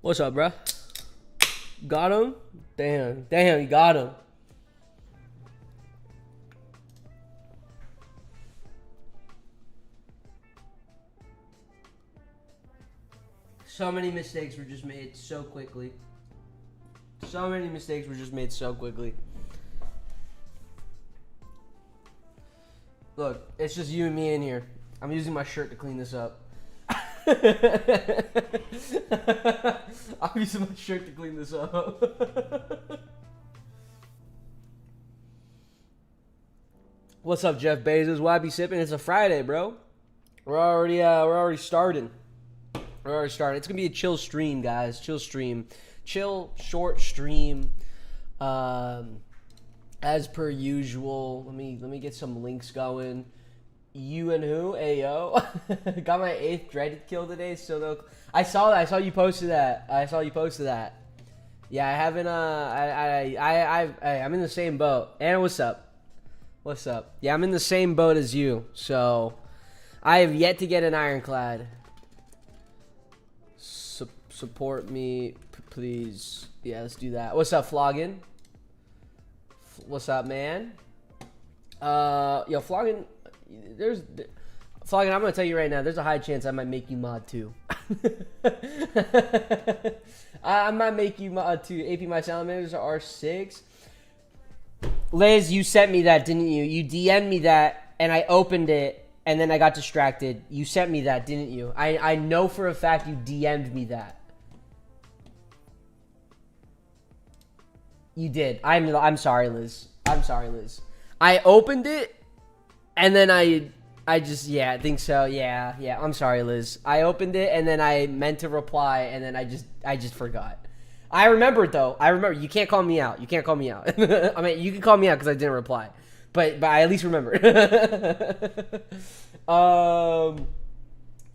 What's up, bro? Got him? Damn, you got him. So many mistakes were just made so quickly. So many mistakes were just made so quickly. Look, it's just you and me in here. I'm using my shirt to clean this up. I'm using my shirt to clean this up. What's up, Jeff Bezos? Why be sipping? It's a Friday, bro. We're already starting. We're already starting. It's gonna be a chill stream, guys. Chill stream. Chill, short stream. As per usual. Let me get some links going. You and who? Ayo. Got my 8th dreaded kill today. So no, I saw that. I saw you posted that. Yeah, I haven't. I'm in the same boat. And what's up? What's up? Yeah, I'm in the same boat as you. So I have yet to get an ironclad. Support me, please. Yeah, let's do that. What's up, Flogging? What's up, man? Yo, Flogging. Flogging, I'm gonna tell you right now, there's a high chance I might make you mod too. I might make you mod too. AP my Salamanders are R6. Liz, you sent me that, didn't you? You DM'd me that, and I opened it, and then I got distracted. You sent me that, didn't you? I know for a fact you DM'd me that. You did. I'm sorry, Liz. I'm sorry, Liz. I opened it, and then I just, yeah, I think so. Yeah. I'm sorry, Liz. I opened it, and then I meant to reply, and then I just forgot. I remembered, though. I remember. You can't call me out. You can't call me out. I mean, you can call me out because I didn't reply. But I at least remember.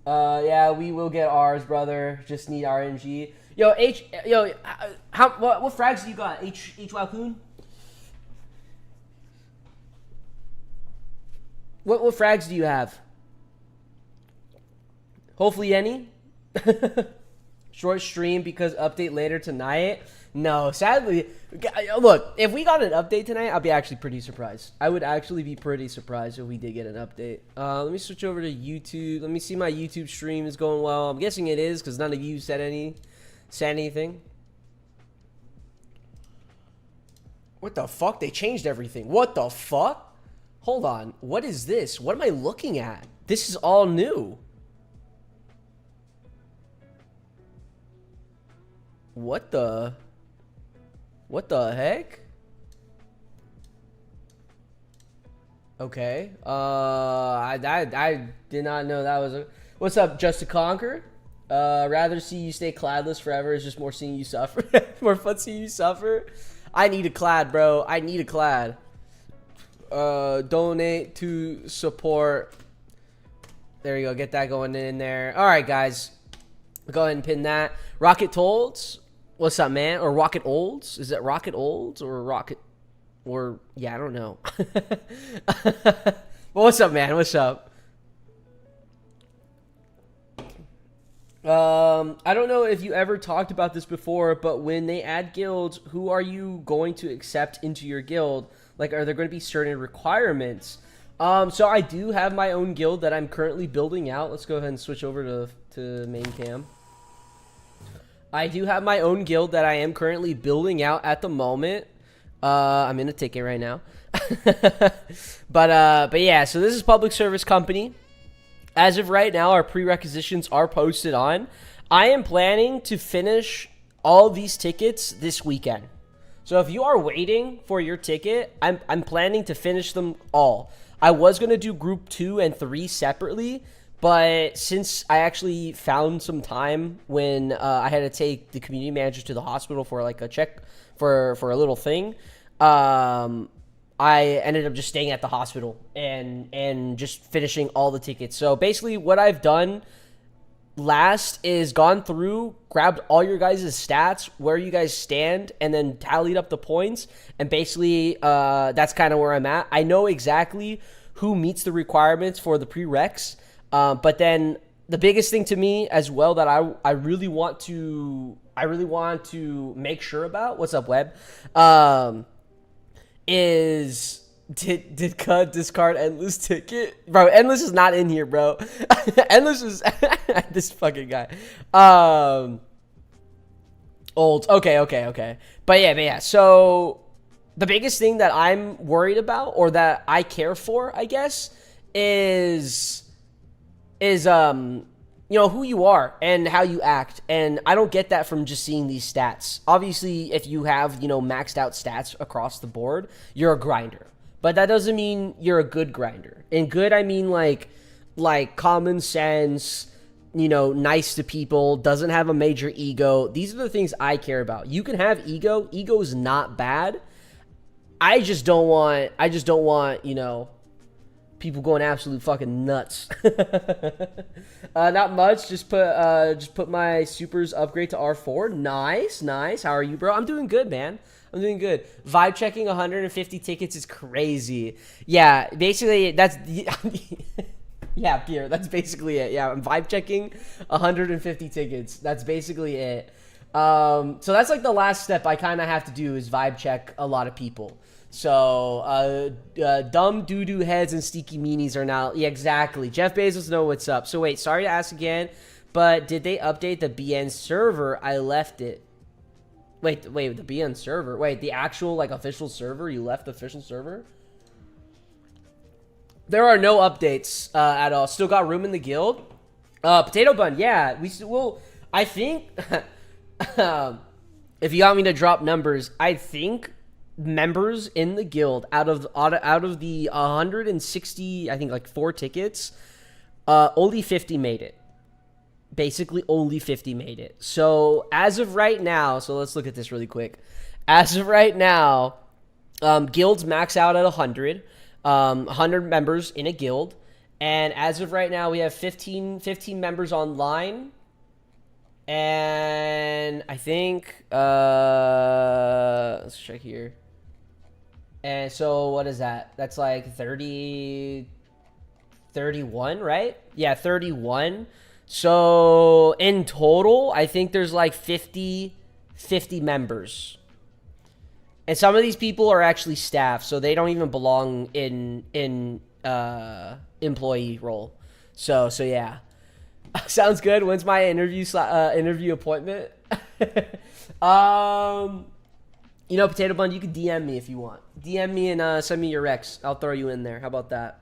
Yeah, we will get ours, brother. Just need RNG. Yo, what frags do you got? HVY Coon? What frags do you have? Hopefully any. Short stream because update later tonight. No, sadly. Look, if we got an update tonight, I'll be actually pretty surprised. I would actually be pretty surprised if we did get an update. Let me switch over to YouTube. Let me see my YouTube stream is going well. I'm guessing it is because none of you said anything. What the fuck? They changed everything. What the fuck? Hold on. What is this? What am I looking at? This is all new. What the heck? Okay. I did not know that was a... What's up, Just to Conquer? Rather see you stay cladless forever. It's just more seeing you suffer. More fun seeing you suffer. I need a clad, bro. I need a clad. Donate to support. There you go. Get that going in there. All right, guys. Go ahead and pin that. Rocket Tolds. What's up, man? Or Rocket Olds? Is it Rocket Olds or Rocket? Or, yeah, I don't know. Well, what's up, man? What's up? I don't know if you ever talked about this before, but when they add guilds, who are you going to accept into your guild? Like, are there going to be certain requirements? So I do have my own guild that I'm currently building out. Let's go ahead and switch over to main cam. I do have my own guild that I am currently building out at the moment. I'm in a ticket right now. But yeah, so this is public service company. As of right now, our prerequisitions are posted on. I am planning to finish all these tickets this weekend. So if you are waiting for your ticket, I'm planning to finish them all. I was going to do group 2 and 3 separately, but since I actually found some time when I had to take the community manager to the hospital for like a check for a little thing, I ended up just staying at the hospital and just finishing all the tickets. So basically what I've done last is gone through, grabbed all your guys' stats, where you guys stand, and then tallied up the points. And basically that's kind of where I'm at. I know exactly who meets the requirements for the prereqs. But then the biggest thing to me as well that I really want to make sure about, what's up, Web, is did Cud discard Endless ticket? Bro, Endless is not in here, bro. Endless is this fucking guy. Old. Okay. But yeah. So the biggest thing that I'm worried about, or that I care for, I guess, is you know, who you are and how you act. And I don't get that from just seeing these stats. Obviously, if you have, you know, maxed out stats across the board, you're a grinder. But that doesn't mean you're a good grinder. And good, I mean like common sense, you know, nice to people, doesn't have a major ego. These are the things I care about. You can have ego. Ego is not bad. I just don't want, you know, people going absolute fucking nuts. Not much. Just put my supers upgrade to R4. Nice. How are you, bro? I'm doing good, man. I'm doing good. Vibe checking 150 tickets is crazy. Yeah, basically that's yeah, Pierre. That's basically it. Yeah, I'm vibe checking 150 tickets. That's basically it. So that's like the last step I kind of have to do is vibe check a lot of people. So, dumb doo-doo heads and sticky meanies are now... Yeah, exactly. Jeff Bezos know what's up. So, wait, sorry to ask again, but did they update the BN server? I left it. Wait, the BN server? Wait, the actual, like, official server? You left the official server? There are no updates at all. Still got room in the guild? Potato Bun, yeah. We will... I think... if you want me to drop numbers, I think... members in the guild out of the 160, I think like 4 tickets, only 50 made it. Basically only 50 made it. So as of right now, so let's look at this really quick. As of right now, guilds max out at 100 members in a guild, and as of right now we have 15 members online. And I think let's check here. And so what is that? That's like 31, right? Yeah, 31. So in total, I think there's like 50 members. And some of these people are actually staff, so they don't even belong in employee role. So yeah. Sounds good. When's my interview appointment? You know, Potato Bun, you can DM me if you want. DM me and send me your recs. I'll throw you in there. How about that?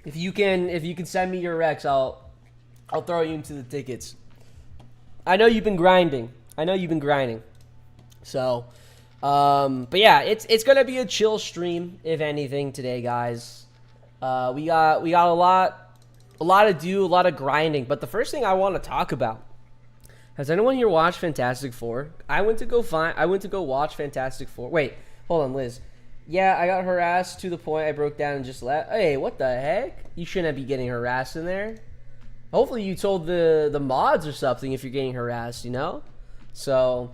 If you can send me your recs, I'll throw you into the tickets. I know you've been grinding. So, but yeah, it's gonna be a chill stream if anything today, guys. We got a lot to do, a lot of grinding. But the first thing I want to talk about, has anyone here watched Fantastic Four? I went to go watch Fantastic Four. Wait, hold on, Liz. Yeah, I got harassed to the point I broke down and just left. Hey, what the heck? You shouldn't be getting harassed in there. Hopefully you told the mods or something if you're getting harassed, you know? So,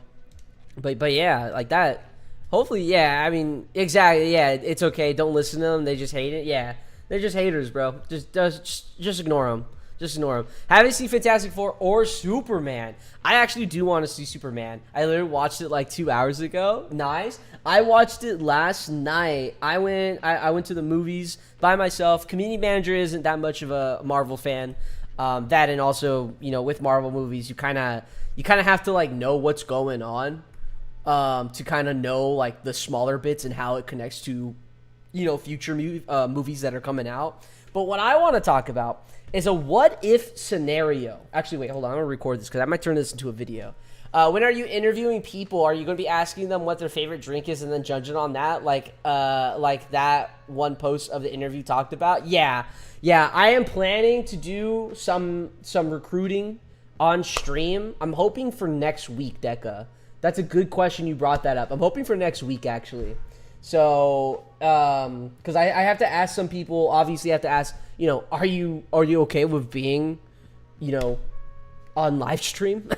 but yeah, like that. Hopefully, yeah, I mean, exactly, yeah, it's okay. Don't listen to them. They just hate it. Yeah, they're just haters, bro. Just ignore them. Just ignore them. Haven't seen Fantastic Four or Superman. I actually do want to see Superman. I literally watched it like 2 hours ago. Nice. I watched it last night. I went to the movies by myself. Community manager isn't that much of a Marvel fan. That and also, you know, with Marvel movies, you kind of have to like know what's going on, to kind of know like the smaller bits and how it connects to, you know, future movies that are coming out. But what I want to talk about is a what-if scenario. Actually, wait, hold on. I'm going to record this because I might turn this into a video. When are you interviewing people? Are you going to be asking them what their favorite drink is and then judging on that? Like that one post of the interview talked about? Yeah. I am planning to do some recruiting on stream. I'm hoping for next week, Deca. That's a good question. You brought that up. I'm hoping for next week, actually. So, because I have to ask some people, obviously I have to ask, you know, are you okay with being, you know, on live stream?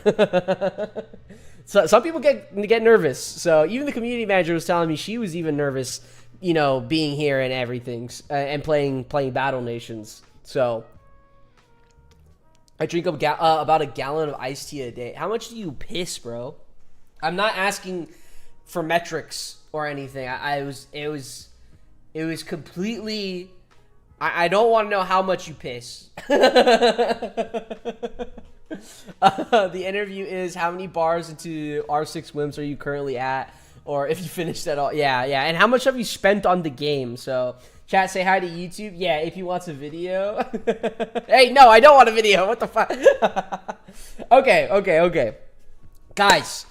So some people get nervous. So even the community manager was telling me she was even nervous, you know, being here and everything, and playing Battle Nations. So I drink about a gallon of iced tea a day. How much do you piss, bro? I'm not asking for metrics or anything. It was completely. I don't want to know how much you piss. The interview is how many bars into R6 Wims are you currently at, or if you finished at all. Yeah, and how much have you spent on the game? So chat, say hi to YouTube. Yeah, if you want a video. Hey, no, I don't want a video. What the fuck? Okay. Guys,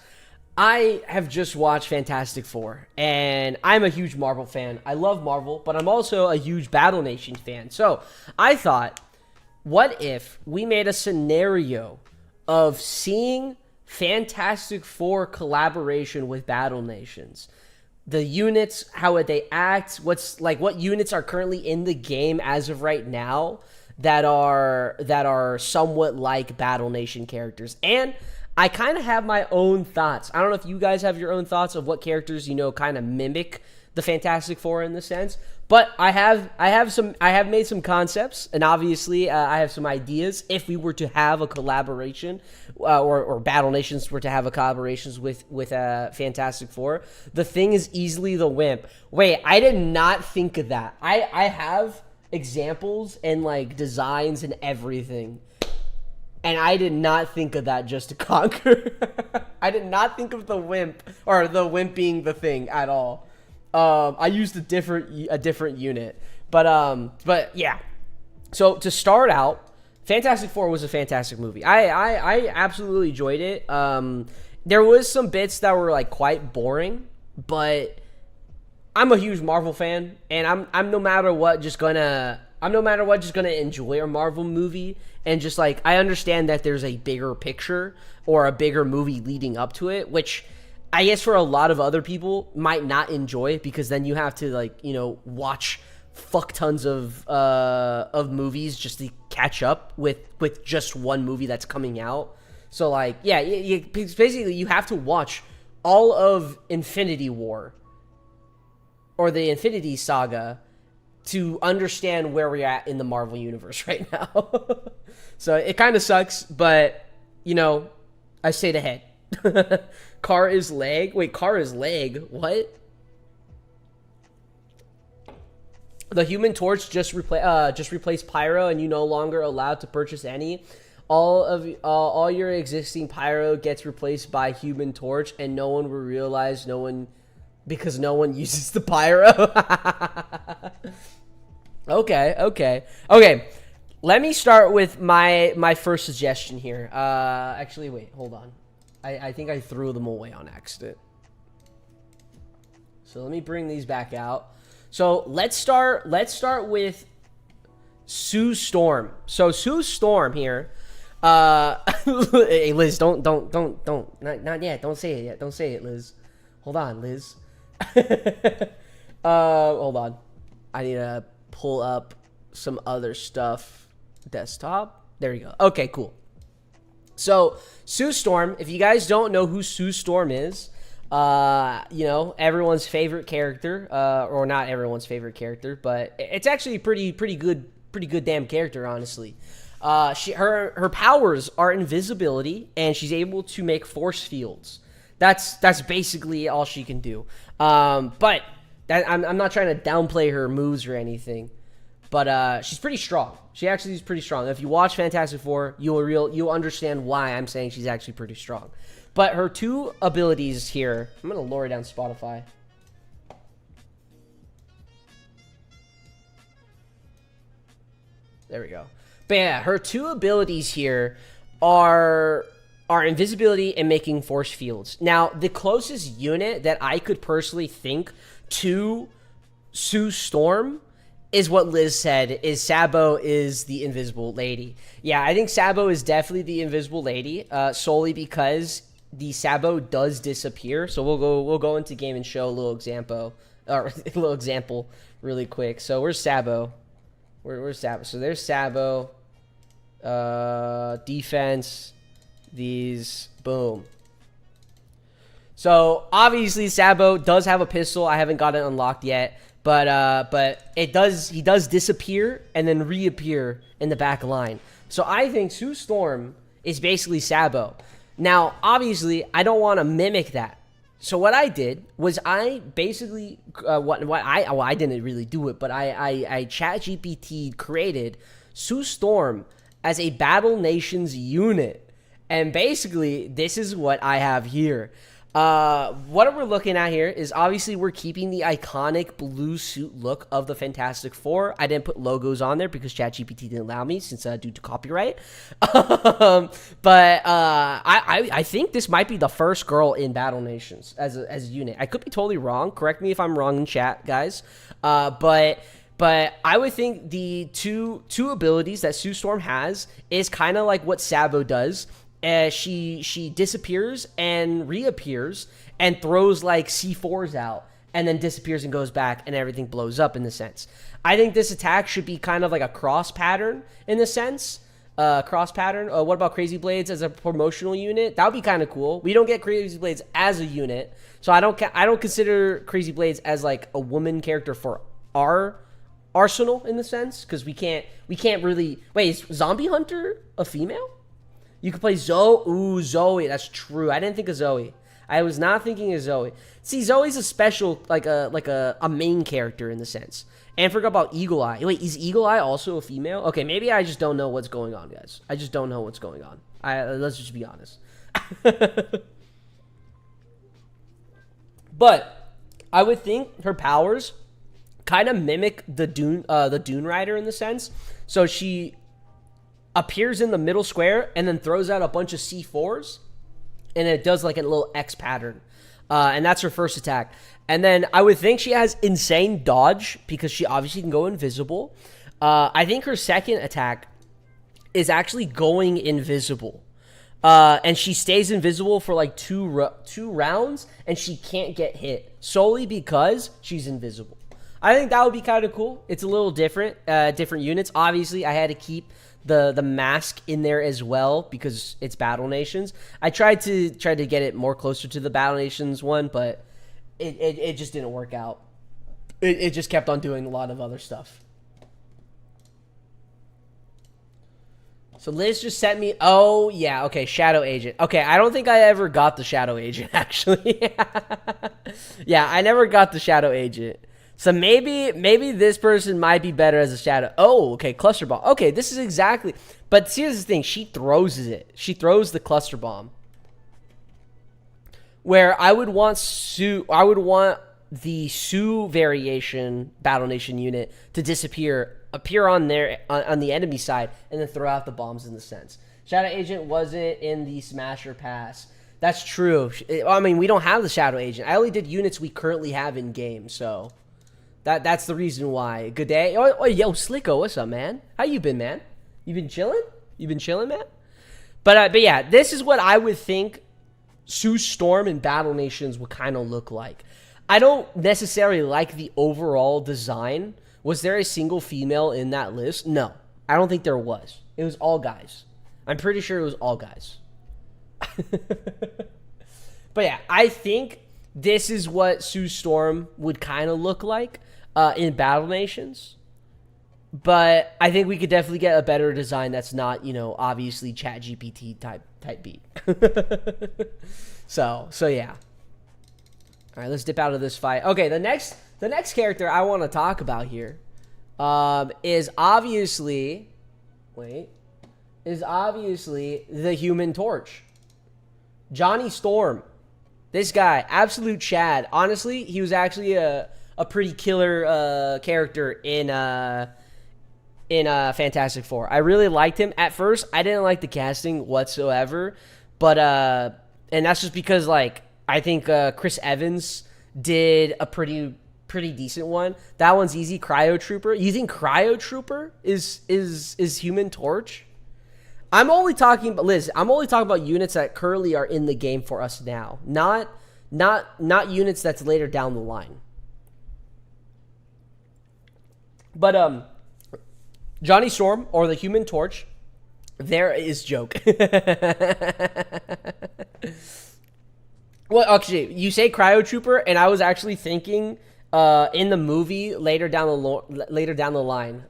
I have just watched Fantastic Four, and I'm a huge Marvel fan. I love Marvel, but I'm also a huge Battle Nation fan. So I thought, what if we made a scenario of seeing Fantastic Four collaboration with Battle Nations? The units, how would they act? What units are currently in the game as of right now that are somewhat like Battle Nation characters? And I kind of have my own thoughts. I don't know if you guys have your own thoughts of what characters, kind of mimic the Fantastic Four in the sense. But I have made some concepts, and obviously I have some ideas. If we were to have a collaboration, or Battle Nations were to have a collaborations with Fantastic Four, the Thing is easily the Wimp. Wait, I did not think of that. I have examples and designs and everything. And I did not think of that just to conquer. I did not think of the Wimp, or the Wimp being the Thing at all. I used a different unit, but yeah. So to start out, Fantastic Four was a fantastic movie. I absolutely enjoyed it. There was some bits that were quite boring, but I'm a huge Marvel fan, and I'm no matter what just gonna enjoy a Marvel movie. And just I understand that there's a bigger picture or a bigger movie leading up to it, which I guess for a lot of other people might not enjoy, because then you have to watch fuck tons of movies just to catch up with just one movie that's coming out. So basically you have to watch all of Infinity War or the Infinity Saga to understand where we're at in the Marvel universe right now. So it kind of sucks, but I stayed ahead. Car is lag. Wait, car is lag. What? The Human Torch just replaced Pyro, and you no longer allowed to purchase any. All your existing Pyro gets replaced by Human Torch, and no one will realize because no one uses the Pyro. Okay. Let me start with my first suggestion here. Actually, wait, hold on. I think I threw them away on accident. So let me bring these back out. So let's start with Sue Storm. So Sue Storm here. Hey Liz, don't not yet. Don't say it yet. Don't say it, Liz. Hold on, Liz. Hold on. I need to pull up some other stuff. Desktop. There you go. Okay, cool. So Sue Storm, if you guys don't know who Sue Storm is, everyone's favorite character, or not everyone's favorite character, but it's actually a pretty good damn character, honestly. Her powers are invisibility, and she's able to make force fields. That's basically all she can do. But I'm not trying to downplay her moves or anything. But she's pretty strong. She actually is pretty strong. If you watch Fantastic Four, you'll understand why I'm saying she's actually pretty strong. But her two abilities here, I'm gonna lower down Spotify. There we go. But yeah, her two abilities here are invisibility and making force fields. Now, the closest unit that I could personally think to Sue Storm is what Liz said, is Sabo is the invisible lady. Yeah, I think Sabo is definitely the invisible lady, solely because the Sabo does disappear. So we'll go into game and show a little example really quick. So where's Sabo? Where's Sabo? So there's Sabo. Defense. These. Boom. So obviously Sabo does have a pistol. I haven't got it unlocked yet, but he does disappear and then reappear in the back line. So I think Sue Storm is basically Sabo. Now, obviously, I don't want to mimic that. So what I did was I basically I didn't really do it, but I ChatGPT created Sue Storm as a Battle Nations unit, and basically this is what I have here. What we're looking at here is obviously we're keeping the iconic blue suit look of the Fantastic Four. I didn't put logos on there because ChatGPT didn't allow me since due to copyright. I think this might be the first girl in Battle Nations as a unit. I could be totally wrong. Correct me if I'm wrong in chat, guys. But I would think the two abilities that Sue Storm has is kind of like what Sabo does. She disappears and reappears and throws like C4s out and then disappears and goes back and everything blows up in the sense. I think this attack should be kind of like a cross pattern in the sense. Cross pattern. What about Crazy Blades as a promotional unit? That would be kind of cool. We don't get Crazy Blades as a unit, so I don't consider Crazy Blades as like a woman character for our arsenal in the sense because we can't really. Wait, is Zombie Hunter a female? You could play Zoe. Ooh, Zoe. That's true. I didn't think of Zoe. I was not thinking of Zoe. See, Zoe's a special, like a main character in the sense. And forgot about Eagle Eye. Wait, is Eagle Eye also a female? Okay, maybe I just don't know what's going on, guys. I just don't know what's going on. Let's just be honest. But I would think her powers kind of mimic the Dune Rider in the sense. So she appears in the middle square and then throws out a bunch of C4s and it does like a little X pattern. And that's her first attack. And then I would think she has insane dodge because she obviously can go invisible. I think her second attack is actually going invisible. And she stays invisible for like two rounds and she can't get hit solely because she's invisible. I think that would be kind of cool. It's a little different, different units. Obviously, I had to keep the mask in there as well because it's Battle Nations. I tried to get it more closer to the Battle Nations one, but it just didn't work out. It just kept on doing a lot of other stuff. So Liz just sent me, oh yeah, okay, Shadow Agent. Okay, I don't think I ever got the Shadow Agent actually. Yeah, I never got the Shadow Agent. So maybe this person might be better as a shadow. Oh, okay, cluster bomb. Okay, this is exactly. But here's the thing: she throws it. She throws the cluster bomb. Where I would want the Sue variation Battle Nation unit to disappear, appear on the enemy side, and then throw out the bombs in the sense. Shadow Agent wasn't in the Smasher Pass. That's true. I mean, we don't have the Shadow Agent. I only did units we currently have in game, so. That's the reason why. Good day. Oh, yo, Slicko, what's up, man? How you been, man? You been chilling? You been chilling, man? But yeah, this is what I would think Sue Storm in Battle Nations would kind of look like. I don't necessarily like the overall design. Was there a single female in that list? No, I don't think there was. It was all guys. I'm pretty sure it was all guys. But yeah, I think this is what Sue Storm would kind of look like in Battle Nations. But I think we could definitely get a better design that's not, obviously ChatGPT type beat. So yeah. All right, let's dip out of this fight. Okay, the next character I want to talk about here is obviously the Human Torch. Johnny Storm. This guy, absolute Chad. Honestly, he was actually a pretty killer character in Fantastic Four. I really liked him. At first, I didn't like the casting whatsoever, but and that's just because like I think Chris Evans did a pretty decent one. That one's easy. Cryo Trooper. You think Cryo Trooper is Human Torch? I'm only talking about units that currently are in the game for us now, not units that's later down the line. But Johnny Storm or the Human Torch, there is joke. Well, actually, you say Cryo Trooper, and I was actually thinking in the movie later down the line,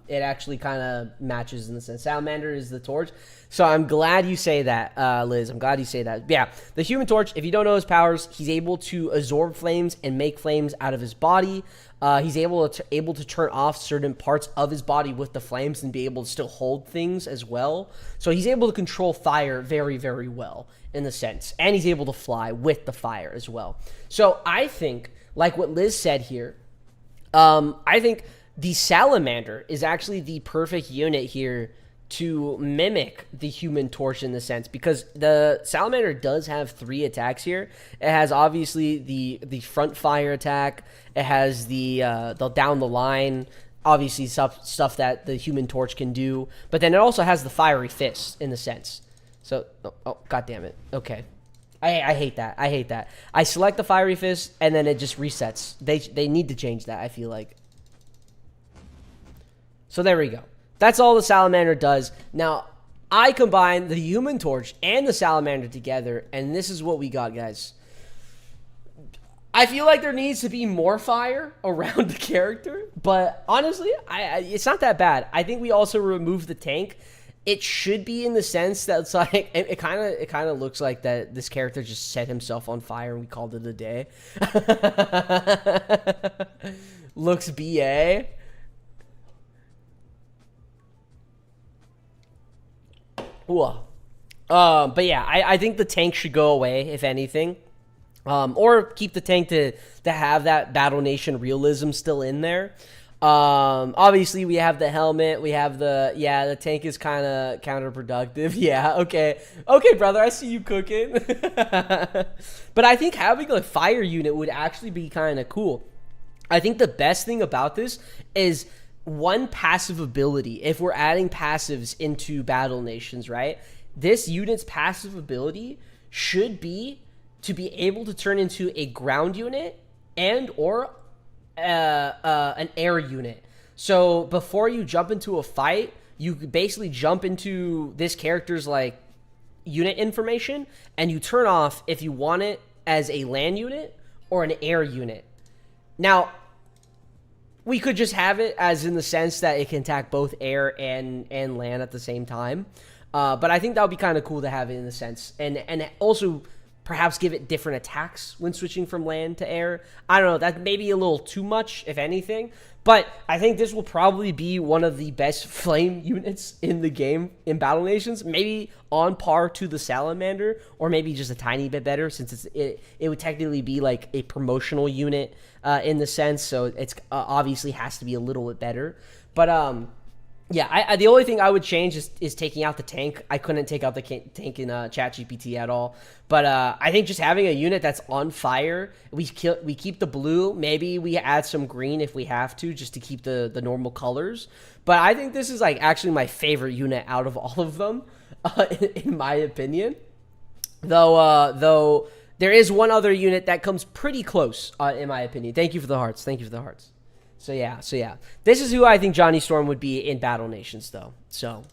it actually kind of matches in the sense. Salamander is the torch, so I'm glad you say that, Liz. I'm glad you say that. Yeah, the Human Torch. If you don't know his powers, he's able to absorb flames and make flames out of his body. He's able to turn off certain parts of his body with the flames and be able to still hold things as well. So he's able to control fire very, very well in the sense, and he's able to fly with the fire as well. So I think, like what Liz said here, I think the Salamander is actually the perfect unit here to mimic the Human Torch in the sense, because the Salamander does have 3 attacks here. It has obviously the front fire attack. It has the down the line, obviously stuff that the Human Torch can do. But then it also has the fiery fist in the sense. So, oh god damn it. Okay. I hate that. I hate that. I select the fiery fist and then it just resets. They need to change that, I feel like. So there we go. That's all the Salamander does. Now, I combine the Human Torch and the Salamander together, and this is what we got, guys. I feel like there needs to be more fire around the character, but honestly, it's not that bad. I think we also removed the tank. It should be in the sense that it's like it kind of looks like that this character just set himself on fire and we called it a day. Looks BA. Ooh. But yeah, I think the tank should go away, if anything. Or keep the tank to have that Battle Nation realism still in there. Obviously we have the helmet, we have the tank is kind of counterproductive. Yeah, okay, brother, I see you cooking. But I think having a fire unit would actually be kind of cool. I think the best thing about this is one passive ability. If we're adding passives into Battle Nations, right, this unit's passive ability should be to be able to turn into a ground unit and or an air unit. So before you jump into a fight, you basically jump into this character's like unit information and you turn off if you want it as a land unit or an air unit. Now, we could just have it as in the sense that it can attack both air and land at the same time. But I think that would be kind of cool to have it in the sense. And also perhaps give it different attacks when switching from land to air. I don't know. That may be a little too much, if anything. But I think this will probably be one of the best flame units in the game in Battle Nations. Maybe on par to the Salamander, or maybe just a tiny bit better, since it would technically be like a promotional unit in the sense. So it's obviously has to be a little bit better. But yeah, the only thing I would change is taking out the tank. I couldn't take out the tank in ChatGPT at all. But I think just having a unit that's on fire, we keep the blue. Maybe we add some green if we have to, just to keep the normal colors. But I think this is like actually my favorite unit out of all of them, in my opinion. Though there is one other unit that comes pretty close, in my opinion. Thank you for the hearts. Thank you for the hearts. So yeah. This is who I think Johnny Storm would be in Battle Nations, though. So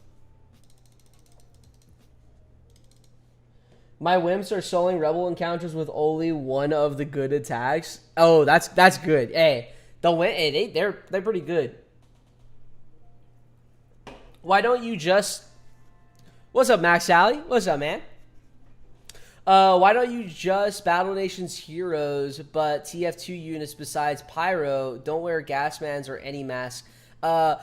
my wimps are soloing rebel encounters with only one of the good attacks. Oh, that's good. Hey, they're pretty good. Why don't you just? What's up, Max Sally? What's up, man? Why don't you just Battle Nations heroes, but TF2 units besides Pyro don't wear gas mans or any mask? The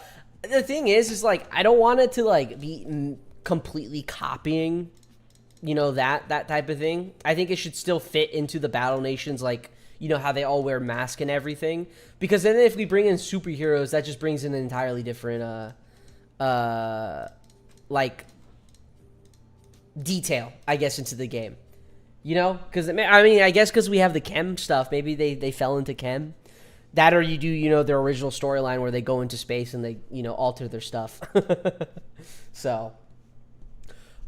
thing is like I don't want it to like be completely copying, you know, that type of thing. I think it should still fit into the Battle Nations, like, you know, how they all wear masks and everything. Because then if we bring in superheroes, that just brings in an entirely different like detail, I guess, into the game. You know, because I mean, I guess because we have the Chem stuff, maybe they fell into Chem. That, or you do, you know, their original storyline where they go into space and they, you know, alter their stuff. So,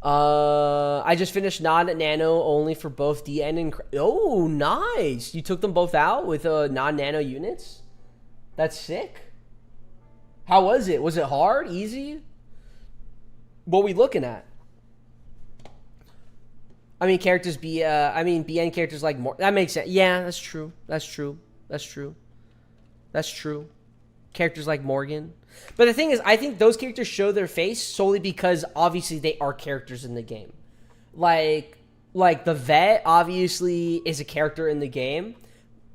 I just finished non-nano only for both DN and... Oh, nice! You took them both out with non-nano units? That's sick. How was it? Was it hard? Easy? What are we looking at? I mean, characters be, I mean, BN characters like more. That makes sense. Yeah, that's true. That's true. That's true. That's true. Characters like Morgan. But the thing is, I think those characters show their face solely because obviously they are characters in the game. Like the vet obviously is a character in the game,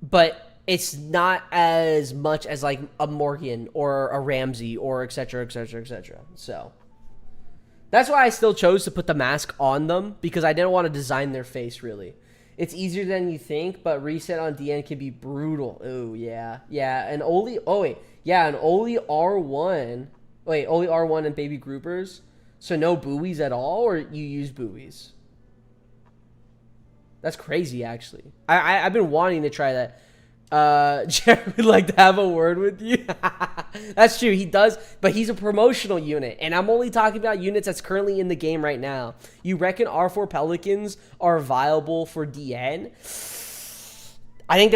but it's not as much as like a Morgan or a Ramsey or et cetera, et cetera, et cetera. So that's why I still chose to put the mask on them, because I didn't want to design their face really. It's easier than you think, but reset on DN can be brutal. Oh, yeah. Yeah, and only... Oh, wait. Yeah, and only R1... Wait, only R1 and baby groupers? So no buoys at all, or you use buoys? That's crazy, actually. I've been wanting to try that. Jared would like to have a word with you. That's true, he does, but he's a promotional unit, and I'm only talking about units that's currently in the game right now. You reckon R4 Pelicans are viable for DN? I think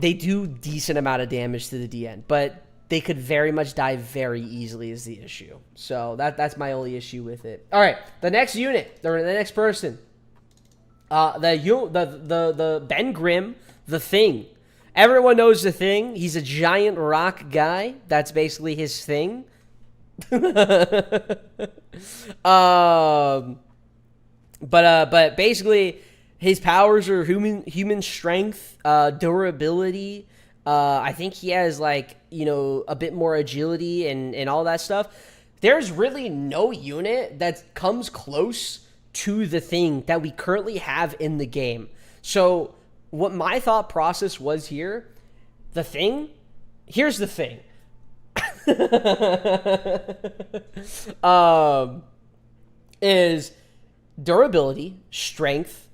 they do decent amount of damage to the DN, but they could very much die very easily is the issue. So that's my only issue with it. All right, the next unit, the next person, the Ben Grimm, the Thing. Everyone knows the Thing. He's a giant rock guy. That's basically his thing. But basically, his powers are human strength, durability. I think he has like, you know, a bit more agility and all that stuff. There's really no unit that comes close to the Thing that we currently have in the game. So what my thought process was here, the Thing, here's the thing. Is durability, strength,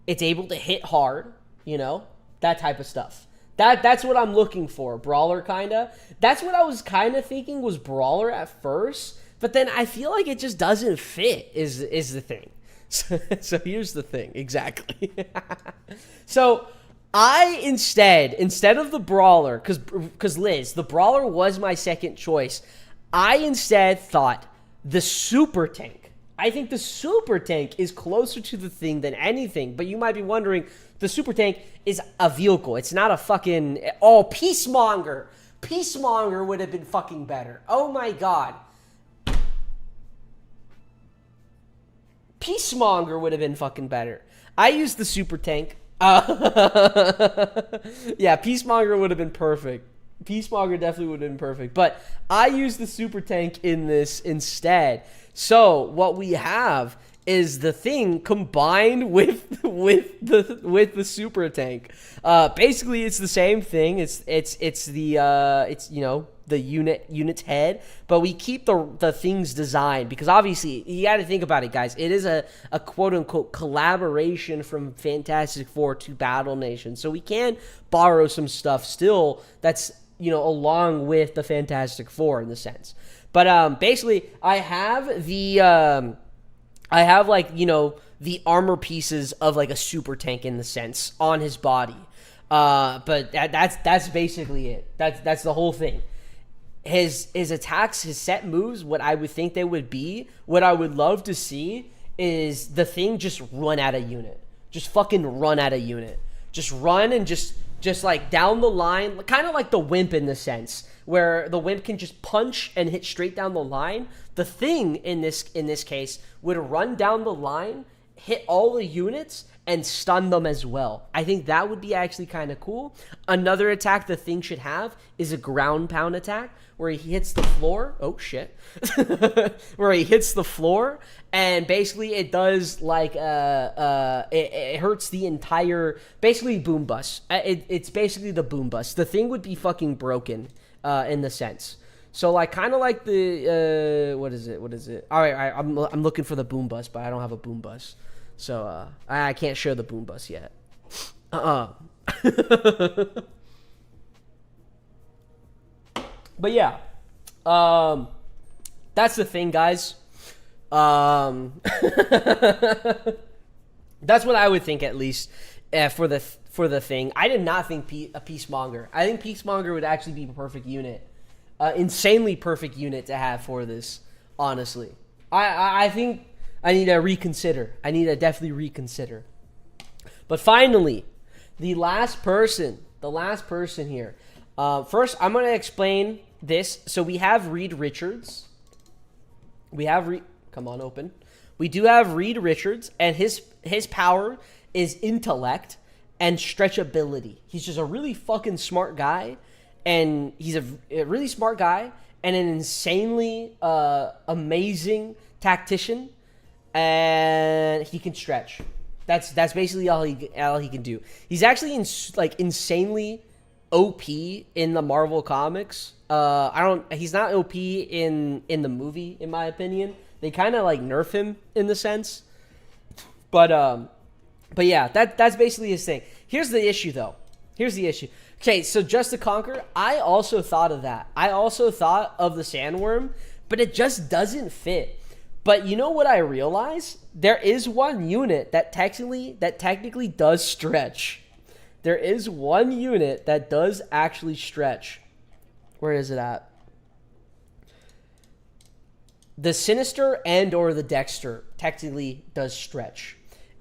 it's able to hit hard, you know, that type of stuff. That's what I'm looking for. Brawler, kinda. That's what I was kind of thinking was Brawler at first, but then I feel like it just doesn't fit is the thing. So here's the thing, exactly. So I instead of the Brawler, because Liz, the Brawler was my second choice. I instead thought the Super Tank. I think the Super Tank is closer to the Thing than anything. But you might be wondering, the Super Tank is a vehicle. It's not a fucking... Oh, Peacemonger. Peacemonger would have been fucking better. Oh my god. Peacemonger would have been fucking better. I used the Super Tank. Yeah, Peacemonger would have been perfect. Peacemonger definitely would have been perfect. But I used the Super Tank in this instead. So what we have is the Thing combined with the Super Tank. Basically, it's the same thing. It's you know, the unit's head, but we keep the Thing's design, because obviously you got to think about it, guys. It is a quote unquote collaboration from Fantastic Four to Battle Nation, so we can borrow some stuff still that's, you know, along with the Fantastic Four in the sense. But basically, I have like, you know, the armor pieces of like a Super Tank in the sense on his body. But that's basically it. That's the whole thing. His attacks, his set moves, what I would think they would be, what I would love to see is the Thing just run at a unit. Just fucking run at a unit. Just run and just like down the line, kind of like the Wimp in the sense, where the Wimp can just punch and hit straight down the line. The Thing in this case would run down the line, hit all the units, and stun them as well. I think that would be actually kind of cool. Another attack the Thing should have is a ground pound attack, where he hits the floor. Oh, shit. Where he hits the floor, and basically it does like, it hurts the entire, basically boom bust. It's basically the boom bust. The Thing would be fucking broken in the sense. So like, kind of like the, what is it? All right, I'm looking for the boom bust, but I don't have a boom bust. So, I can't show the boom bust yet. But yeah, that's the thing, guys. That's what I would think, at least, for the Thing. I did not think a Peacemonger. I think Peacemonger would actually be a perfect unit, insanely perfect unit to have for this. Honestly, I think I need to reconsider. I need to definitely reconsider. But finally, the last person here. First, I'm going to explain this. So we have Reed Richards. Come on, open. We do have Reed Richards, and his power is intellect and stretchability. He's just a really fucking smart guy, and he's a really smart guy and an insanely amazing tactician, and he can stretch. That's basically all he can do. He's actually insanely OP in the Marvel comics. He's not OP in the movie, in my opinion. They kind of like nerf him in the sense. But yeah, that's basically his thing. Here's the issue though. Okay, so Just to Conquer, I also thought of that. I also thought of the Sandworm, but it just doesn't fit. But you know what I realized? There is one unit that technically does stretch. There is one unit that does actually stretch. Where is it at? The Sinister and or the Dexter technically does stretch.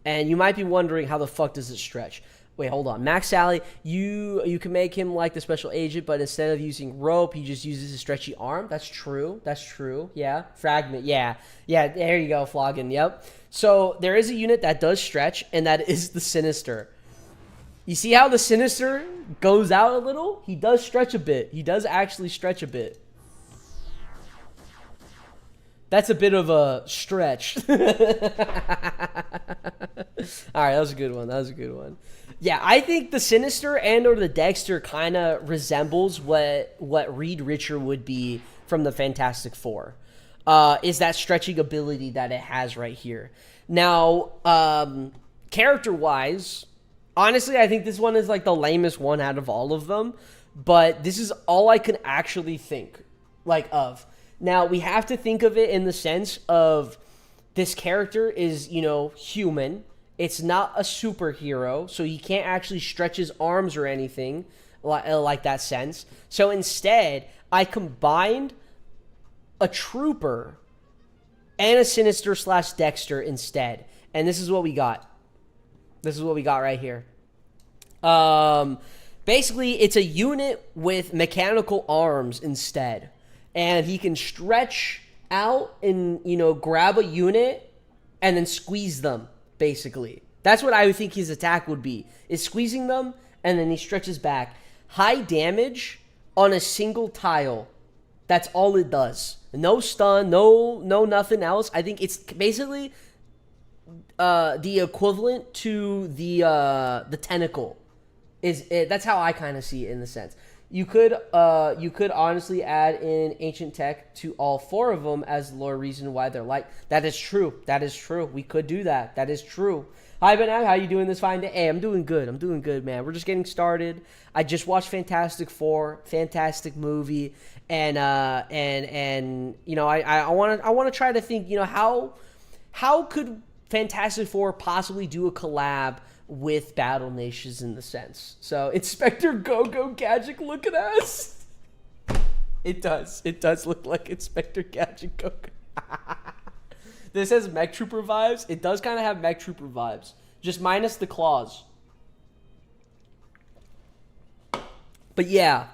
And you might be wondering, how the fuck does it stretch? Wait, hold on. Max Sally, you can make him like the special agent, but instead of using rope, he just uses a stretchy arm. That's true. Yeah. Fragment. Yeah. There you go. Flogging. Yep. So there is a unit that does stretch, and that is the Sinister. You see how the Sinister goes out a little? He does stretch a bit. He does actually stretch a bit. That's a bit of a stretch. All right, that was a good one. Yeah, I think the Sinister and or the Dexter kind of resembles what Reed Richards would be from the Fantastic Four. Is that stretching ability that it has right here. Now, character-wise, honestly, I think this one is like the lamest one out of all of them. But this is all I can actually think of. Now, we have to think of it in the sense of this character is, human. It's not a superhero, so he can't actually stretch his arms or anything like that sense. So instead, I combined a trooper and a Sinister / Dexter instead. And this is what we got. Right here. Basically, it's a unit with mechanical arms instead. And he can stretch out and, grab a unit and then squeeze them, basically. That's what I would think his attack would be, is squeezing them, and then he stretches back. High damage on a single tile. That's all it does. No stun, no nothing else. I think it's basically the equivalent to the tentacle. That's how I kind of see it in the sense. You could honestly add in ancient tech to all four of them as the lore reason why they're like. That is true. We could do that. That is true. Hi, BNAP. How you doing this fine day? Hey, I'm doing good, man. We're just getting started. I just watched Fantastic Four, fantastic movie, and I want to try to think, how could Fantastic Four possibly do a collab with Battle Nations in the sense. So Inspector Go-Go Gadget looking ass. It does look like Inspector Gadget Go-Go. This has Mech Trooper vibes. It does kind of have Mech Trooper vibes, just minus the claws. But yeah,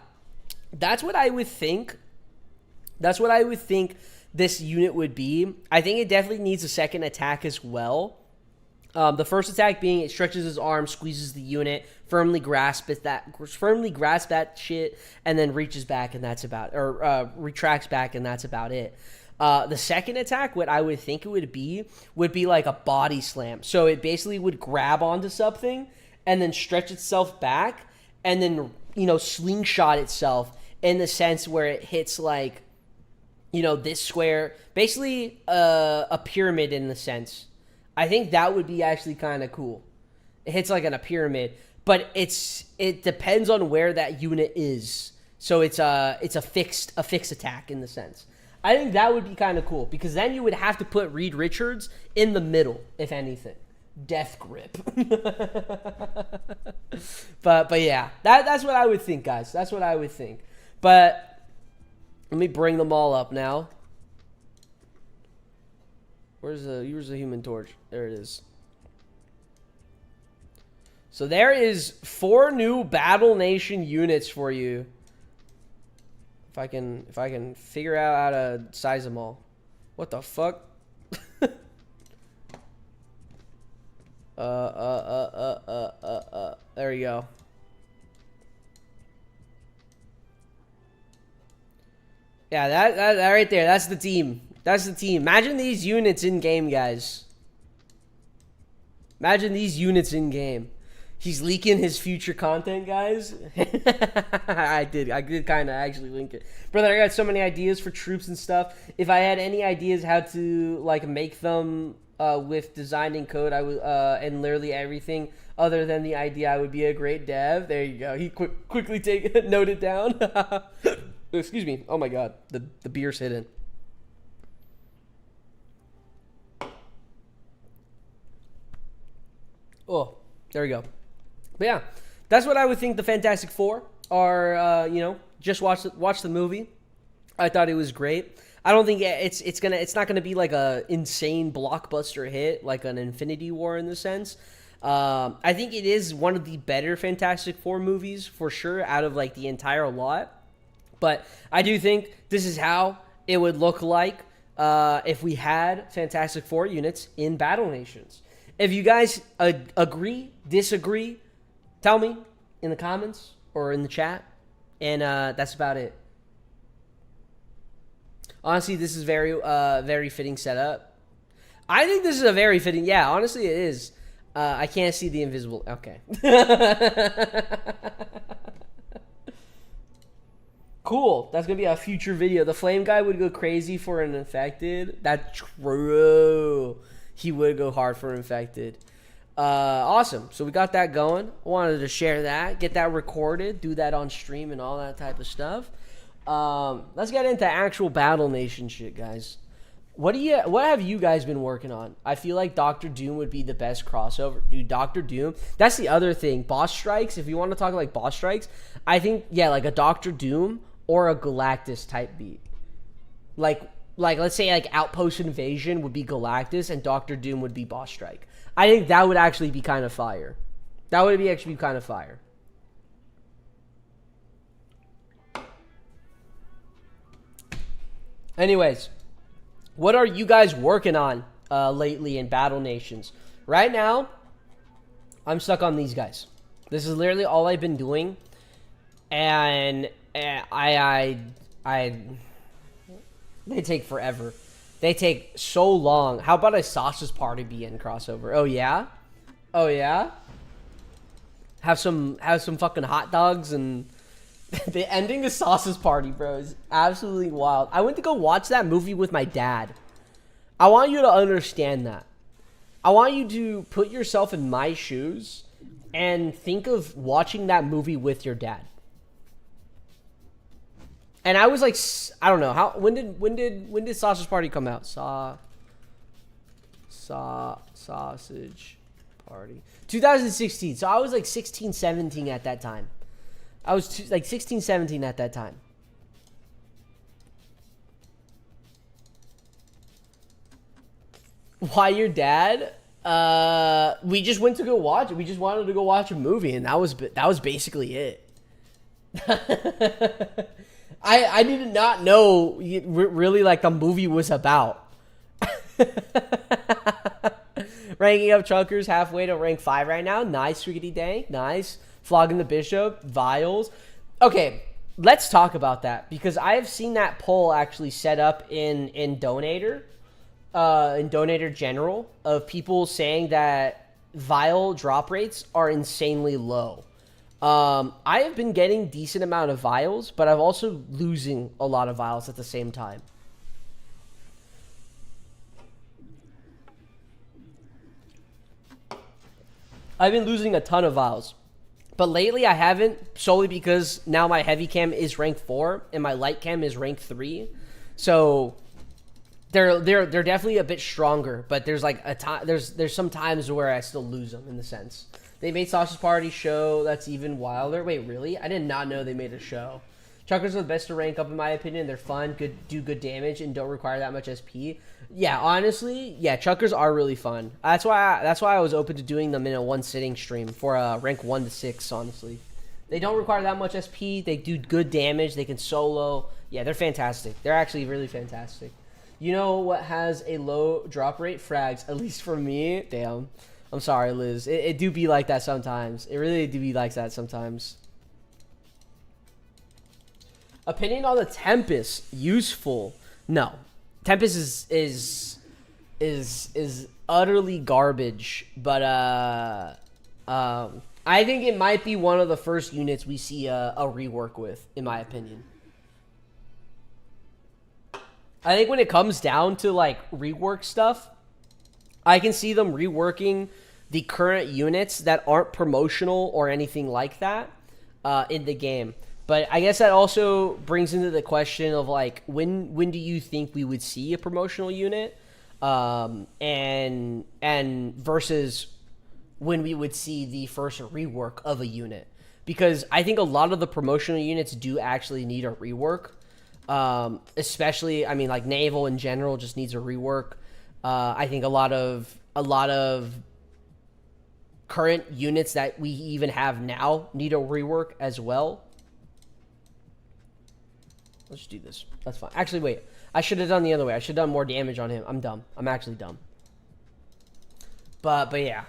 that's what I would think. This unit would be. I think it definitely needs a second attack as well. The first attack being it stretches his arm, squeezes the unit, firmly grasps that shit, and then reaches back, and that's about, or retracts back, and that's about it. The second attack, what I would think it would be like a body slam. So it basically would grab onto something, and then stretch itself back, and then slingshot itself in the sense where it hits like, this square, basically a pyramid in the sense. I think that would be actually kind of cool. It hits like a pyramid, but it depends on where that unit is. So it's a fixed attack in the sense. I think that would be kind of cool because then you would have to put Reed Richards in the middle, if anything. Death grip. but yeah, that's what I would think, guys. That's what I would think. But let me bring them all up now. Where's the Human Torch? There it is. So there is 4 new Battle Nation units for you. If I can figure out how to size them all. What the fuck? There you go. Yeah, that right there, that's the team. That's the team. Imagine these units in game, guys. Imagine these units in game. He's leaking his future content, guys. I did kind of actually link it. Brother, I got so many ideas for troops and stuff. If I had any ideas how to like make them with designing code, I would and literally everything other than the idea, I would be a great dev. There you go. He quickly note it down. Excuse me. Oh my god, the beer's hidden. Oh, there we go. But yeah, that's what I would think the Fantastic Four are. You know, just watch the movie. I thought it was great. I don't think it's not gonna be like a insane blockbuster hit like an Infinity War in the sense. I think it is one of the better Fantastic Four movies for sure out of like the entire lot. But I do think this is how it would look like if we had Fantastic Four units in Battle Nations. If you guys agree, disagree, tell me in the comments or in the chat. And that's about it. Honestly, this is very fitting setup. I think this is a very fitting. Yeah, honestly, it is. I can't see the invisible. Okay. Cool. That's going to be a future video. The flame guy would go crazy for an infected. That's true. He would go hard for infected. Awesome. So we got that going. I wanted to share that, get that recorded, do that on stream and all that type of stuff. Let's get into actual Battle Nation shit, guys. What have you guys been working on? I feel like Doctor Doom would be the best crossover. Dude, Doctor Doom. That's the other thing. Boss strikes, if you want to talk like boss strikes, I think, yeah, like a Doctor Doom or a Galactus type beat. Like let's say like Outpost Invasion would be Galactus and Doctor Doom would be boss strike. I think that would actually be kind of fire. That would be actually kind of fire. Anyways, what are you guys working on lately in Battle Nations? Right now, I'm stuck on these guys. This is literally all I've been doing, and they take forever. They take so long. How about a Sausage Party BN crossover? Oh yeah, oh yeah. Have some fucking hot dogs and. The ending of Sausage Party, bro, is absolutely wild. I went to go watch that movie with my dad. I want you to understand that. I want you to put yourself in my shoes and think of watching that movie with your dad. And I was like, I don't know how. When did Sausage Party come out? Sausage Party, 2016. So I was like 16, 17 at that time. I was like 16, 17 at that time. Why your dad? We just went to go watch it. We just wanted to go watch a movie, and that was basically it. I did not know really like the movie was about. Ranking up Chunkers halfway to rank 5 right now. Nice, Swiggity Day. Nice. Flogging the Bishop, Vials. Okay, let's talk about that because I have seen that poll actually set up in Donator, in Donator General, of people saying that Vial drop rates are insanely low. I have been getting decent amount of Vials, but I'm also losing a lot of Vials at the same time. I've been losing a ton of Vials. But lately I haven't, solely because now my heavy cam is rank 4 and my light cam is rank 3. So they're definitely a bit stronger, but there's like a time there's some times where I still lose them in the sense. They made Sausage Party show that's even wilder. Wait, really? I did not know they made a show. Chuckers are the best to rank up in my opinion. They're fun, do good damage, and don't require that much SP. Yeah, honestly, yeah, Chuckers are really fun. That's why I was open to doing them in a one sitting stream for rank 1 to 6. Honestly, they don't require that much SP. They do good damage. They can solo. Yeah, they're fantastic. They're actually really fantastic. You know what has a low drop rate? Frags, at least for me. Damn, I'm sorry, Liz. It do be like that sometimes. It really do be like that sometimes. Opinion on the Tempest, useful. No, Tempest is utterly garbage. But I think it might be one of the first units we see a rework with, in my opinion. I think when it comes down to like rework stuff, I can see them reworking the current units that aren't promotional or anything like that in the game. But I guess that also brings into the question of like when do you think we would see a promotional unit, and versus when we would see the first rework of a unit, because I think a lot of the promotional units do actually need a rework, especially I mean like naval in general just needs a rework. I think a lot of current units that we even have now need a rework as well. Let's do this. That's fine. Actually, wait. I should have done the other way. I should have done more damage on him. I'm dumb. I'm actually dumb. But yeah.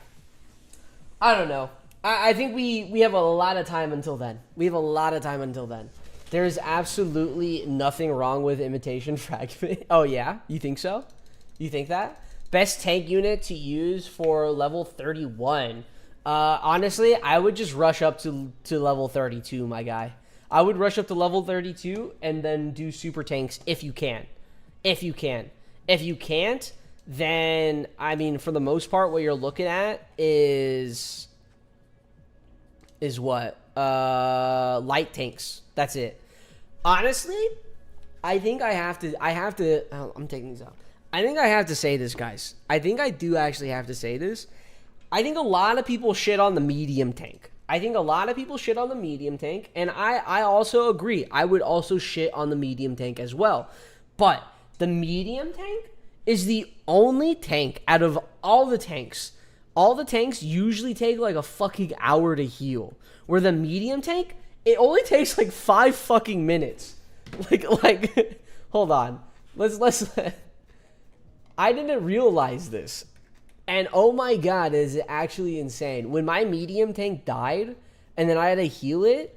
I don't know. I think we have a lot of time until then. We have a lot of time until then. There's absolutely nothing wrong with imitation fragment. Oh, yeah? You think so? You think that? Best tank unit to use for level 31. Honestly, I would just rush up to level 32, my guy. I would rush up to level 32 and then do super tanks if you can. If you can. If you can't, then, I mean, for the most part, what you're looking at is what? Light tanks. That's it. Honestly, I think I'm taking these out. I think I have to say this, guys. I think I do actually have to say this. I think a lot of people shit on the medium tank. And I also agree. I would also shit on the medium tank as well. But the medium tank is the only tank out of all the tanks. All the tanks usually take like a fucking hour to heal. Where the medium tank, it only takes like 5 fucking minutes. Like, hold on. Let's. I didn't realize this. And oh my god, is it actually insane. When my medium tank died, and then I had to heal it,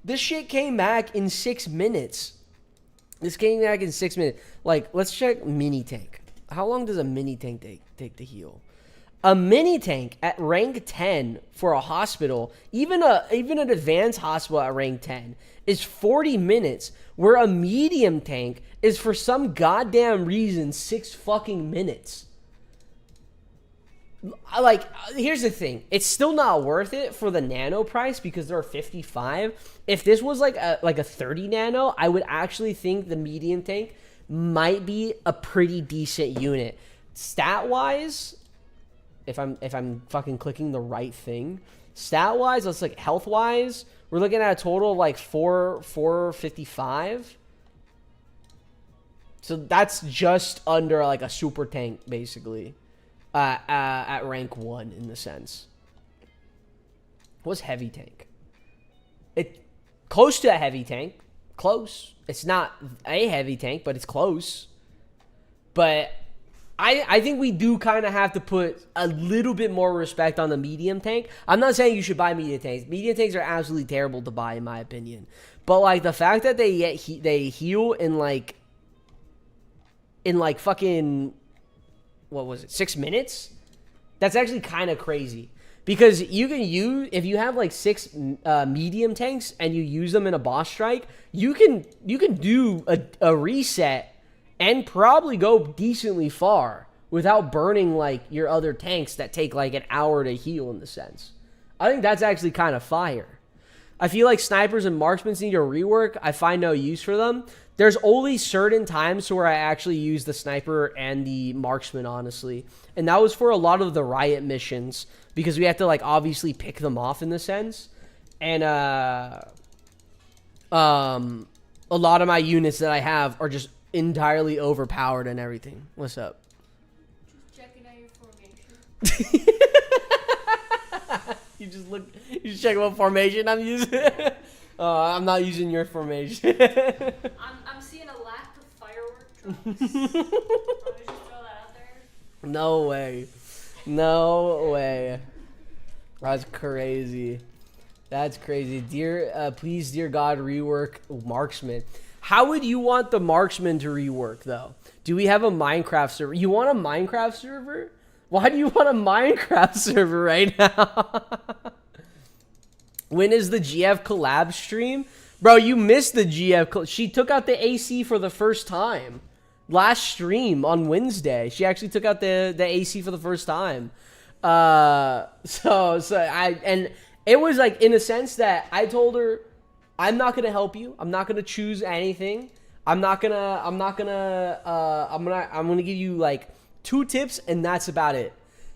this shit came back in 6 minutes. Like, let's check mini tank. How long does a mini tank take to heal? A mini tank at rank 10 for a hospital, even an advanced hospital at rank 10, is 40 minutes, where a medium tank is for some goddamn reason 6 fucking minutes. Like, here's the thing. It's still not worth it for the nano price because they're 55. If this was like a 30 nano, I would actually think the medium tank might be a pretty decent unit. Stat-wise, if I'm fucking clicking the right thing, stat-wise, let's like health-wise, we're looking at a total of like 455. So that's just under like a super tank, basically. At rank 1 in the sense. What's heavy tank? It close to a heavy tank. Close. It's not a heavy tank, but it's close. But I think we do kind of have to put a little bit more respect on the medium tank. I'm not saying you should buy medium tanks. Medium tanks are absolutely terrible to buy, in my opinion. But like the fact that they heal in like fucking, what was it, 6 minutes? That's actually kind of crazy. Because you can use, if you have like 6 medium tanks and you use them in a boss strike, you can do a reset and probably go decently far without burning like your other tanks that take like an hour to heal in the sense. I think that's actually kind of fire. I feel like snipers and marksmen need a rework. I find no use for them. There's only certain times where I actually use the sniper and the marksman, honestly. And that was for a lot of the riot missions because we have to like obviously pick them off in the sense. And A lot of my units that I have are just entirely overpowered and everything. What's up? Just checking out your formation. You just check what formation I'm using. I'm not using your formation. I'm seeing a lack of firework drops. Let me just throw that out there. No way. No way. That's crazy. That's crazy. Please, dear God, rework Marksman. How would you want the Marksman to rework, though? Do we have a Minecraft server? You want a Minecraft server? Why do you want a Minecraft server right now? When is the GF collab stream? Bro, you missed the GF. She took out the AC for the first time. Last stream on Wednesday. She actually took out the AC for the first time. And it was like in a sense that I told her, I'm not gonna help you. I'm not gonna choose anything. I'm gonna give you like 2 tips and that's about it.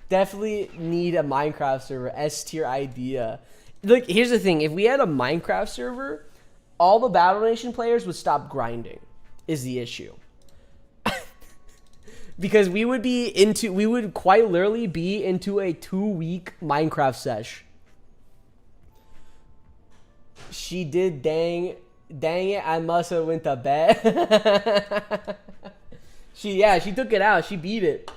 Definitely need a Minecraft server. S tier idea. Look, here's the thing. If we had a Minecraft server, all the Battle Nation players would stop grinding, is the issue. Because we would quite literally be into a 2-week Minecraft sesh. She did, dang it, I must have went to bed. She took it out. She beat it.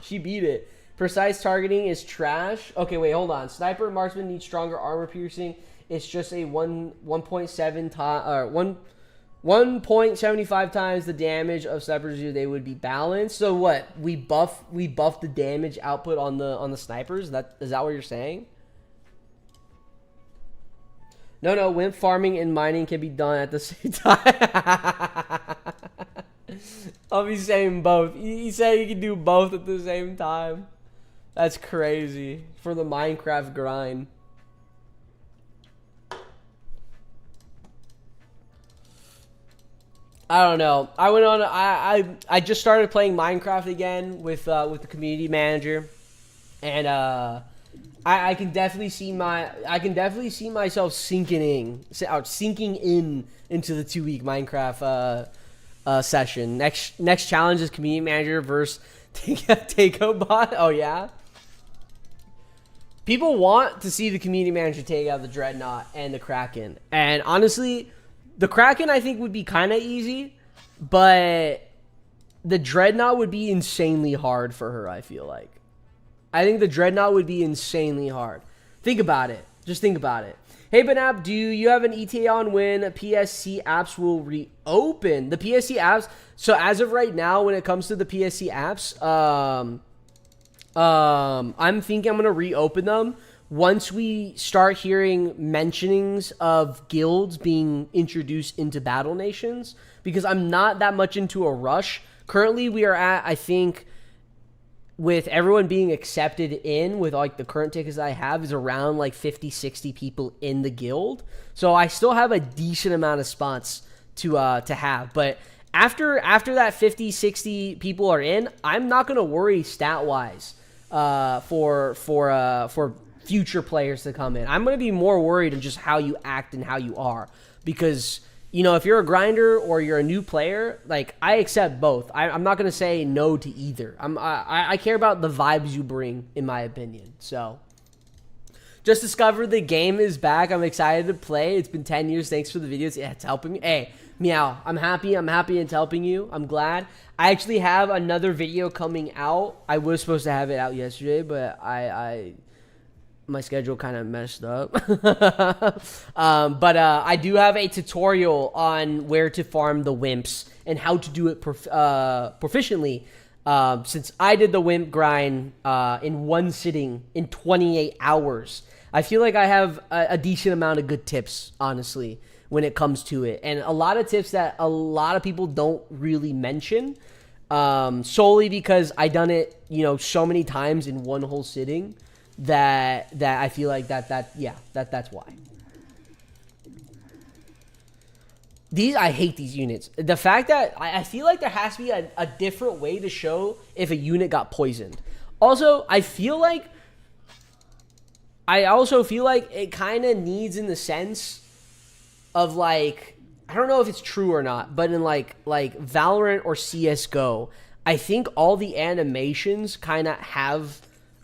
Precise targeting is trash. Okay, wait, hold on. Sniper and Marksman need stronger armor piercing. It's just a 1.75 times the damage of snipers. They would be balanced. So what? We buff the damage output on the snipers. Is that what you're saying? No, wimp farming and mining can be done at the same time. I'll be saying both. You say you can do both at the same time. That's crazy for the Minecraft grind. I don't know. I went on. I just started playing Minecraft again with the community manager, and I can definitely see myself sinking in into the 2-week Minecraft session. Next challenge is community manager versus Takeo bot. Oh yeah. People want to see the community manager take out the Dreadnought and the Kraken, and honestly, the Kraken I think would be kind of easy, but the Dreadnought would be insanely hard for her. I feel like. I think the Dreadnought would be insanely hard. Think about it. Just think about it. Hey, BNAP, do you have an ETA on when PSC apps will reopen? The PSC apps, so as of right now, when it comes to the PSC apps, I'm thinking I'm going to reopen them once we start hearing mentionings of guilds being introduced into Battle Nations, because I'm not that much into a rush. Currently, we are at, I think, with everyone being accepted in with like the current tickets I have is around like 50, 60 people in the guild. So I still have a decent amount of spots to have. But after that 50, 60 people are in, I'm not going to worry stat-wise for future players to come in. I'm going to be more worried in just how you act and how you are. Because, you know, if you're a grinder or you're a new player, like, I accept both. I'm not going to say no to either. I care about the vibes you bring, in my opinion. So, just discovered the game is back. I'm excited to play. It's been 10 years. Thanks for the videos. Yeah, it's helping me. Hey, Meow, I'm happy it's helping you. I'm glad. I actually have another video coming out. I was supposed to have it out yesterday, but my schedule kind of messed up. But I do have a tutorial on where to farm the wimps and how to do it proficiently. Since I did the wimp grind in one sitting in 28 hours, I feel like I have a decent amount of good tips, honestly, when it comes to it. And a lot of tips that a lot of people don't really mention, solely because I done it, you know, so many times in one whole sitting. That I feel like that's why. I hate these units. The fact that I feel like there has to be a different way to show if a unit got poisoned. Also, I also feel like it kind of needs in the sense of like I don't know if it's true or not, but in like Valorant or CS:GO, I think all the animations kind of have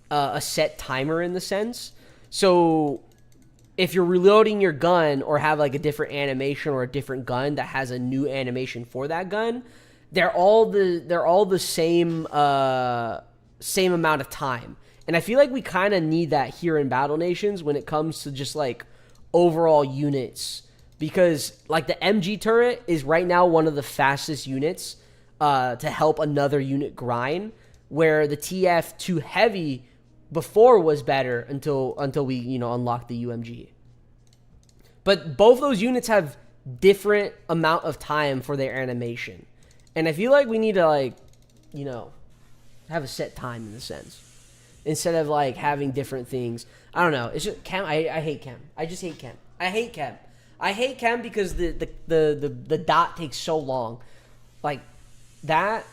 a set timer in the sense. So if you're reloading your gun or have like a different animation or a different gun that has a new animation for that gun, they're all the same amount of time. And I feel like we kind of need that here in Battle Nations when it comes to just like overall units, because like the MG turret is right now one of the fastest units to help another unit grind, where the TF2 heavy before was better until we, you know, unlocked the UMG. But both those units have different amount of time for their animation. And I feel like we need to, like, you know, have a set time in a sense, instead of like having different things. I don't know. It's just Chem. I hate Chem. I just hate Chem. I hate Chem. I hate Chem because the dot takes so long. Like that,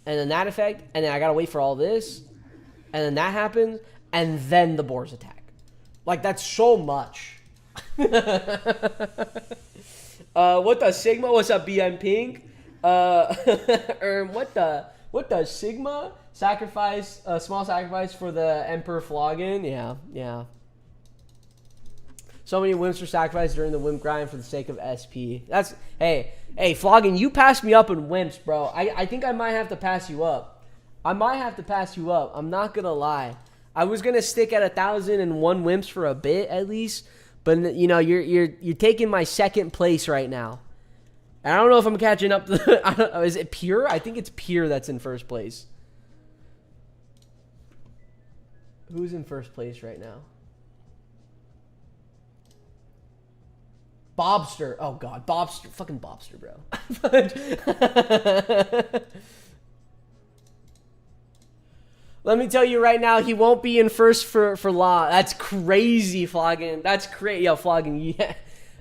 and then that effect, and then I gotta wait for all this, and then that happens, and then the boars attack. Like, that's so much. What the Sigma? What's up, BM Pink? What the Sigma? Sacrifice, small sacrifice for the Emperor Flogging. Yeah. So many wimps were sacrificed during the wimp grind for the sake of SP. That's, hey, Flogging, you passed me up in wimps, bro. I think I might have to pass you up. I'm not gonna lie. I was gonna stick at 1,001 wimps for a bit at least, but you know, you're taking my second place right now. And I don't know if I'm catching up to. I don't know, is it Pure? I think it's Pure that's in first place. Who's in first place right now? Bobster. Oh, God. Bobster. Fucking Bobster, bro. Let me tell you right now, he won't be in first for Law. That's crazy, Flogging. That's crazy. Yo, Flogging, yeah.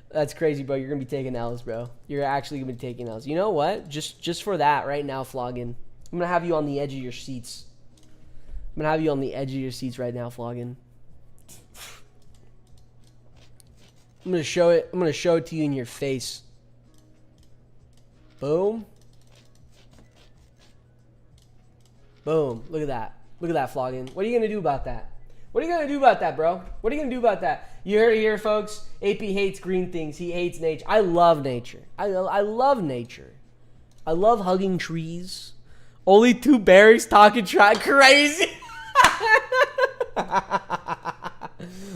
That's crazy, bro. You're going to be taking L's, bro. You're actually going to be taking L's. You know what? Just for that right now, Flogging, I'm going to have you on the edge of your seats. I'm gonna have you on the edge of your seats right now, Flogging. I'm gonna show it. I'm gonna show it to you in your face. Boom. Boom. Look at that. Look at that, Flogging. What are you gonna do about that? What are you gonna do about that, bro? What are you gonna do about that? You heard it here, folks. AP hates green things. He hates nature. I love nature. I love nature. I love hugging trees. Only 2 berries talking track. Crazy.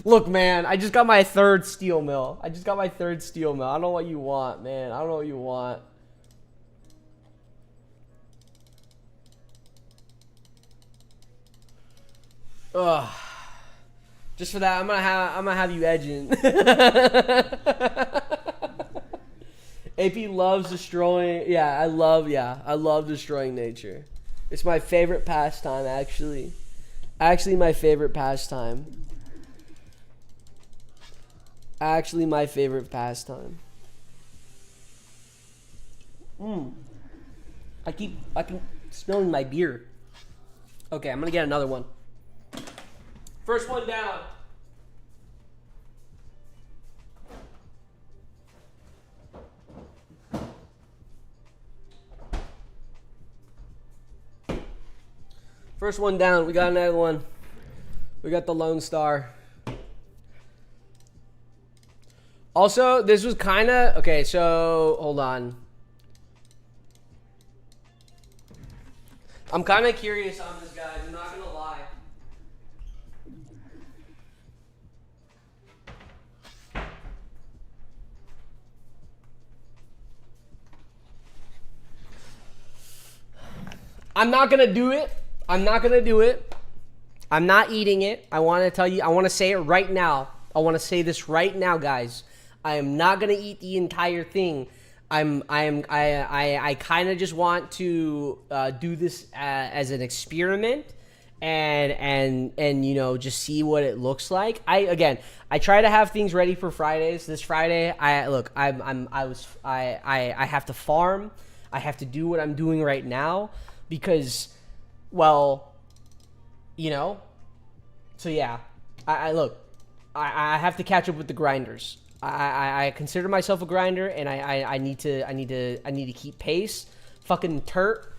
Look, man, I just got my 3rd steel mill. I don't know what you want, man. I don't know what you want. Ugh. Just for that, I'm gonna have you edging. AP loves destroying. Yeah, I love destroying nature. It's my favorite pastime, actually. My favorite pastime. I keep smelling my beer. Okay, I'm gonna get another one. First one down. First one down. We got another one. We got the Lone Star. Also, this was kind of... Okay, so... Hold on. I'm kind of curious on this, guys. I'm not going to lie. I'm not going to do it. I'm not eating it. I want to tell you, I want to say it right now. I want to say this right now, guys. I am not going to eat the entire thing. I kind of just want to do this as an experiment and you know, just see what it looks like. I try to have things ready for Fridays. This Friday, I have to farm. I have to do what I'm doing right now because, well, you know, so yeah, I have to catch up with the grinders. I consider myself a grinder, and I need to keep pace. Fucking Turt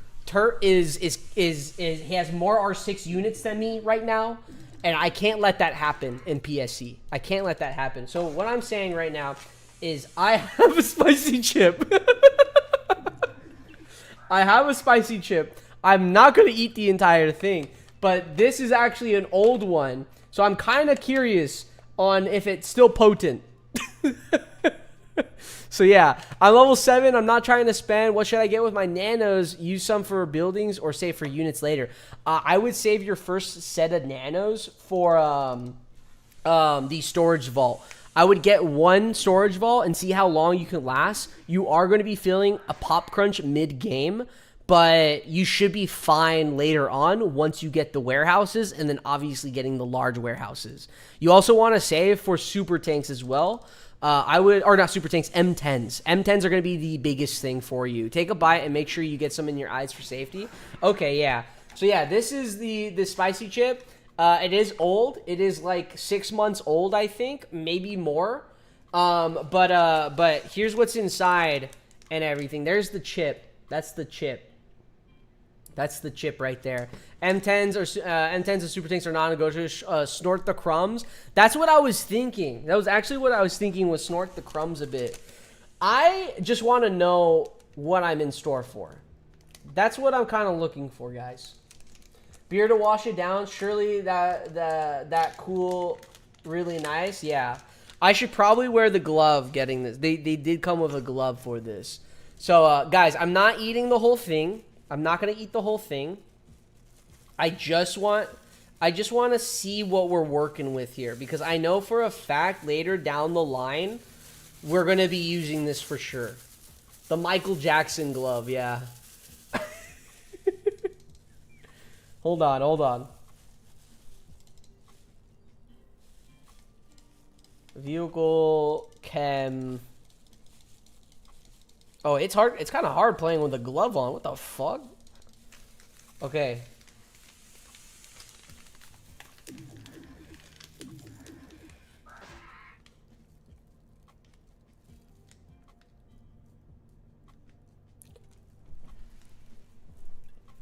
is he has more R6 units than me right now, and I can't let that happen in PSC. I can't let that happen. So what I'm saying right now is I have a spicy chip. I have a spicy chip. I'm not gonna eat the entire thing, but this is actually an old one, so I'm kind of curious on if it's still potent. So yeah, I'm level 7. I'm not trying to spend. What should I get with my nanos? Use some for buildings or save for units later. I would save your first set of nanos for the storage vault. I would get one storage vault and see how long you can last. You are going to be feeling a pop crunch mid-game, but you should be fine later on once you get the warehouses and then obviously getting the large warehouses. You also want to save for super tanks as well. Or not super tanks, M10s. M10s are going to be the biggest thing for you. Take a bite and make sure you get some in your eyes for safety. Okay, yeah. So yeah, this is the spicy chip. It is old. It is like 6 months old, I think, maybe more. But here's what's inside and everything. There's the chip. That's the chip. That's the chip right there. M10s and super tanks are non-negotiable. Snort the crumbs. That's what I was thinking. That was actually what I was thinking, was snort the crumbs a bit. I just want to know what I'm in store for. That's what I'm kind of looking for, guys. Beer to wash it down. Surely that cool, really nice. Yeah. I should probably wear the glove getting this. They did come with a glove for this. So, guys, I'm not eating the whole thing. I'm not going to eat the whole thing. I just want to see what we're working with here, because I know for a fact later down the line we're going to be using this for sure. The Michael Jackson glove, yeah. Hold on. Vehicle, chem. Oh, it's hard. It's kind of hard playing with a glove on. What the fuck? Okay.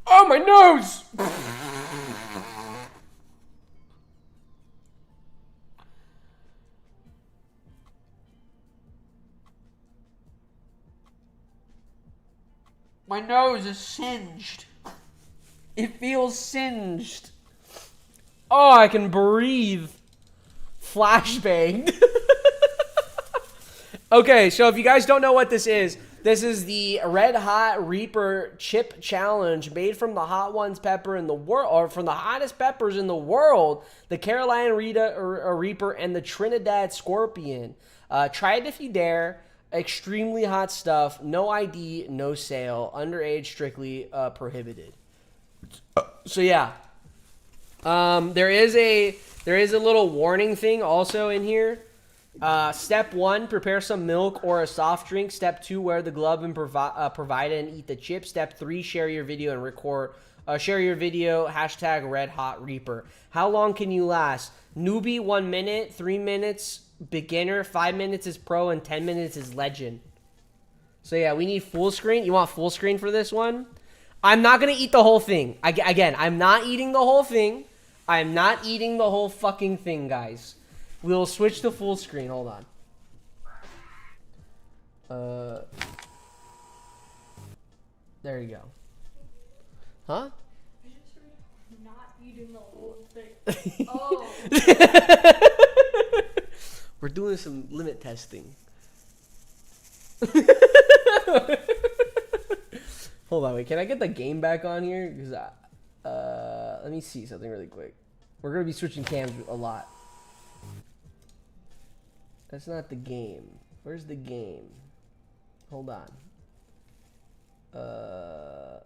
Oh, my nose! My nose is singed. It feels singed. Oh, I can breathe. Flashbang. Okay, so if you guys don't know what this is the Red Hot Reaper Chip Challenge, made from the hot ones pepper in the world, or from the hottest peppers in the world, the Carolina Reaper and the Trinidad Scorpion. Try it if you dare. Extremely hot stuff. No ID, no sale. Underage, strictly prohibited. So yeah, there is a little warning thing also in here. Step 1, prepare some milk or a soft drink. Step 2, wear the glove and provide it and eat the chip. Step 3, share your video and record. Share your video, hashtag Red Hot Reaper. How long can you last? Newbie, 1 minute, 3 minutes, beginner, 5 minutes is pro, and 10 minutes is legend. So yeah, we need full screen. You want full screen for this one? I'm not going to eat the whole thing. Again, I'm not eating the whole thing. I'm not eating the whole fucking thing, guys. We'll switch to full screen. Hold on. There you go. Huh? Not eating the whole thing. Oh. We're doing some limit testing. Hold on, wait. Can I get the game back on here? Because let me see something really quick. We're gonna be switching cams a lot. That's not the game. Where's the game? Hold on.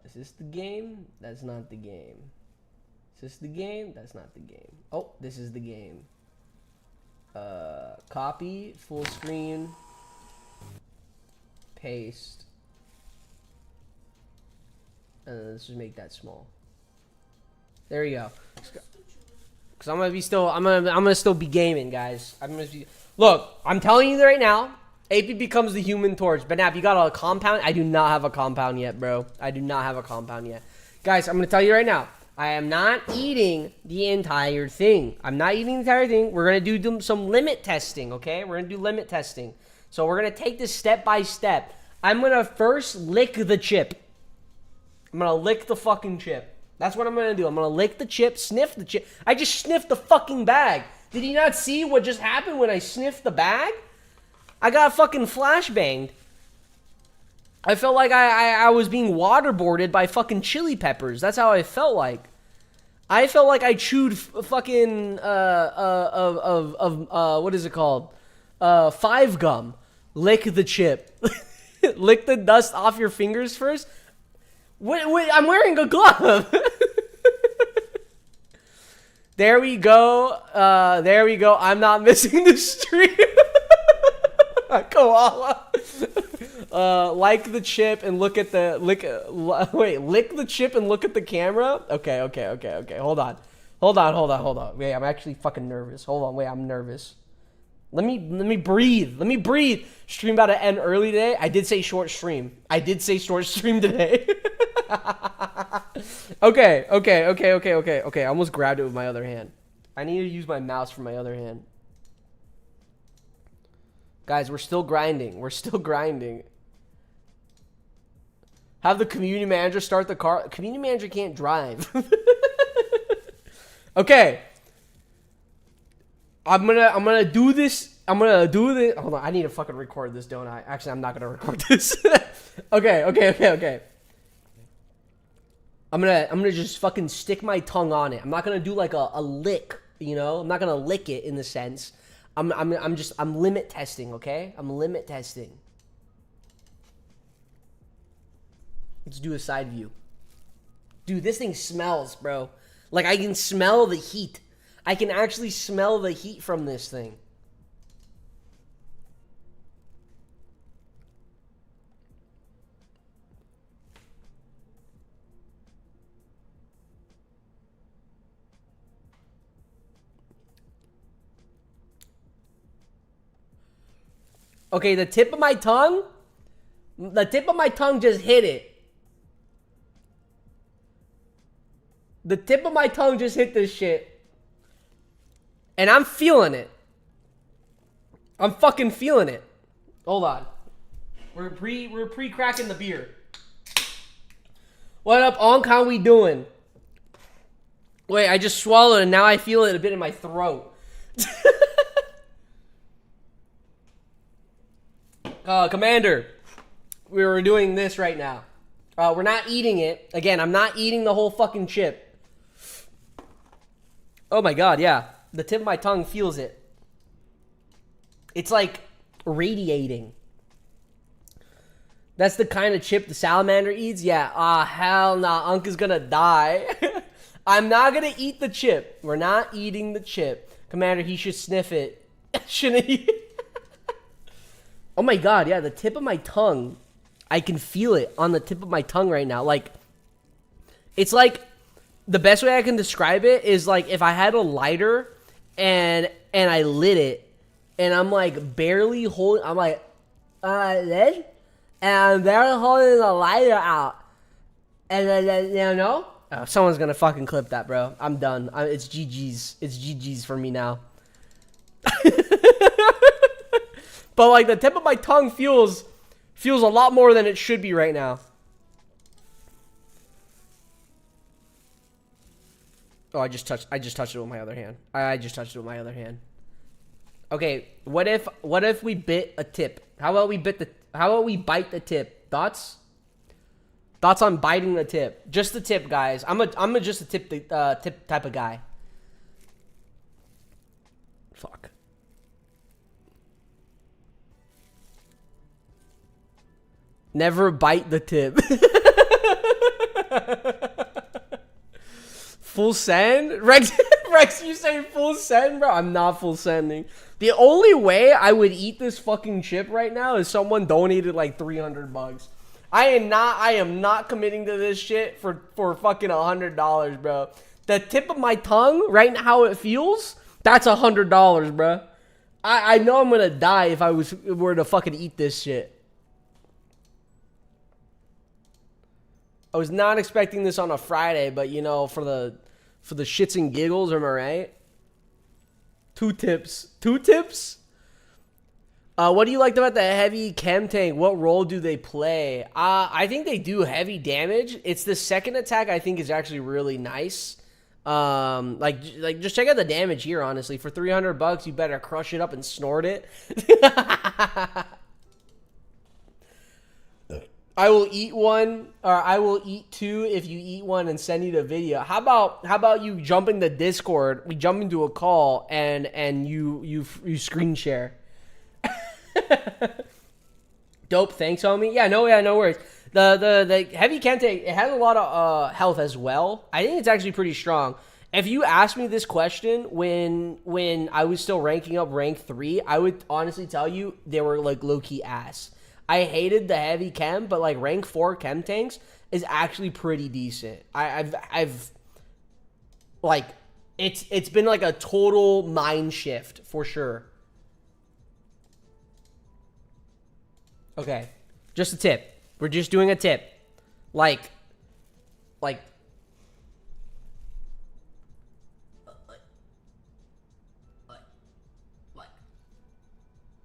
Is this the game? That's not the game. Is this the game? That's not the game. Oh, this is the game. Copy, full screen, paste, and then let's just make that small. There you go. Cause I'm gonna still be gaming, guys. Look, I'm telling you right now, AP becomes the Human Torch. BNAP, you got a compound? I do not have a compound yet, bro. I do not have a compound yet. Guys, I'm going to tell you right now. I am not eating the entire thing. I'm not eating the entire thing. We're going to do some limit testing, okay? We're going to do limit testing. So we're going to take this step by step. I'm going to first lick the chip. I'm going to lick the fucking chip. That's what I'm going to do. I'm going to lick the chip, sniff the chip. I just sniffed the fucking bag. Did you not see what just happened when I sniffed the bag? I got fucking flashbanged. I felt like I was being waterboarded by fucking chili peppers. That's how I felt like. I felt like I chewed fucking, what is it called? Five gum. Lick the chip. Lick the dust off your fingers first. Wait, I'm wearing a glove. There we go. There we go. I'm not missing the stream. Koala. Like the chip and look at the lick the chip and look at the camera. Okay. Hold on. Wait, I'm actually fucking nervous. Hold on. Wait, I'm nervous. Let me breathe. Stream about to end early today. I did say short stream today. Okay. I almost grabbed it with my other hand. I need to use my mouse for my other hand. Guys, we're still grinding. Have the community manager start the car. Community manager can't drive. Okay. I'm gonna do this. Hold on, I need to fucking record this, don't I? Actually, I'm not gonna record this. Okay. I'm gonna just fucking stick my tongue on it. I'm not gonna do like a lick, you know? I'm not gonna lick it in the sense. I'm limit testing, okay? I'm limit testing. Let's do a side view. Dude, this thing smells, bro. Like, I can smell the heat. I can actually smell the heat from this thing. Okay, the tip of my tongue just hit it. The tip of my tongue just hit this shit. And I'm feeling it. I'm fucking feeling it. Hold on. We're pre-cracking the beer. What up, Onk? How we doing? Wait, I just swallowed and now I feel it a bit in my throat. Commander, we were doing this right now. We're not eating it. Again, I'm not eating the whole fucking chip. Oh my god, yeah. The tip of my tongue feels it. It's like radiating. That's the kind of chip the salamander eats? Yeah. Hell nah. Unk is gonna die. I'm not gonna eat the chip. We're not eating the chip. Commander, he should sniff it. Shouldn't he? Oh my god, yeah. The tip of my tongue. I can feel it on the tip of my tongue right now. Like, it's like, the best way I can describe it is like if I had a lighter and I lit it and I'm like barely holding, I'm like, this, and I'm barely holding the lighter out. And then, you know, someone's gonna fucking clip that, bro. I'm done. It's GG's. It's GG's for me now. But like the tip of my tongue feels a lot more than it should be right now. Oh, I just touched it with my other hand. I just touched it with my other hand. Okay, what if we bit a tip? How about we bite the tip? Thoughts? Thoughts on biting the tip? Just the tip, guys. I'm just a tip type of guy. Fuck. Never bite the tip. Full send? Rex, you say full send, bro? I'm not full sending. The only way I would eat this fucking chip right now is someone donated like $300. I am not committing to this shit for fucking $100, bro. The tip of my tongue, right now how it feels, that's $100, bro. I know I'm gonna die if I were to fucking eat this shit. I was not expecting this on a Friday, but you know, for the shits and giggles, am I right? 2 tips. 2 tips? What do you like about the heavy chem tank? What role do they play? I think they do heavy damage. It's the second attack I think is actually really nice. Like just check out the damage here, honestly. For $300, you better crush it up and snort it. I will eat one, or I will eat 2 if you eat one and send you the video. How about you jump into Discord, we jump into a call, and you screen share. Dope, thanks, homie. Yeah, no worries. The heavy Kente, it has a lot of health as well. I think it's actually pretty strong. If you asked me this question when I was still ranking up rank 3, I would honestly tell you they were like low-key ass. I hated the heavy chem, but like rank 4 chem tanks is actually pretty decent. I've like it's been like a total mind shift for sure. Okay, just a tip. We're just doing a tip. Like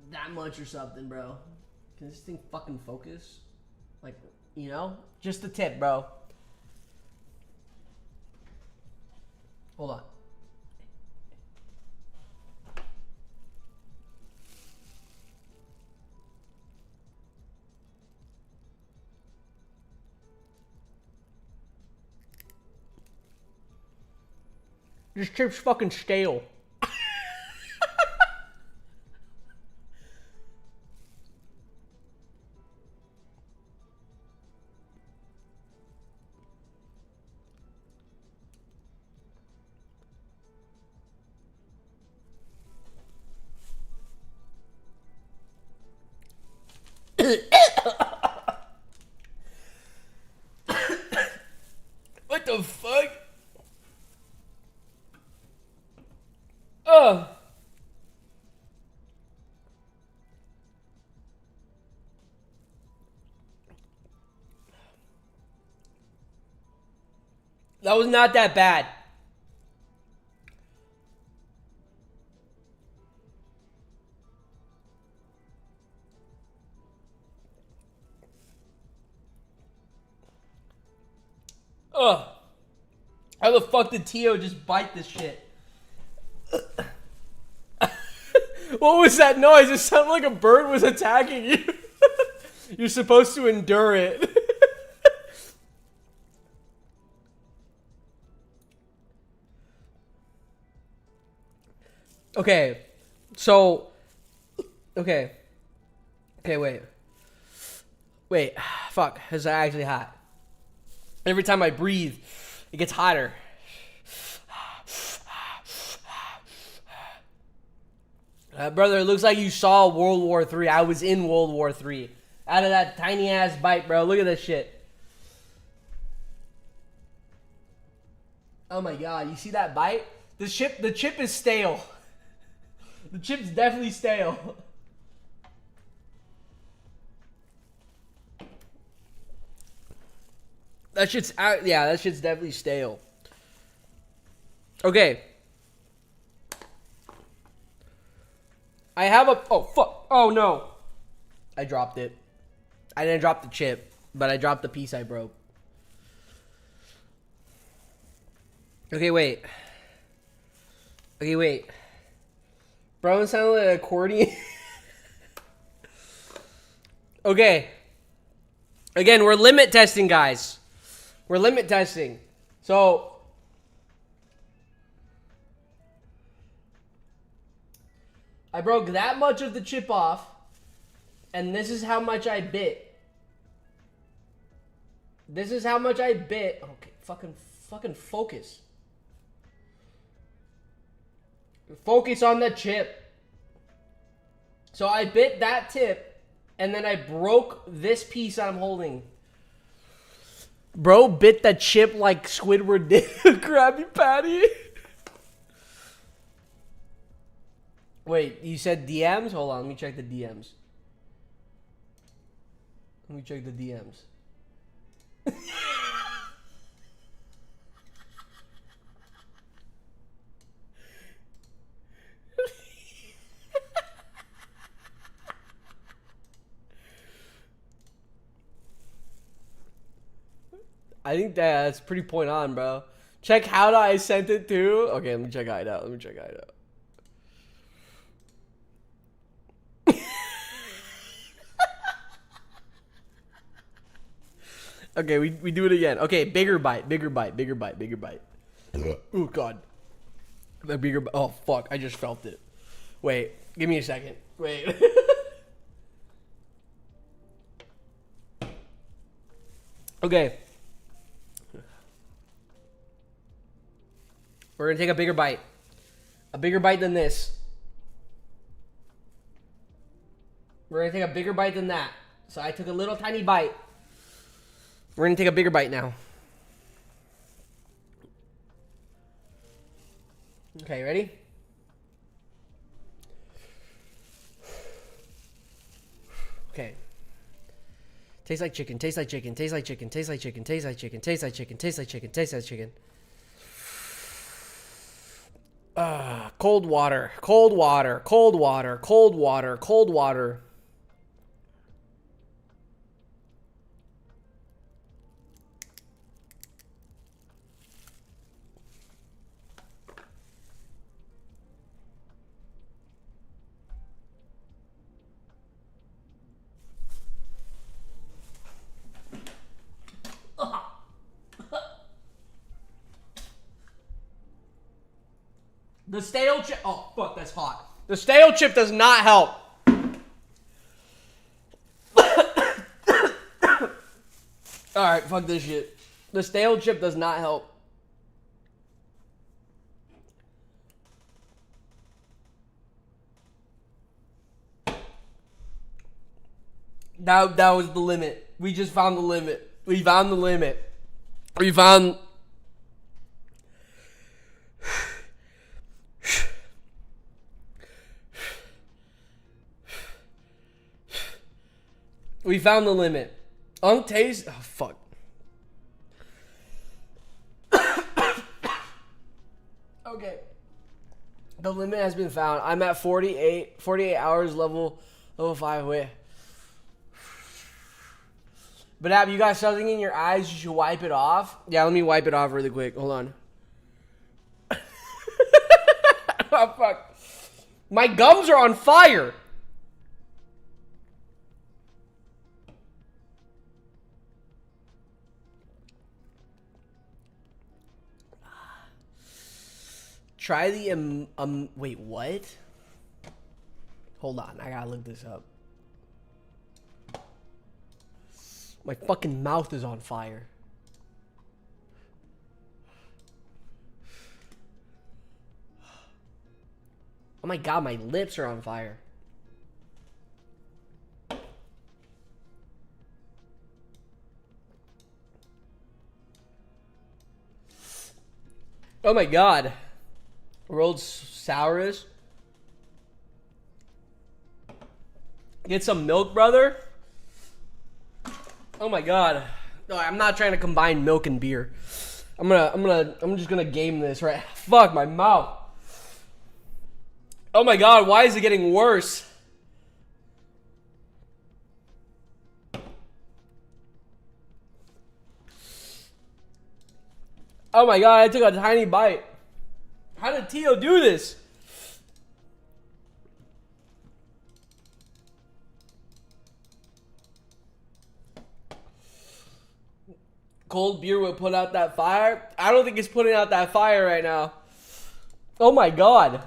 that much or something, bro. Can this thing fucking focus? Like, you know? Just a tip, bro. Hold on. This chip's fucking stale. What the fuck? Ugh. That was not that bad. Ugh. How the fuck did Tio just bite this shit? What was that noise? It sounded like a bird was attacking you. You're supposed to endure it. Okay. So. Okay. Okay, wait. Wait. Fuck. It's actually hot. Every time I breathe, it gets hotter. Brother, it looks like you saw World War III. I was in World War III. Out of that tiny ass bite, bro. Look at this shit. Oh my god, you see that bite? The chip is stale. The chip's definitely stale. That shit's out. Yeah, that shit's definitely stale. Okay. I have a... Oh, fuck. Oh, no. I dropped it. I didn't drop the chip, but I dropped the piece I broke. Okay, wait. Okay, wait. Bro, it sounded like an accordion. Okay. Again, we're limit testing, guys. We're limit testing. So... I broke that much of the chip off, and this is how much I bit. This is how much I bit. Okay, fucking focus. Focus on the chip. So I bit that tip, and then I broke this piece I'm holding. Bro bit the chip like Squidward did. Krabby Patty. Wait, you said DMs? Hold on, let me check the DMs. Let me check the DMs. I think that's pretty point on, bro. Check how I sent it to. Okay, let me check hideout. Let me check hideout. Okay, we do it again. Okay, bigger bite, bigger bite, bigger bite, bigger bite. Oh god. The bigger oh fuck, I just felt it. Wait, give me a second. Wait. Okay. We're gonna take a bigger bite. A bigger bite than this. We're gonna take a bigger bite than that. So I took a little tiny bite. We're gonna take a bigger bite now. Okay, ready? Okay. Tastes like chicken, tastes like chicken, tastes like chicken, tastes like chicken, tastes like chicken, tastes like chicken, tastes like chicken, tastes like chicken. Cold water, cold water, cold water, cold water, cold water. The stale chip. Oh, fuck, that's hot. The stale chip does not help. Alright, fuck this shit. The stale chip does not help. That was the limit. We just found the limit. We found the limit. We found... We found the limit. Untaste. Oh, fuck. Okay. The limit has been found. I'm at 48 hours level 5. Wait. But Ab, you got something in your eyes. You should wipe it off. Yeah, let me wipe it off really quick. Hold on. Oh, fuck. My gums are on fire. Try the wait, what? Hold on, I gotta look this up. My fucking mouth is on fire. Oh my god, my lips are on fire. Oh my god. World's sourest. Get some milk, brother. Oh my god. No, I'm not trying to combine milk and beer. I'm just gonna game this, right? Fuck my mouth. Oh my god, why is it getting worse? Oh my god, I took a tiny bite. How did Tio do this? Cold beer will put out that fire? I don't think it's putting out that fire right now. Oh my god.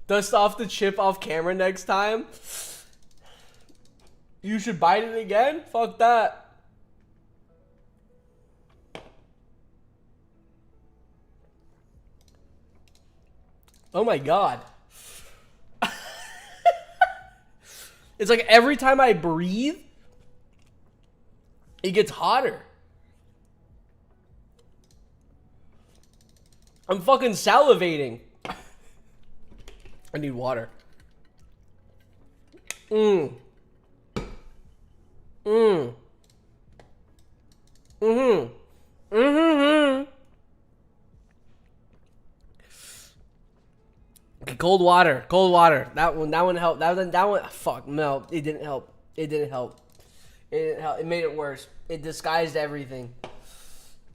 Dust off the chip off camera next time. You should bite it again? Fuck that. Oh my god. It's like every time I breathe, it gets hotter. I'm fucking salivating. I need water. Okay, cold water. Cold water. That one helped. That one fuck, no, it didn't help. It didn't help. It made it worse. It disguised everything.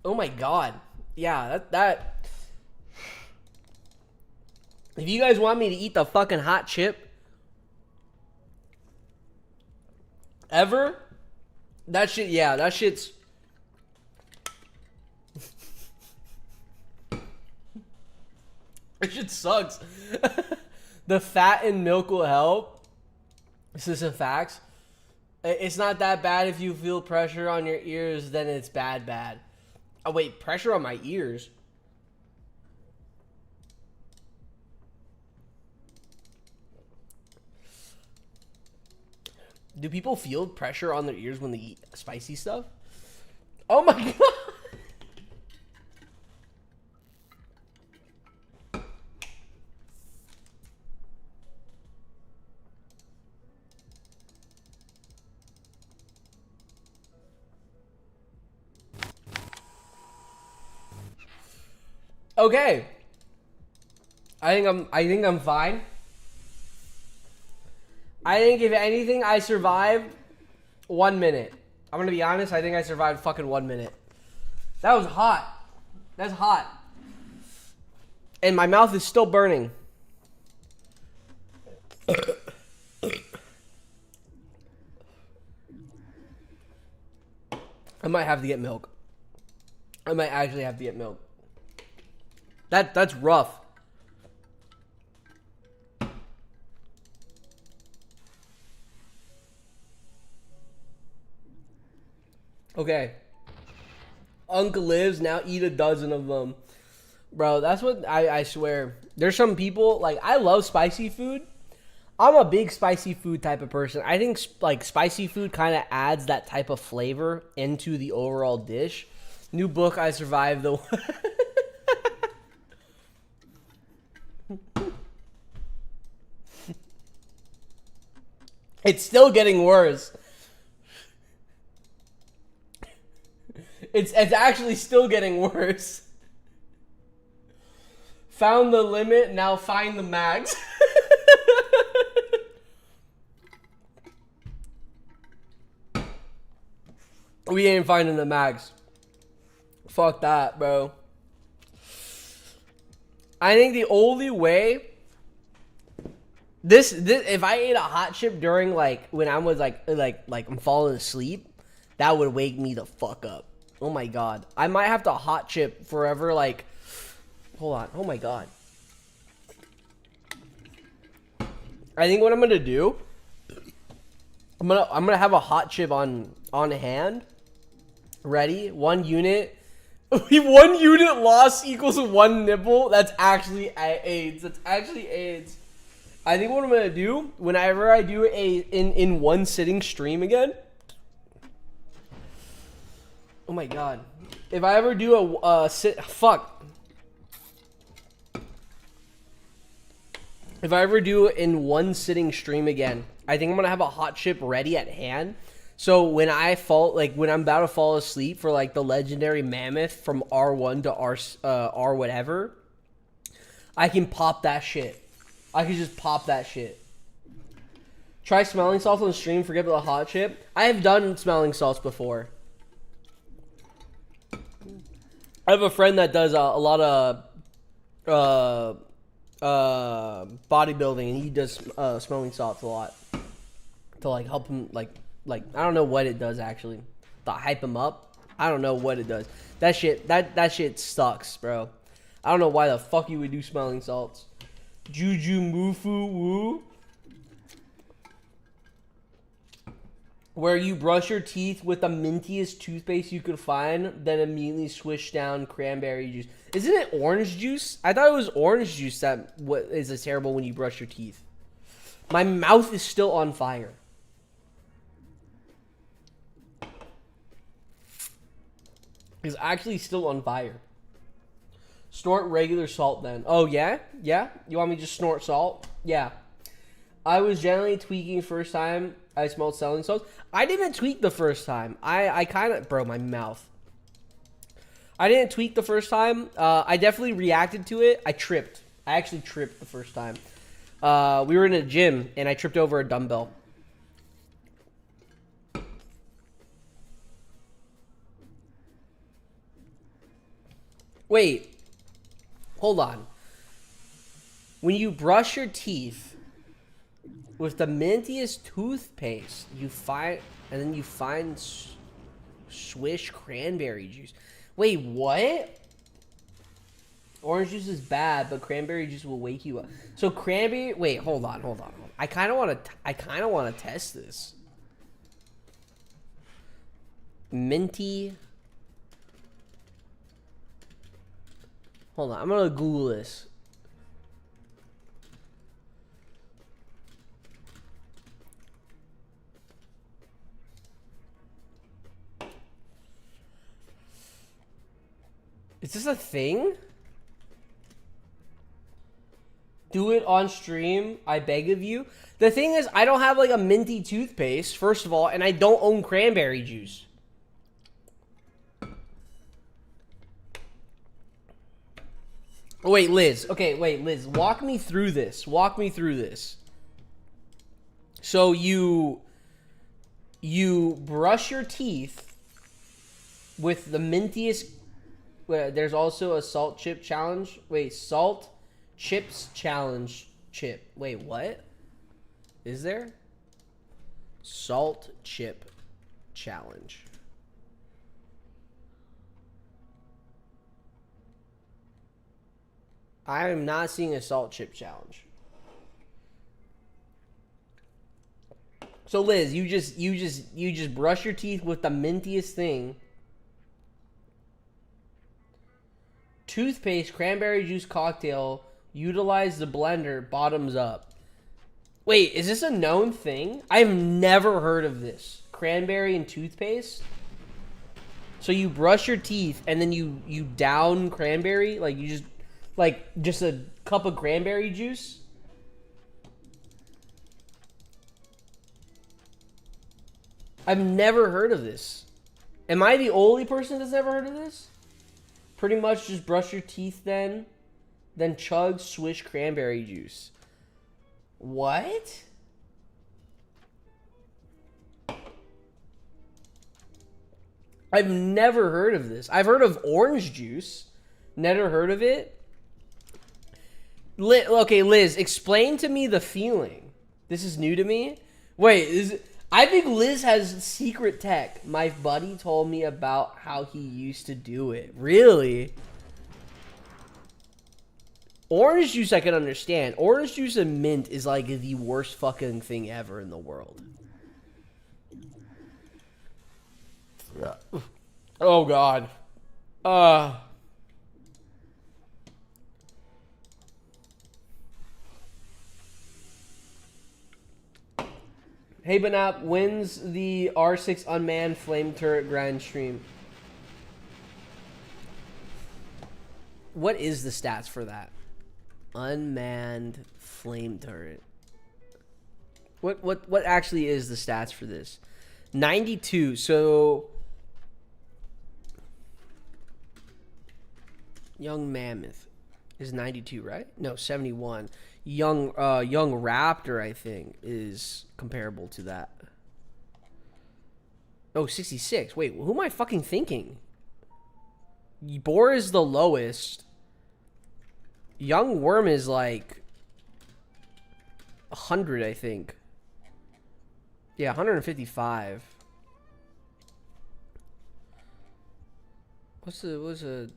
Oh my god. Yeah, that if you guys want me to eat the fucking hot chip ever, that shit, yeah, that shit's that shit sucks. The fat in milk will help. This is some facts. It's not that bad if you feel pressure on your ears, then it's bad. Oh wait, pressure on my ears? Do people feel pressure on their ears when they eat spicy stuff? Oh my god! Okay. I think I'm fine. I think if anything, I survived 1 minute. I'm gonna be honest, I think I survived fucking 1 minute. That was hot. That's hot. And my mouth is still burning. I might have to get milk. I might actually have to get milk. That's rough. Okay. Uncle lives, now eat a dozen of them. Bro, that's what I swear. There's some people, like, I love spicy food. I'm a big spicy food type of person. I think, like, spicy food kind of adds that type of flavor into the overall dish. New book, I survived the... It's still getting worse. It's actually still getting worse. Found the limit, now find the max. We ain't finding the max. Fuck that, bro. I think the only way this if I ate a hot chip during, like, when I was like I'm falling asleep, that would wake me the fuck up. Oh my god. I might have to hot chip forever, like, hold on. Oh my god. I think what I'm gonna do, I'm gonna have a hot chip on hand. Ready? 1 unit. 1 unit loss equals 1 nipple. That's actually AIDS. That's actually AIDS. I think what I'm gonna do, whenever I do in one sitting stream again. Oh my god. If I ever do If I ever do in one sitting stream again, I think I'm gonna have a hot chip ready at hand. So when I'm about to fall asleep for, like, the legendary mammoth from R1 to R whatever, I can pop that shit. I can just pop that shit. Try smelling salts on the stream, forget about the hot chip. I have done smelling salts before. I have a friend that does a lot of bodybuilding, and he does smelling salts a lot to, like, help him, like I don't know what it does actually to hype him up. I don't know what it does. That shit sucks, bro. I don't know why the fuck you would do smelling salts. Juju Mufu Woo, where you brush your teeth with the mintiest toothpaste you could find, then immediately swish down cranberry juice. Isn't it orange juice? I thought it was orange juice that is terrible when you brush your teeth. My mouth is still on fire. is actually still on fire. Snort regular salt then. Oh, yeah? Yeah? You want me to just snort salt? Yeah. I was generally tweaking first time I smelled selling salts. I didn't tweak the first time. I kind of... Bro, my mouth. I didn't tweak the first time. I definitely reacted to it. I tripped. I actually tripped the first time. We were in a gym, and I tripped over a dumbbell. Wait. Hold on. When you brush your teeth with the mintiest toothpaste, you find swish cranberry juice. Wait, what? Orange juice is bad, but cranberry juice will wake you up. So cranberry. Wait, hold on. I kind of want to test this. Minty. Hold on, I'm gonna Google this. Is this a thing? Do it on stream, I beg of you. The thing is, I don't have like a minty toothpaste, first of all, and I don't own cranberry juice. Oh, wait, Liz. Okay, wait, Liz. Walk me through this. So you brush your teeth with the mintiest. There's also a salt chip challenge. Wait, salt chips challenge chip. Wait, what? Is there? Salt chip challenge. I am not seeing a salt chip challenge. So Liz, you just brush your teeth with the mintiest thing. Toothpaste, cranberry juice cocktail, utilize the blender, bottoms up. Wait, is this a known thing? I've never heard of this. Cranberry and toothpaste? So you brush your teeth and then you down cranberry? Like you just a cup of cranberry juice? I've never heard of this. Am I the only person that's never heard of this? Pretty much just brush your teeth then chug swish cranberry juice. What? I've never heard of this. I've heard of orange juice. Never heard of it. Okay, Liz, explain to me the feeling. This is new to me. Wait, I think Liz has secret tech. My buddy told me about how he used to do it. Really? Orange juice I can understand. Orange juice and mint is like the worst fucking thing ever in the world. Yeah. Oh God. Hey BNAP, when's the R6 unmanned flame turret grind stream? What is the stats for that? Unmanned flame turret. What actually is the stats for this? 92. So Young Mammoth is 92, right? No, 71. Young Raptor, I think, is comparable to that. Oh, 66. Wait, who am I fucking thinking? Boar is the lowest. Young Worm is like 100, I think. Yeah, 155. What's a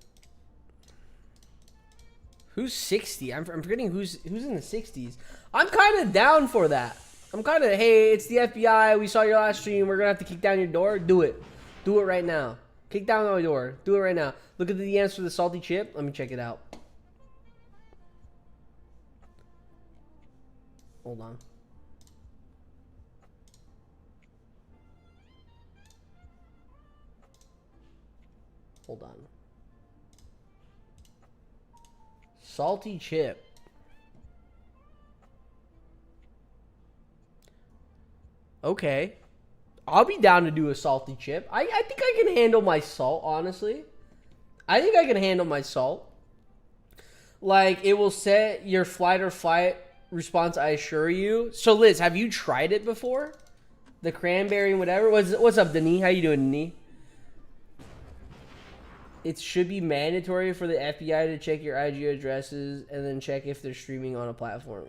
Who's 60? I'm forgetting who's in the 60s. I'm kind of down for that. I'm kind of, hey, it's the FBI. We saw your last stream. We're going to have to kick down your door. Do it. Do it right now. Kick down my door. Do it right now. Look at the DMs for the salty chip. Let me check it out. Hold on. Hold on. Salty chip. Okay. I'll be down to do a salty chip. I think I can handle my salt, honestly. I think I can handle my salt. Like, it will set your flight or fight response, I assure you. So, Liz, have you tried it before? The cranberry and whatever? What's up, Denis? How you doing, Denis? It should be mandatory for the FBI to check your IG addresses and then check if they're streaming on a platform.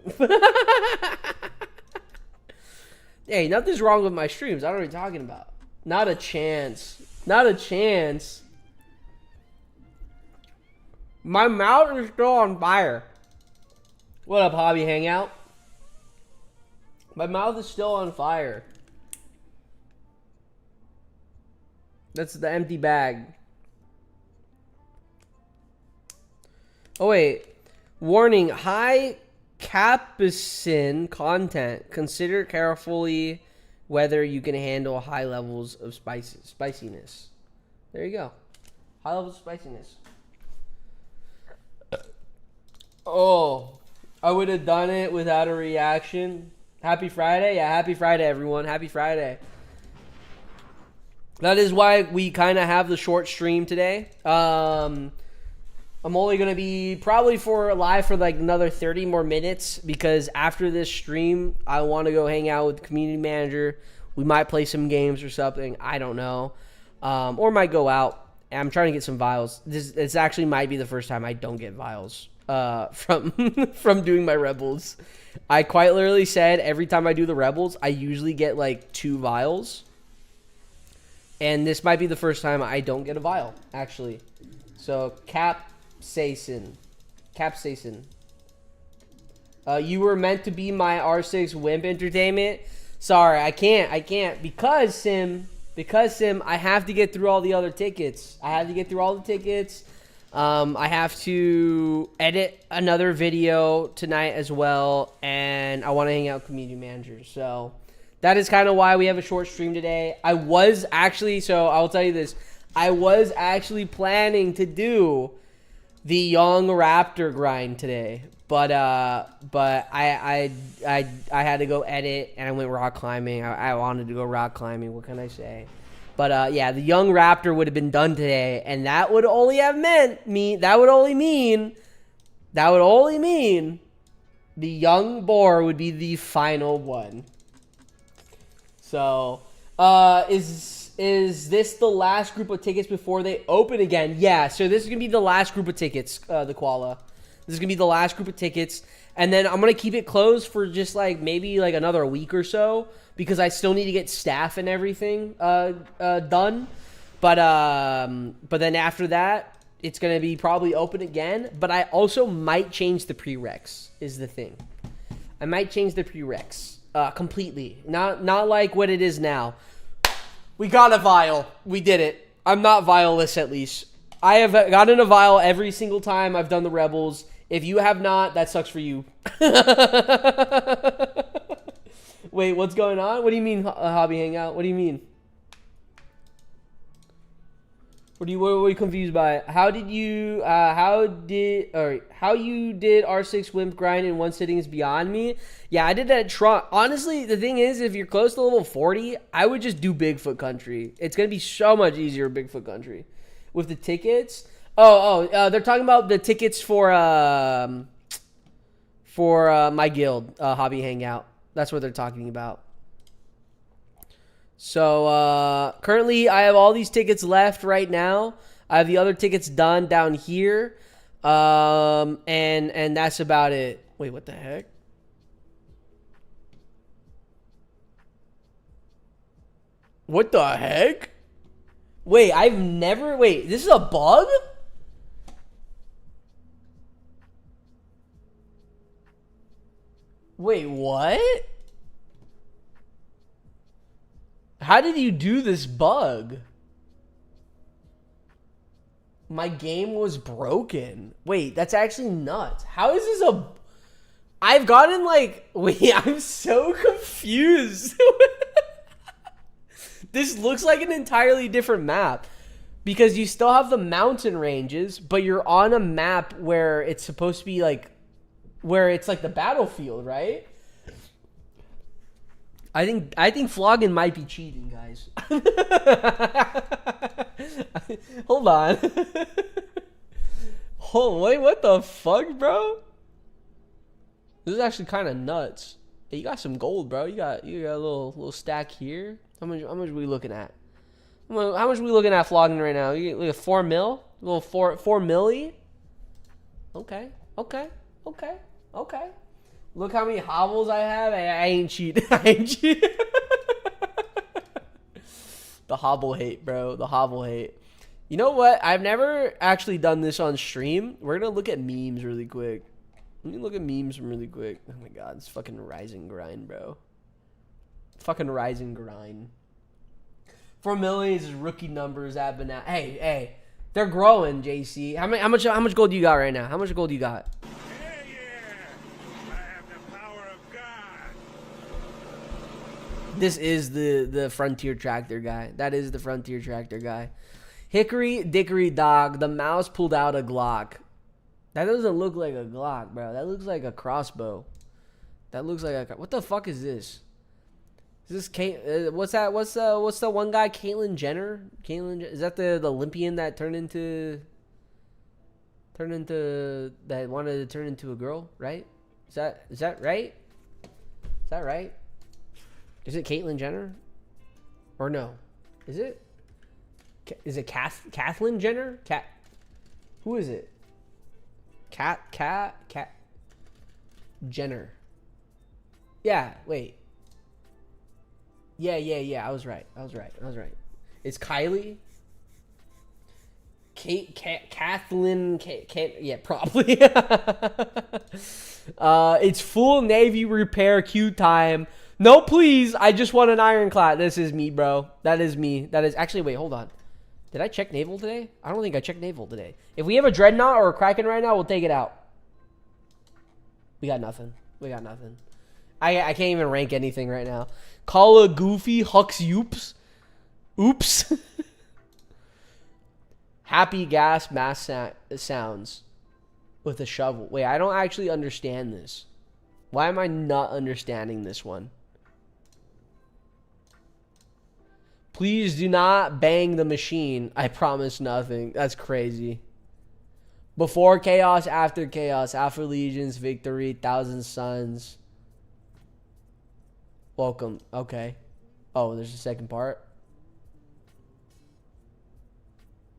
Hey, nothing's wrong with my streams. I don't know what you're talking about. Not a chance. Not a chance. My mouth is still on fire. What up, Hobby Hangout? My mouth is still on fire. That's the empty bag. Oh, wait. Warning. High capsaicin content. Consider carefully whether you can handle high levels of spiciness. There you go. High levels of spiciness. Oh, I would have done it without a reaction. Happy Friday. Yeah, happy Friday, everyone. Happy Friday. That is why we kind of have the short stream today. I'm only going to be probably live for like another 30 more minutes because after this stream, I want to go hang out with the community manager. We might play some games or something. I don't know. Or might go out. I'm trying to get some vials. This actually might be the first time I don't get vials from from doing my Rebels. I quite literally said every time I do the Rebels, I usually get like 2 vials. And this might be the first time I don't get a vial, actually. So, capsaicin. You were meant to be my R6 Wimp entertainment. Sorry, I can't. Because, Sim, I have to get through all the other tickets. I have to edit another video tonight as well. And I want to hang out with community managers. So, that is kind of why we have a short stream today. I was actually planning to do the Young Raptor grind today, but I had to go edit and I went rock climbing. I wanted to go rock climbing. What can I say? But yeah, the Young Raptor would have been done today, and that would only mean the Young Boar would be the final one. So, is this the last group of tickets before they open again? Yeah, so this is going to be the last group of tickets, the Koala. This is going to be the last group of tickets. And then I'm going to keep it closed for just like maybe like another week or so because I still need to get staff and everything done. But then after that, it's going to be probably open again. But I also might change the prereqs is the thing. I might change the prereqs. Completely. Not like what it is now. We got a vial. We did it. I'm not vial-less at least. I have gotten a vial every single time I've done the Rebels. If you have not, that sucks for you. Wait, what's going on? What do you mean, Hobby Hangout? What do you mean? What are you confused by? How you did R6 Wimp grind in one sitting is beyond me. Yeah, I did that at Trump. Honestly, the thing is, if you're close to level 40, I would just do Bigfoot Country. It's going to be so much easier Bigfoot Country. With the tickets. They're talking about the tickets for my guild, Hobby Hangout. That's what they're talking about. So, currently I have all these tickets left right now. I have the other tickets done down here. And that's about it. Wait, what the heck? What the heck? Wait, this is a bug? Wait, what? How did you do this bug? My game was broken. Wait, that's actually nuts. How is this a... I've gotten like... Wait, I'm so confused. This looks like an entirely different map. Because you still have the mountain ranges, but you're on a map where it's supposed to be like, where it's like the battlefield, right? I think Flogging might be cheating, guys. Hold on. Oh, wait, what the fuck, bro? This is actually kind of nuts. Hey, you got some gold, bro. You got a little stack here. How much are we looking at? How much are we looking at Flogging right now? You get like 4 mil? A little 4 milli? Okay. Look how many hovels I have. I ain't cheating. I ain't cheating. The hovel hate, bro. The hovel hate. You know what? I've never actually done this on stream. We're going to look at memes really quick. Let me look at memes really quick. Oh my god, it's fucking rising grind, bro. Fucking rising grind. 4 million is rookie numbers at BNAP. Hey, they're growing, JC. How much gold do you got right now? How much gold do you got? I have the power of God. This is the Frontier Tractor guy. That is the Frontier Tractor guy. Hickory dickory dog. The mouse pulled out a Glock. That doesn't look like a Glock, bro. That looks like a crossbow. That looks like a... What the fuck is this? Is this what's that? What's the one guy? Caitlyn Jenner? Is that the Olympian that turned into that wanted to turn into a girl? Right? Is that right? Is that right? Is it Caitlyn Jenner? Or no? Is it? Is it Kathleen Jenner? Who is it? Cat Jenner. Yeah, wait. Yeah. I was right. It's Kylie. Kathleen. Yeah, probably. It's full Navy repair queue time. No, please. I just want an ironclad. This is me, bro. That is me. That is actually. Wait, hold on. Did I check naval today? I don't think I checked naval today. If we have a dreadnought or a kraken right now, we'll take it out. We got nothing. I can't even rank anything right now. Call a goofy Hux Oops. Oops. Happy gas mass sounds with a shovel. Wait, I don't actually understand this. Why am I not understanding this one? Please do not bang the machine. I promise nothing. That's crazy. Before chaos, after chaos. Alpha Legions, victory, Thousand Suns. Welcome. Okay. Oh, there's a second part.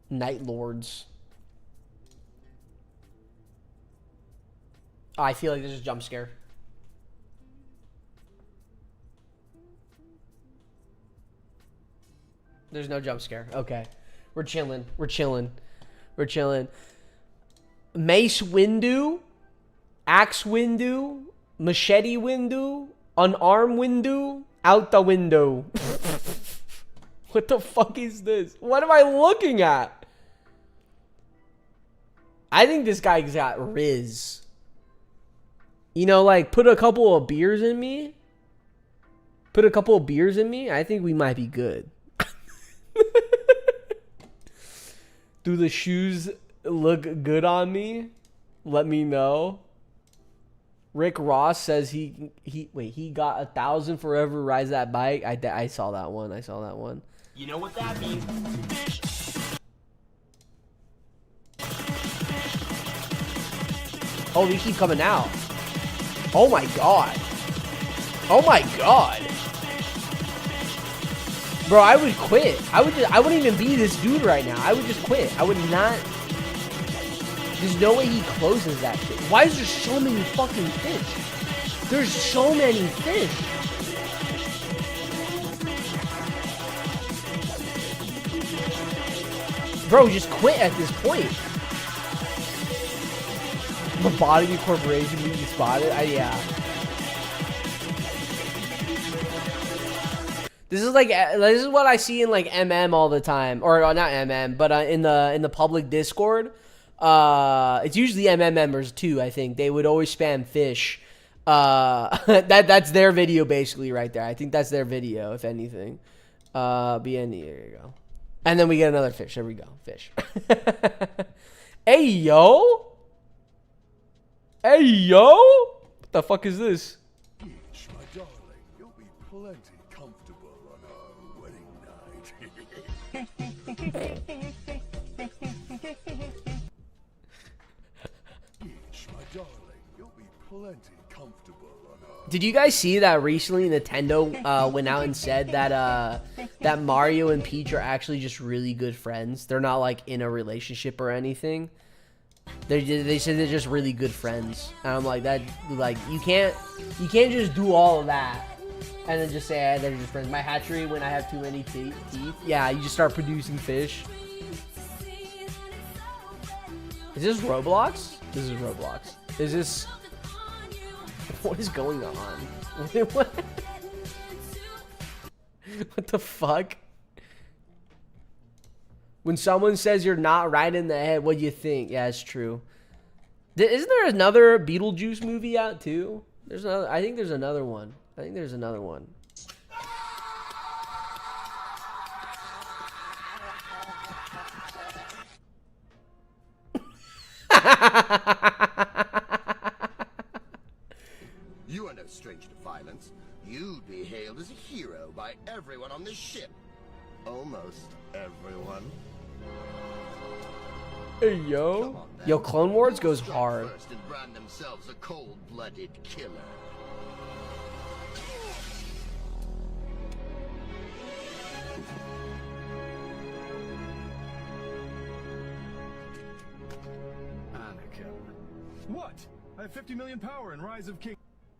Night Lords. Oh, I feel like there's a jump scare. There's no jump scare. Okay. We're chilling. Mace window. Axe window. Machete window. Unarmed window. Out the window. What the fuck is this? What am I looking at? I think this guy's got Riz. You know, like, put a couple of beers in me. I think we might be good. Do the shoes look good on me? Let me know. Rick Ross says he got 1,000 forever rides that bike. I saw that one. You know what that means? Fish. Oh, they keep coming out. Oh my god. Oh my god. Bro, I would quit. I wouldn't even be this dude right now. I would just quit. I would not. There's no way he closes that shit. Why is there so many fucking fish? There's so many fish. Bro, just quit at this point. Lobotomy Corporation being spotted? Yeah. This is what I see in like MM all the time, or not MM, but in the public Discord. It's usually MM members too. I think they would always spam fish. That's their video basically right there. I think that's their video, if anything. BNE, there you go. And then we get another fish. There we go. Fish. Hey, yo. Hey, yo. What the fuck is this? Beach, my darling, you'll be plenty comfortable on our wedding night. Beach, my darling, you'll be plenty comfortable on our... Did you guys see that recently Nintendo went out and said that that Mario and Peach are actually just really good friends? They're not like in a relationship or anything. They said they're just really good friends. And I'm like, that, like, you can't just do all of that and then just say, hey, they're just friends. My hatchery, when I have too many teeth, yeah, you just start producing fish. Is this Roblox? This is Roblox. Is this... What is going on? What? What the fuck? When someone says you're not right in the head, what do you think? Yeah, it's true. Isn't there another Beetlejuice movie out too? There's another. I think there's another one. I think there's another one. You are no stranger to violence. You'd be hailed as a hero by everyone on this ship. Almost everyone. Hey, yo. Yo, Clone Wars goes hard. First and brand themselves a cold-blooded killer. Anakin. What? I have 50 million power in Rise of King.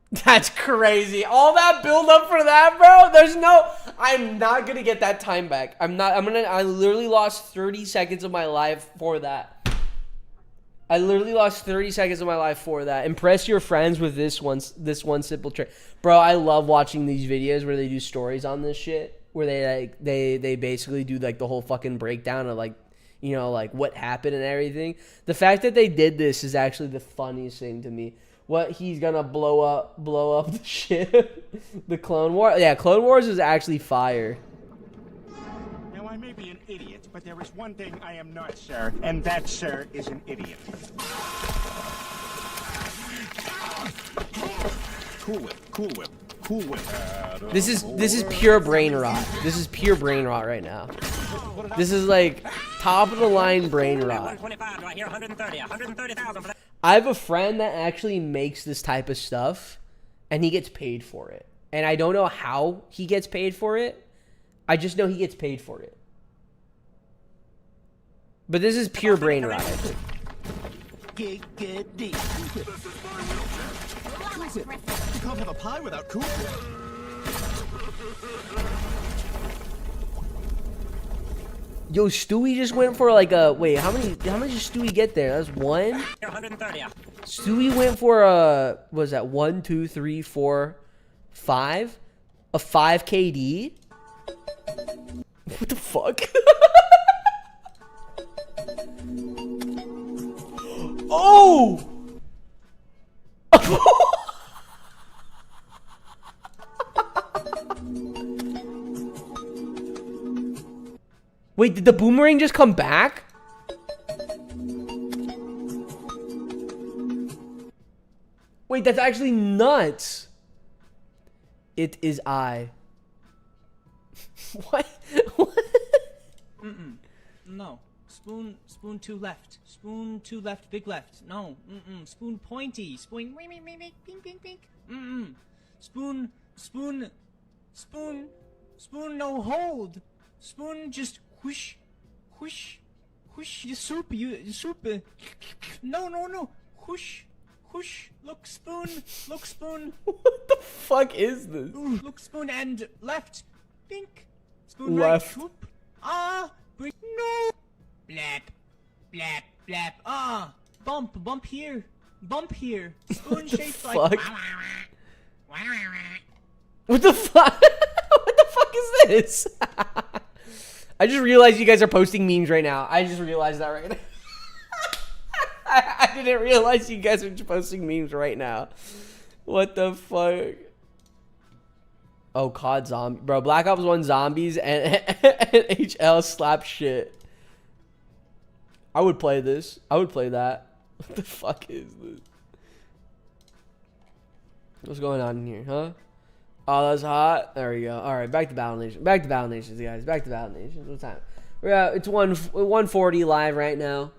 That's crazy. All that build up for that, bro. There's no... I'm not going to get that time back. I literally lost 30 seconds of my life for that. I literally lost 30 seconds of my life for that. Impress your friends with this one simple trick. Bro, I love watching these videos where they do stories on this shit. Where they basically do like the whole fucking breakdown of like, you know, like what happened and everything. The fact that they did this is actually the funniest thing to me. What, he's gonna blow up the ship? The Clone Wars? Yeah, Clone Wars is actually fire. Now, I may be an idiot, but there is one thing I am not, sir, and that, sir, is an idiot. Cool Whip, Cool Whip, Cool Whip. This is pure brain rot. This is pure brain rot right now. This is like top of the line brain rot. 125, do I hear 130? 130,000 for that. I have a friend that actually makes this type of stuff, and he gets paid for it. And I don't know how he gets paid for it. I just know he gets paid for it. But this is pure brain rot, I think. You can't have a pie without Cool Whip. Yo, Stewie just went for like a... Wait, how much did Stewie get there? That was one? 130. Stewie went for a... What was that? 1, 2, 3, 4, 5? A 5 KD? What the fuck? Oh! Wait, did the boomerang just come back? Wait, that's actually nuts. It is I. What? What? No. Spoon 2 left. Spoon 2 left, big left. No. Spoon pointy. Spoon pink, pink, pink. Spoon no hold. Spoon just whoosh, whoosh, whoosh. You soup. No. Whoosh, whoosh. Look, spoon. What the fuck is this? Ooh, look, spoon and left. Pink. Spoon Left. right. Whoop. Ah. Bring. No. Blap. Blap. Blap. Ah. Bump here. Spoon shaped like. Fuck? What the fuck? What the fuck is this? I just realized you guys are posting memes right now. I just realized that right now. I didn't realize you guys are posting memes right now. What the fuck? Oh, COD zombie. Bro, Black Ops 1 zombies and NHL slap shit. I would play this. I would play that. What the fuck is this? What's going on in here, huh? Oh, that's hot. There we go. All right, back to Battle Nation. Back to Battle Nations, guys. Back to Battle Nations. What time? We're at, it's 1:40 live right now.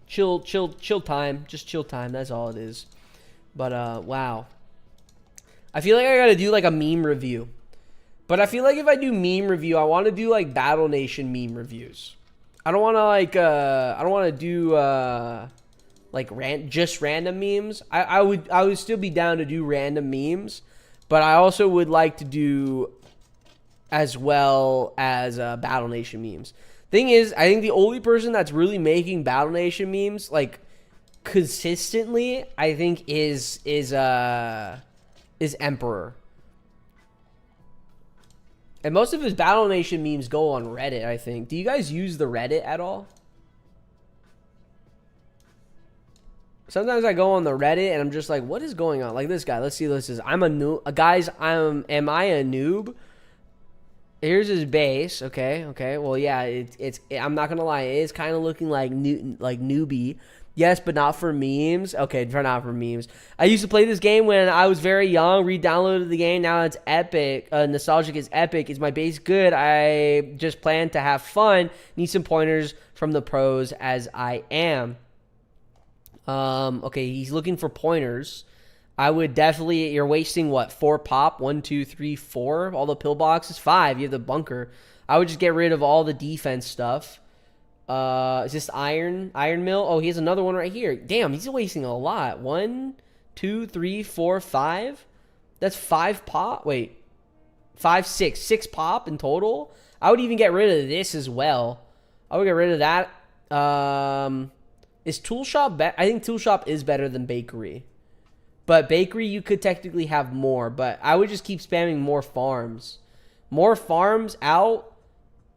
Chill time. Just chill time. That's all it is. But wow. I feel like I gotta do like a meme review. But I feel like if I do meme review, I want to do like Battle Nation meme reviews. I don't want to like I don't want to do like just random memes. I would still be down to do random memes, but I also would like to do as well as Battle Nation memes. Thing is, I think the only person that's really making Battle Nation memes like consistently, I think is Emperor. And most of his Battle Nation memes go on Reddit, I think. Do you guys use the Reddit at all? Sometimes I go on the Reddit and I'm just like, what is going on? Like this guy, let's see what this is. I'm a noob. Guys, am I a noob? Here's his base. Okay. Well, yeah, it's I'm not gonna lie, it is kind of looking like newbie. Yes, but not for memes. Okay, not for memes. I used to play this game when I was very young. Re-downloaded the game. Now it's epic. Nostalgic is epic. Is my base good? I just plan to have fun. Need some pointers from the pros as I am. Okay, he's looking for pointers. I would definitely, you're wasting what, 4 pop? 1, 2, 3, 4. All the pillboxes, 5. You have the bunker. I would just get rid of all the defense stuff. Is this iron mill? Oh, he has another one right here. Damn, he's wasting a lot. 1, 2, 3, 4, 5. That's 5 pop. Wait, 5, 6. 6 pop in total. I would even get rid of this as well. I would get rid of that. Is tool shop I think tool shop is better than bakery. But bakery, you could technically have more. But I would just keep spamming more farms. More farms out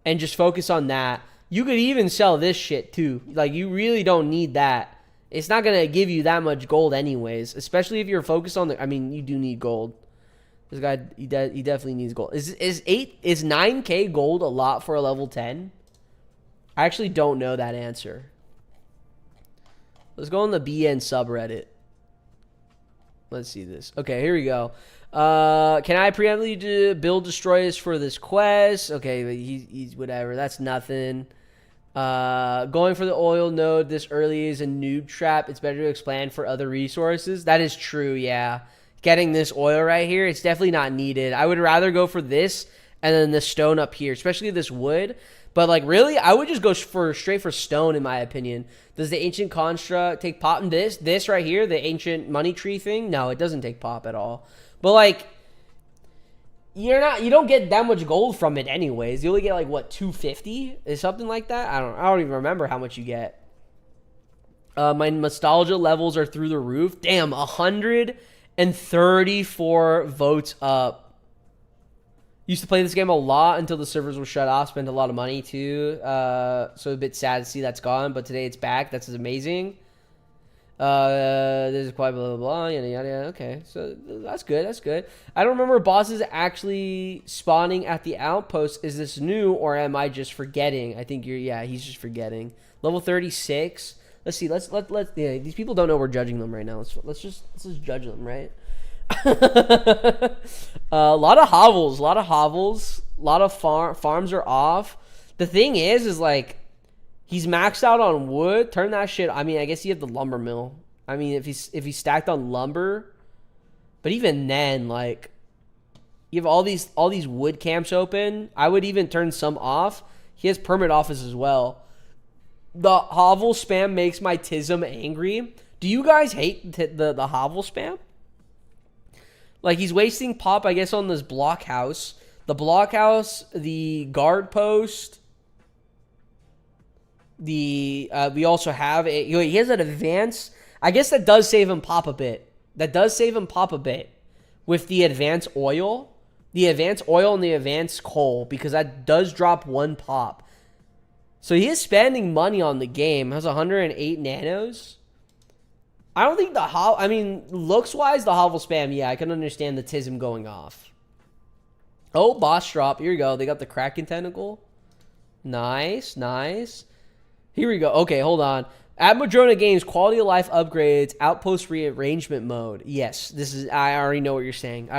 and just focus on that. You could even sell this shit too. Like, you really don't need that. It's not going to give you that much gold anyways. Especially if you're focused on the... I mean, you do need gold. This guy, he definitely needs gold. Is 9k gold a lot for a level 10? I actually don't know that answer. Let's go on the BN subreddit. Let's see this. Okay, here we go. Can I preemptively build destroyers for this quest? Okay, he's whatever. That's nothing. Going for the oil node this early is a noob trap. It's better to expand for other resources. That is true, yeah. Getting this oil right here, it's definitely not needed. I would rather go for this and then the stone up here, especially this wood. But, like, really, I would just go straight for stone, in my opinion. Does the ancient construct take pop in this right here, the ancient money tree thing? No, it doesn't take pop at all. But, like, you don't get that much gold from it anyways. You only get, like, what, 250? Is something like that? I don't even remember how much you get. My nostalgia levels are through the roof. Damn, 134 votes up. Used to play this game a lot until the servers were shut off. Spent a lot of money too. So a bit sad to see that's gone. But today it's back. That's amazing. There's quite blah, blah, blah. Yada, yada, yada. Okay. So that's good. That's good. I don't remember bosses actually spawning at the outpost. Is this new or am I just forgetting? I think he's just forgetting. Level 36. Let's see. Let's yeah, these people don't know we're judging them right now. Let's just judge them, right? A lot of hovels, a lot of farms are off. The thing is like he's maxed out on wood. Turn that shit. I mean, I guess you have the lumber mill. I mean, if he's stacked on lumber, but even then, like you have all these wood camps open. I would even turn some off. He has permit office as well. The hovel spam makes my tism angry. Do you guys hate the hovel spam? Like, he's wasting pop, I guess, on this blockhouse. The blockhouse, the guard post. We also have he has an advance. I guess that does save him pop a bit. With the advanced oil. The advanced oil and the advanced coal. Because that does drop 1 pop. So he is spending money on the game. Has 108 nanos. I don't think looks-wise, the hovel spam, yeah, I can understand the tism going off. Oh, boss drop. Here we go. They got the Kraken tentacle. Nice, nice. Here we go. Okay, hold on. At Madrona Games, quality of life upgrades, outpost rearrangement mode. Yes, this is. I already know what you're saying.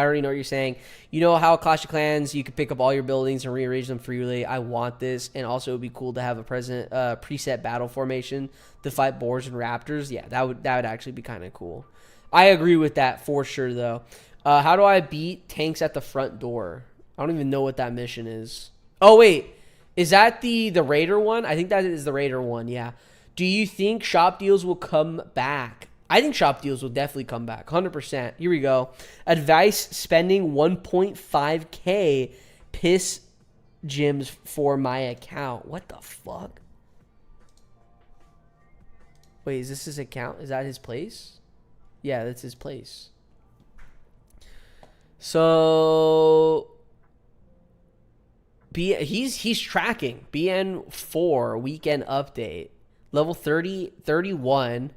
You know how Clash of Clans, you can pick up all your buildings and rearrange them freely. I want this, and also it would be cool to have a preset battle formation to fight boars and raptors. Yeah, that would actually be kind of cool. I agree with that for sure, though. How do I beat tanks at the front door? I don't even know what that mission is. Oh wait, is that the Raider one? I think that is the Raider one. Yeah. Do you think shop deals will come back? I think shop deals will definitely come back. 100%. Here we go. Advice spending 1.5K piss gems for my account. What the fuck? Wait, is this his account? Is that his place? Yeah, that's his place. So he's tracking BN4 weekend update. Level 30, 31.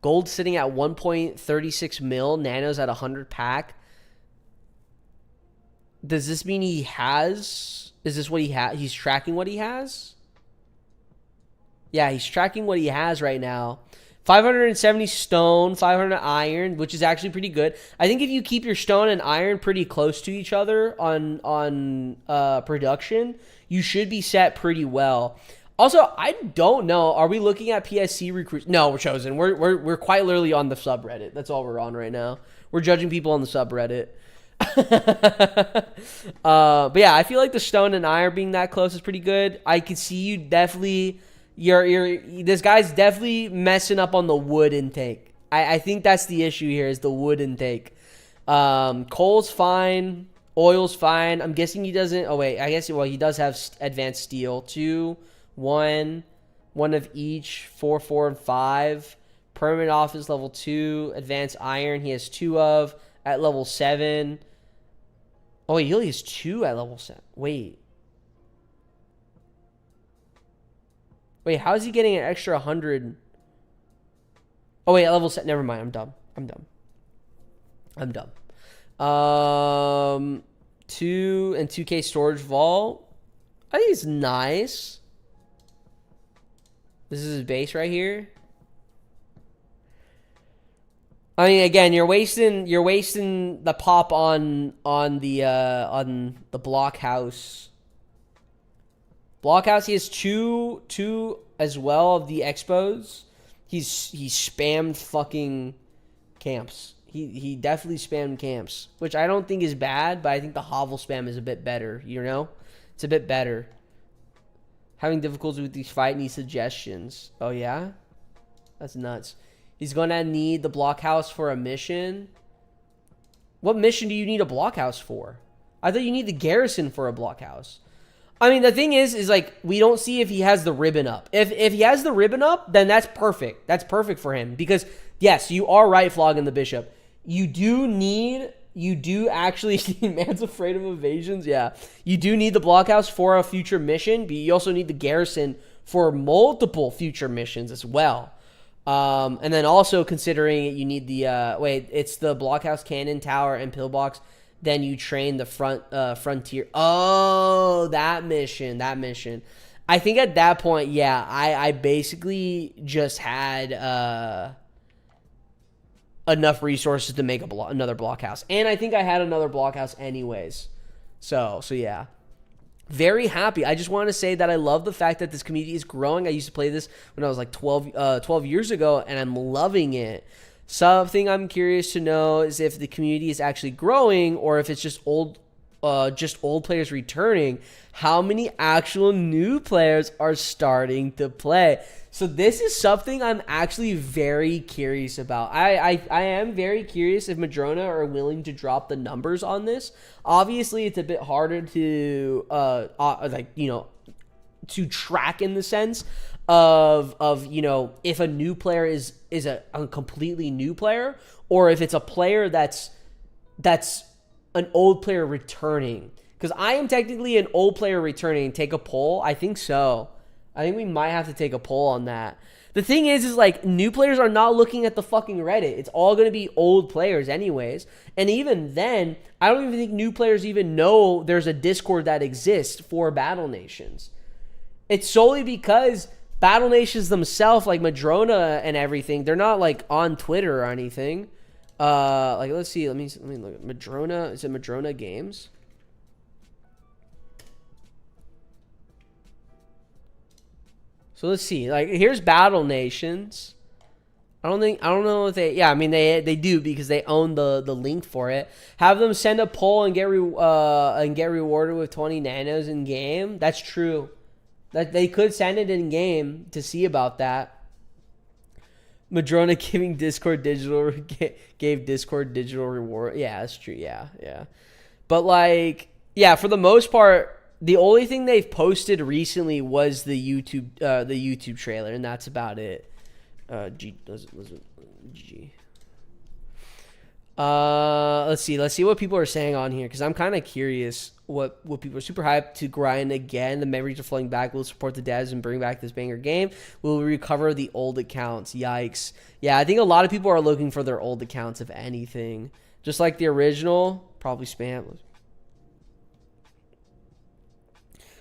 Gold sitting at 1.36 mil. Nanos at 100 pack. Does this mean he has... Is this what he has? He's tracking what he has? Yeah, he's tracking what he has right now. 570 stone, 500 iron, which is actually pretty good. I think if you keep your stone and iron pretty close to each other on production, you should be set pretty well. Also, I don't know. Are we looking at PSC recruits? No, we're chosen. We're quite literally on the subreddit. That's all we're on right now. We're judging people on the subreddit. But yeah, I feel like the stone and iron being that close is pretty good. I can see you definitely. This guy's definitely messing up on the wood intake. I think that's the issue here is the wood intake. Coal's fine. Oil's fine. I'm guessing he doesn't. Oh wait, I guess he does have advanced steel. 2, 1 of each. 4, 4, and 5. Permanent office level 2. Advanced iron he has 2 of at level 7. Oh, he only has 2 at level 7. Wait, how is he getting an extra 100? Oh wait, at level 7. Never mind. I'm dumb. 2 and 2K storage vault. I think it's nice. This is his base right here. I mean, again, you're wasting the pop on the blockhouse. Blockhouse, he has two as well of the expos. He's spammed fucking camps. He definitely spammed camps, which I don't think is bad, but I think the hovel spam is a bit better, you know? It's a bit better. Having difficulty with these fight, need suggestions. Oh yeah? That's nuts. He's gonna need the blockhouse for a mission. What mission do you need a blockhouse for? I thought you need the garrison for a blockhouse. I mean, the thing is like, we don't see if he has the ribbon up. If he has the ribbon up, then that's perfect. That's perfect for him. Because, yes, you are right, Flogging the Bishop. You do actually need Man's Afraid of Evasions. Yeah. You do need the blockhouse for a future mission, but you also need the garrison for multiple future missions as well. And then also considering you need the, it's the blockhouse, cannon tower, and pillbox. Then you train the frontier. Oh, that mission. I think at that point, yeah, I basically just had enough resources to make another blockhouse, and I think I had another blockhouse anyways. So yeah, very happy. I just want to say that I love the fact that this community is growing. I used to play this when I was like 12 years ago, and I'm loving it. Something I'm curious to know is if the community is actually growing or if it's just old players returning. How many actual new players are starting to play? So this is something I'm actually very curious about. I am very curious if Madrona are willing to drop the numbers on this. Obviously, it's a bit harder to to track in the sense of if a new player is a completely new player, or if it's a player that's an old player returning. Because I am technically an old player returning. Take a poll. I think so. I think we might have to take a poll on that. The thing is like new players are not looking at the fucking Reddit. It's all going to be old players anyways. And even then, I don't even think new players even know there's a Discord that exists for Battle Nations. It's solely because Battle Nations themselves, like Madrona and everything, they're not like on Twitter or anything. Like let's see, let me look at Madrona. Is it Madrona Games? So let's see. Like here's Battle Nations. I don't know if they. Yeah, I mean they do because they own the link for it. Have them send a poll and get rewarded with 20 nanos in game. That's true. That they could send it in game to see about that. Madrona giving Discord digital gave Discord digital reward. Yeah, that's true. Yeah. But like, yeah, for the most part, the only thing they've posted recently was the YouTube trailer, and that's about it. G. Let's see what people are saying on here because I'm kind of curious what people are super hyped to grind again. The memories are flowing back. We'll support the devs and bring back this banger game. We'll recover the old accounts. Yikes. Yeah, I think a lot of people are looking for their old accounts, if anything. Just like the original, probably spam.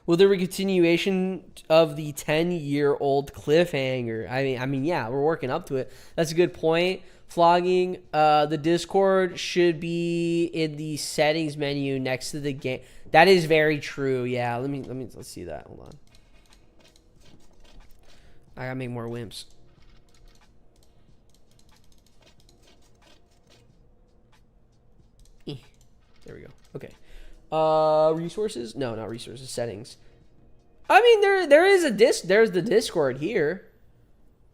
Will there be continuation of the 10-year-old cliffhanger? I mean, yeah, we're working up to it. That's a good point. Flogging. The Discord should be in the settings menu next to the game. That is very true. Yeah, let's see that. Hold on. I gotta make more wimps. There we go. Okay. Resources? No, not resources. Settings. I mean, there is a there's the Discord here.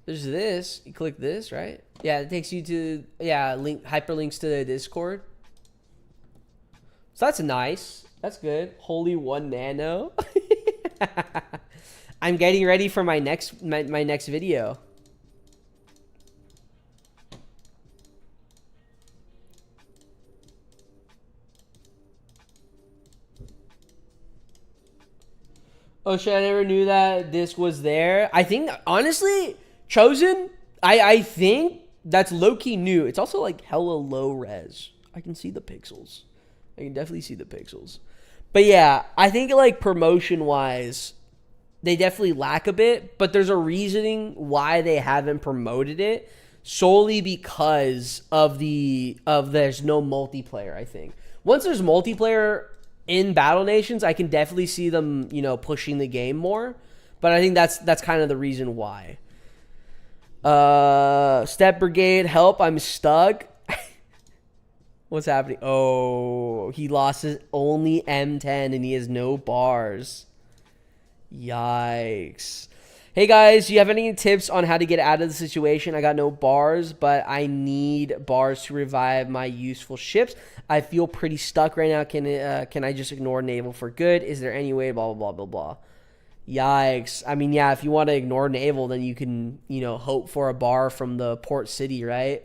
There's this. You click this, right? Yeah, it takes you to hyperlinks to the Discord. So that's nice. That's good. Holy 1 nano. I'm getting ready for my next video. Oh shit, I never knew that this was there. I think, honestly, Chosen, I think that's low-key new. It's also like hella low res. I can see the pixels. I can definitely see the pixels. But yeah, I think like promotion-wise, they definitely lack a bit. But there's a reasoning why they haven't promoted it. Solely because of there's no multiplayer, I think. Once there's multiplayer in Battle Nations, I can definitely see them, pushing the game more. But I think that's kind of the reason why. Step Brigade, help, I'm stuck. What's happening? Oh, he lost his only M10 and he has no bars. Yikes. Hey guys, do you have any tips on how to get out of the situation? I got no bars, but I need bars to revive my useful ships. I feel pretty stuck right now. Can I just ignore naval for good? Is there any way? Blah, blah, blah, blah, blah. Yikes. I mean, yeah, if you want to ignore naval, then you can, hope for a bar from the port city, right?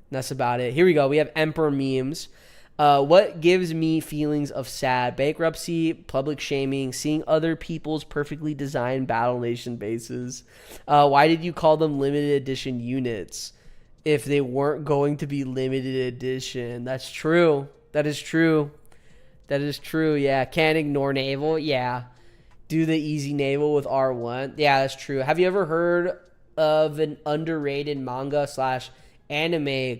And that's about it. Here we go. We have Emperor memes. What gives me feelings of sad? Bankruptcy, public shaming, seeing other people's perfectly designed Battle Nation bases. Why did you call them limited edition units if they weren't going to be limited edition? That's true. That is true. That is true. Yeah. Can't ignore naval. Yeah. Do the easy naval with R1. Yeah, that's true. Have you ever heard of an underrated manga / anime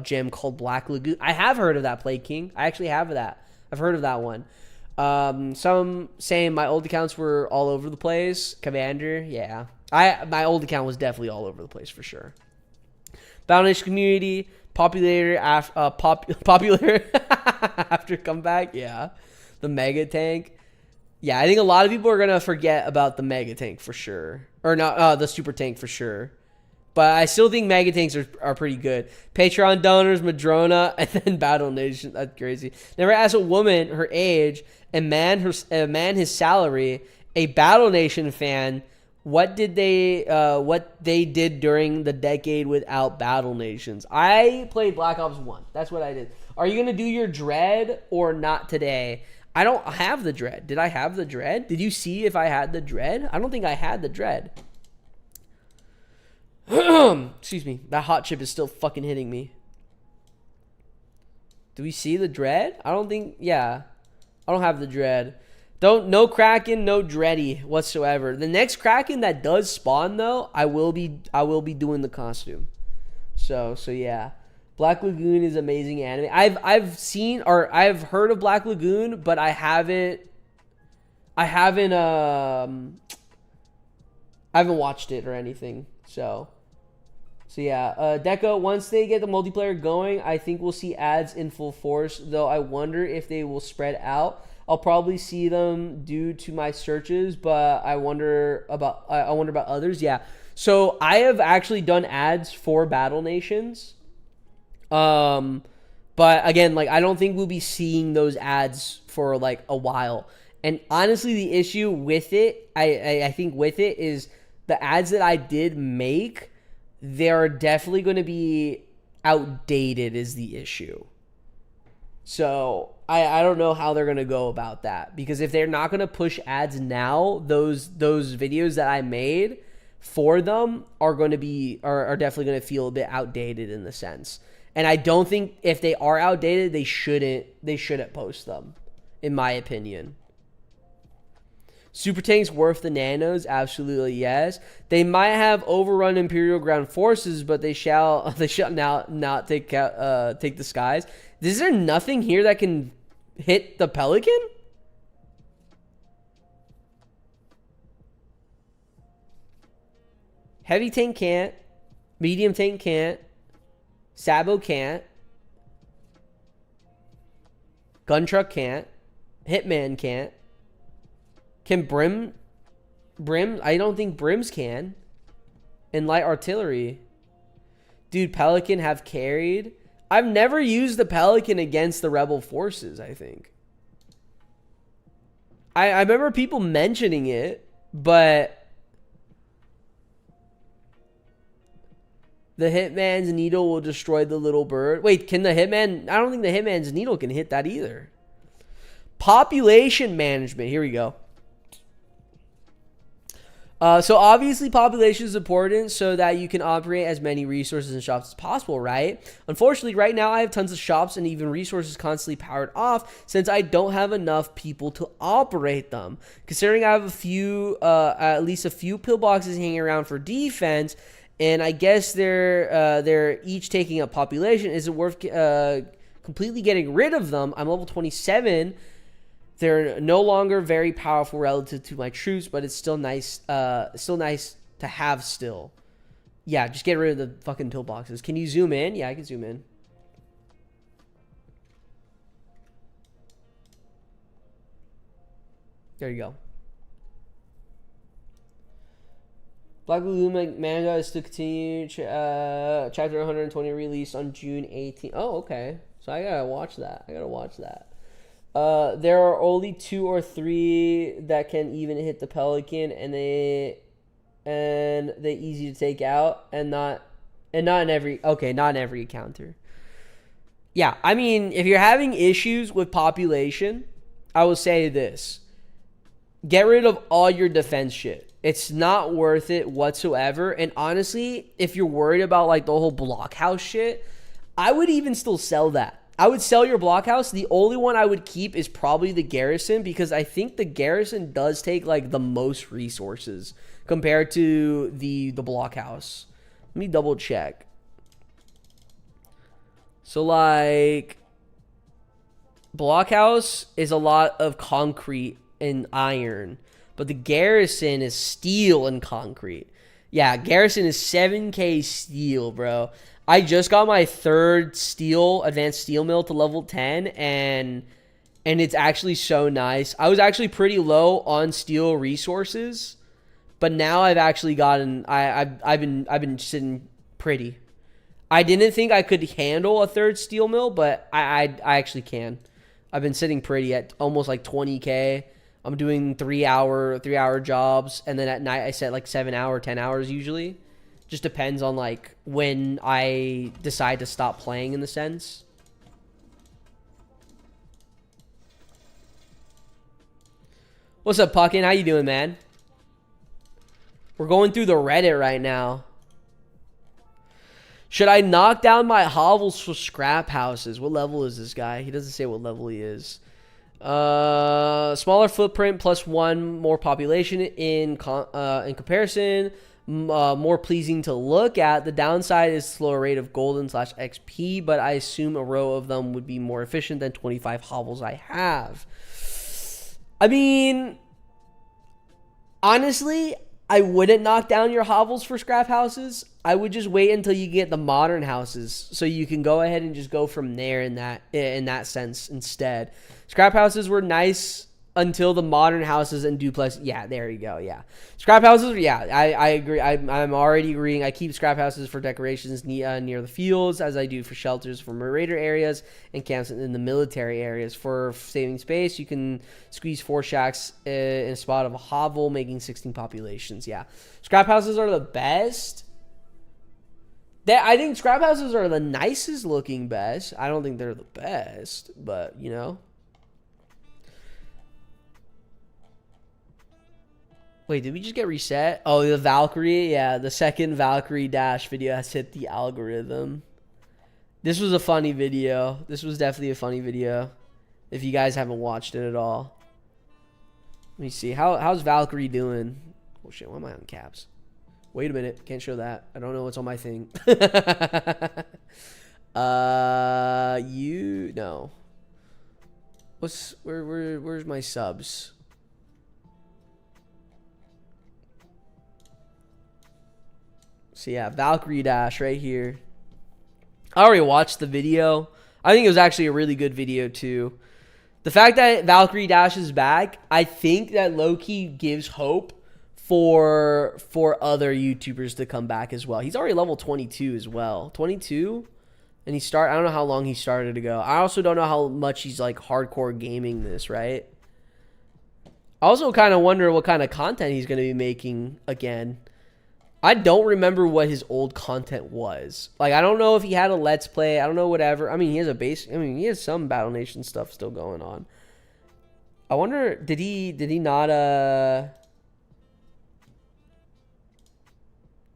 gem called Black Lagoon? I have heard of that, Play King. I actually have that. I've heard of that one. Some saying my old accounts were all over the place. Commander, yeah. My old account was definitely all over the place for sure. Battle Nation community, popular after comeback, yeah. The Mega Tank. Yeah, I think a lot of people are going to forget about the Mega Tank for sure. Or not the Super Tank for sure. But I still think Mega Tanks are pretty good. Patreon donors, Madrona, and then Battle Nation. That's crazy. Never asked a woman her age, a man his salary, a Battle Nation fan, what they did during the decade without Battle Nations. I played Black Ops 1. That's what I did. Are you going to do your dread or not today? I don't have the dread. Did I have the dread? Did you see if I had the dread? I don't think I had the dread. Excuse me. That hot chip is still fucking hitting me. Do we see the dread? I don't think, yeah. I don't have the dread. No Kraken, no Dready whatsoever. The next Kraken that does spawn though, I will be doing the costume. So yeah. Black Lagoon is amazing anime. I've seen or I've heard of Black Lagoon, but I haven't watched it or anything. So yeah, Deco, once they get the multiplayer going, I think we'll see ads in full force, though I wonder if they will spread out. I'll probably see them due to my searches, but I wonder about others. Yeah. So I have actually done ads for Battle Nations. But again, like, I don't think we'll be seeing those ads for like a while. And honestly, the issue with it, I think with it is the ads that I did make, they're definitely going to be outdated is the issue. So I don't know how they're going to go about that, because if they're not going to push ads now, those videos that I made for them are going to be, are definitely going to feel a bit outdated in the sense. And I don't think if they are outdated, they shouldn't post them, in my opinion. Super tanks worth the nanos? Absolutely yes. They might have overrun Imperial ground forces, but they shall now not take the skies. Is there nothing here that can hit the Pelican? Heavy tank can't. Medium tank can't. Sabo can't. Gun truck can't. Hitman can't. Can Brim? I don't think Brims can. And light artillery. Dude, Pelican have carried. I've never used the Pelican against the rebel forces, I think. I remember people mentioning it, but the Hitman's needle will destroy the little bird. Wait, can the Hitman? I don't think the Hitman's needle can hit that either. Population management. Here we go. So obviously population is important so that you can operate as many resources and shops as possible, right? Unfortunately, right now I have tons of shops and even resources constantly powered off since I don't have enough people to operate them. Considering I have a few, at least a few pillboxes hanging around for defense, and I guess they're each taking up population, is it worth completely getting rid of them? I'm level 27. They're no longer very powerful relative to my troops, but it's still nice. Still nice to have still. Yeah, just get rid of the fucking pillboxes. Can you zoom in? Yeah, I can zoom in. There you go. Black Lagoon manga is to continue. Chapter 120 released on June 18th. Oh, okay. So I gotta watch that. There are only 2 or 3 that can even hit the Pelican, and they easy to take out, and not in every encounter. Yeah, I mean, if you're having issues with population, I will say this: get rid of all your defense shit. It's not worth it whatsoever. And honestly, if you're worried about like the whole blockhouse shit, I would even still sell that. I would sell your blockhouse. The only one I would keep is probably the garrison, because I think the garrison does take like the most resources compared to the blockhouse. Let me double check. So like blockhouse is a lot of concrete and iron, but the garrison is steel and concrete. Yeah, garrison is 7k steel, bro. I just got my 3rd steel, advanced steel mill to level 10, and it's actually so nice. I was actually pretty low on steel resources, but now I've actually gotten, I've been sitting pretty. I didn't think I could handle a 3rd steel mill, but I actually can. I've been sitting pretty at almost like 20k. I'm doing 3-hour jobs, and then at night I set like 7-hour, 10 hours usually. Just depends on like when I decide to stop playing in the sense. What's up, Puckin? How you doing, man? We're going through the Reddit right now. Should I knock down my hovels for scrap houses? What level is this guy? He doesn't say what level he is. Smaller footprint plus 1 more population in comparison. More pleasing to look at. The downside is slower rate of golden / XP, but I assume a row of them would be more efficient than 25 hovels I have. I mean, honestly, I wouldn't knock down your hovels for scrap houses. I would just wait until you get the modern houses, so you can go ahead and just go from there in that sense instead. Scrap houses were nice until the modern houses and duplex. Yeah, there you go. Yeah, scrap houses. Yeah, I agree. I'm already agreeing. I keep scrap houses for decorations near the fields, as I do for shelters for marauder areas and camps in the military areas. For saving space, you can squeeze 4 shacks in a spot of a hovel, making 16 populations. Yeah, scrap houses are the best. I think scrap houses are the nicest looking best. I don't think they're the best, but you know. Wait, did we just get reset? Oh, the Valkyrie. Yeah, the second Valkyrie dash video has hit the algorithm. This was a funny video. This was definitely a funny video. If you guys haven't watched it at all. Let me see. How's Valkyrie doing? Oh shit, why am I on caps? Wait a minute. Can't show that. I don't know what's on my thing. No. Where's my subs? So yeah, Valkyrie Dash right here. I already watched the video. I think it was actually a really good video too. The fact that Valkyrie Dash is back, I think that low-key gives hope for other YouTubers to come back as well. He's already level 22 as well. 22? And I don't know how long he started ago. I also don't know how much he's like hardcore gaming this, right? I also kind of wonder what kind of content he's going to be making again. I don't remember what his old content was. Like, I don't know if he had a Let's Play. I don't know, whatever. I mean, he has some Battle Nation stuff still going on. I wonder, did he not,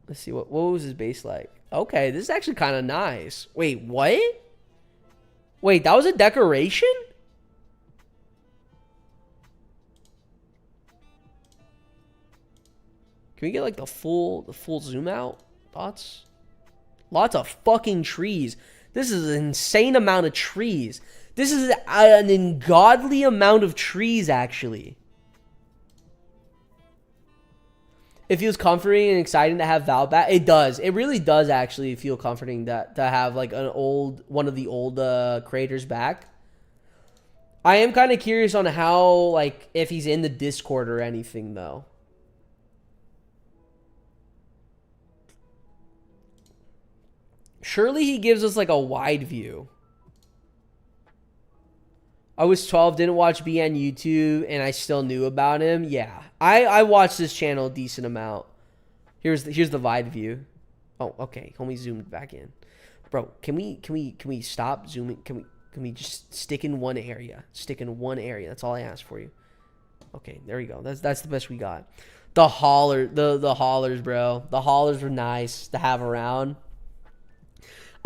let's see, what was his base like? Okay, this is actually kind of nice. Wait, what? Wait, that was a decoration? Can we get like the full zoom out? Thoughts? Lots of fucking trees. This is an insane amount of trees. This is an ungodly amount of trees, actually. It feels comforting and exciting to have Val back. It does. It really does actually feel comforting to have like one of the old creators back. I am kind of curious on how, like, if he's in the Discord or anything though. Surely he gives us like a wide view. I was 12, didn't watch BN YouTube, and I still knew about him. Yeah, I watched this channel a decent amount. Here's the wide view. Oh, okay. Homie zoomed back in. Bro, can we stop zooming? Can we just stick in one area? Stick in one area. That's all I asked for you. Okay, there we go. That's the best we got. The haulers, bro. The haulers were nice to have around.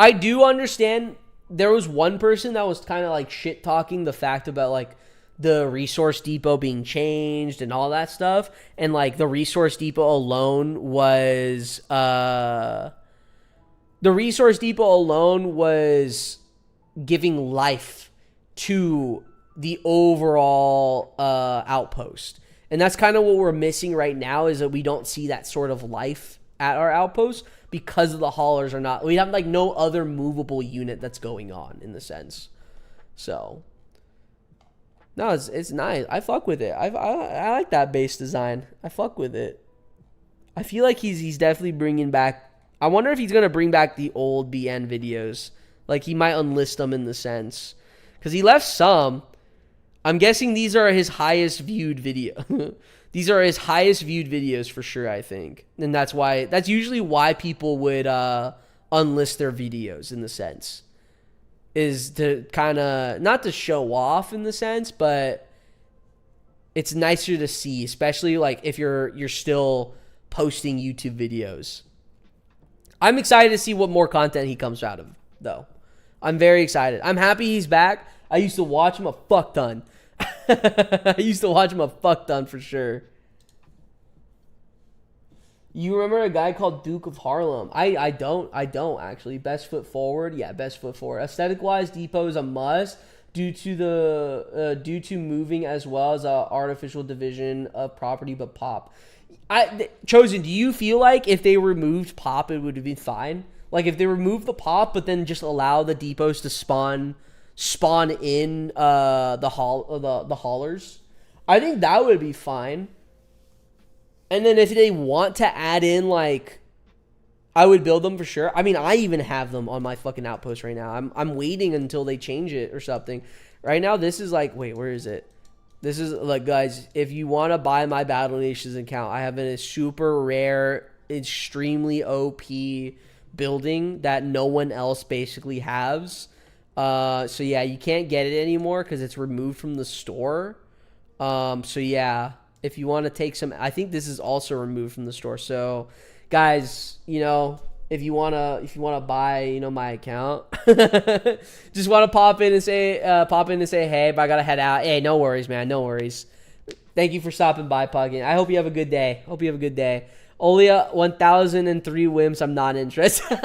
I do understand. There was one person that was kind of like shit talking the fact about like the resource depot being changed and all that stuff, and like the resource depot alone was giving life to the overall outpost, and that's kind of what we're missing right now, is that we don't see that sort of life at our outpost. Because of the haulers are not, we have like no other movable unit that's going on in the sense. So, no, it's nice. I fuck with it. I like that base design. I fuck with it. I feel like he's definitely bringing back. I wonder if he's gonna bring back the old BN videos. Like he might unlist them in the sense, because he left some. I'm guessing these are his highest viewed video. These are his highest viewed videos for sure, I think. And that's usually why people would unlist their videos in the sense. Is to kind of, not to show off in the sense, but It's nicer to see, especially like if you're still posting YouTube videos. I'm excited to see what more content he comes out of, though. I'm very excited. I'm happy he's back. I used to watch him a fuck ton. I used to watch him a fuck ton for sure. You remember a guy called Duke of Harlem? I don't actually. Best foot forward, yeah, best foot forward. Aesthetic wise, Depot is a must due to moving as well as a artificial division of property, but pop. Chosen, do you feel like if they removed pop, it would have been fine? Like if they removed the pop, but then just allow the depots to spawn in the haulers, I think that would be fine. And then if they want to add in, like, I would build them for sure. I mean, I even have them on my fucking outpost right now. I'm waiting until they change it or something. Right now, this is like, wait, where is it? This is like, guys, if you want to buy my Battle Nations account, I have a super rare, extremely OP building that no one else basically has. So yeah, you can't get it anymore because it's removed from the store. So yeah. If you want to take some, I think this is also removed from the store. So, guys, you know, if you wanna buy, you know, my account, just want to pop in and say, hey, but I gotta head out. Hey, no worries, man, no worries. Thank you for stopping by, Puggin. I hope you have a good day. Only 1,003 whims. I'm not interested.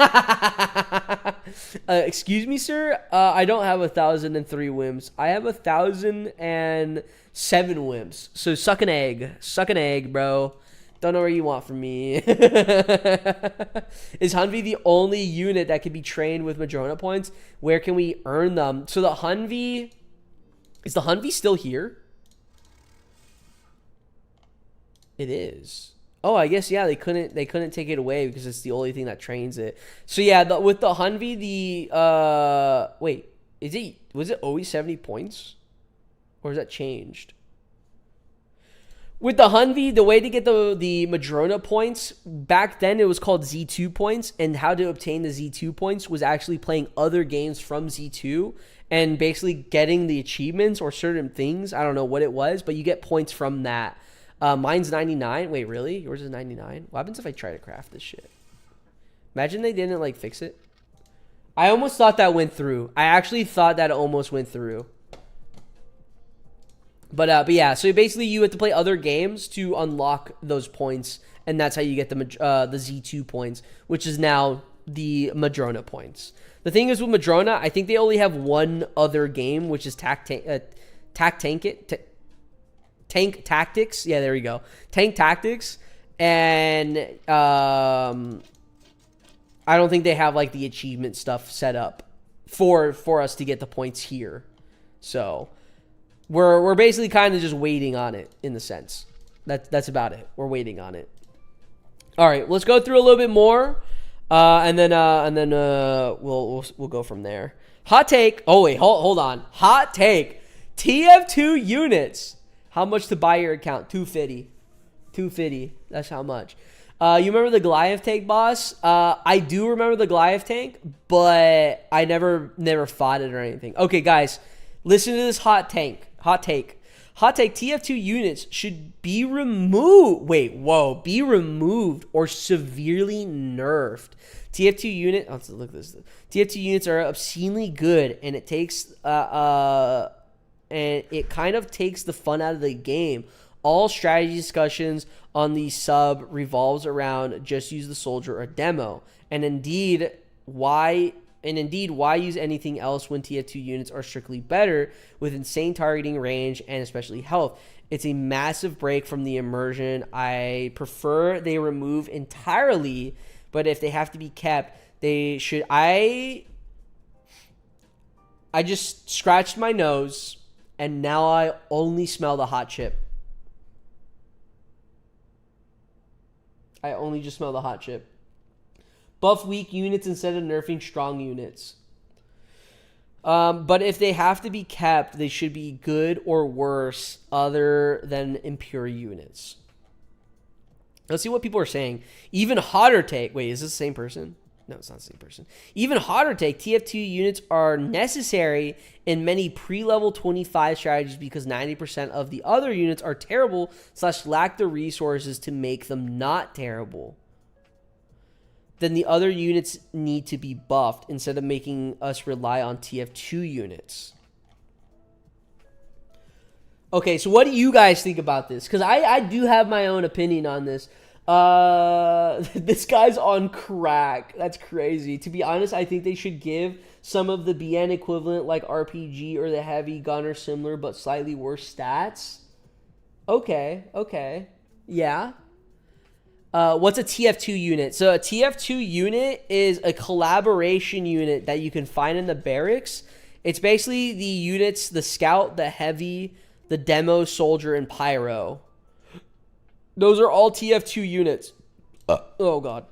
Excuse me, sir. I don't have 1,003 whims. I have 1,007 whims. So suck an egg, bro. Don't know where you want from me. Is Humvee the only unit that can be trained with Madrona points? Where can we earn them? So the Humvee, is the Humvee still here? It is. Oh, I guess, yeah, they couldn't take it away because it's the only thing that trains it. So yeah, with the Humvee, wait, was it always 70 points? Or is that changed? With the Humvee, the way to get the Madrona points, back then it was called Z2 points, and how to obtain the Z2 points was actually playing other games from Z2 and basically getting the achievements or certain things. I don't know what it was, but you get points from that. Mine's 99. Wait, really? Yours is 99? What happens if I try to craft this shit? Imagine they didn't, like, fix it. I almost thought that went through. I actually thought that almost went through. But yeah, so basically you have to play other games to unlock those points, and that's how you get the Z2 points, which is now the Madrona points. The thing is with Madrona, I think they only have one other game, which is Tank Tactics. Yeah, there we go. Tank Tactics. And I don't think they have like the achievement stuff set up for us to get the points here. So we're basically kind of just waiting on it in the sense. That's about it. We're waiting on it. All right, let's go through a little bit more, and then we'll go from there. Hot take. Oh wait, hold on. Hot take. TF2 units. How much to buy your account? 250. 250. That's how much. You remember the Goliath tank, boss? I do remember the Goliath tank, but I never fought it or anything. Okay, guys, listen to this hot take. Hot take. TF2 units should be removed. Wait, whoa. Be removed or severely nerfed. TF2 unit. Let's look at this. TF2 units are obscenely good, and it takes and it kind of takes the fun out of the game. All strategy discussions on the sub revolves around just use the soldier or demo. And indeed, why use anything else when TF2 units are strictly better with insane targeting range and especially health? It's a massive break from the immersion. I prefer they remove entirely, but if they have to be kept, they should. I just scratched my nose, and now I only smell the hot chip. I only just smell the hot chip. Buff weak units instead of nerfing strong units. But if they have to be kept, they should be good or worse other than impure units. Let's see what people are saying. Even hotter take. Wait, is this the same person? No, it's not the same person. Even hotter take, TF2 units are necessary in many pre-level 25 strategies because 90% of the other units are terrible / lack the resources to make them not terrible. Then the other units need to be buffed instead of making us rely on TF2 units. Okay, so what do you guys think about this? Because I do have my own opinion on this. This guy's on crack. That's crazy. To be honest, I think they should give some of the BN equivalent like RPG or the heavy gunner similar but slightly worse stats. Okay. Yeah. What's a TF2 unit? So a TF2 unit is a collaboration unit that you can find in the barracks. It's basically the units, the scout, the heavy, the demo, soldier, and pyro. Those are all TF2 units. Oh, God.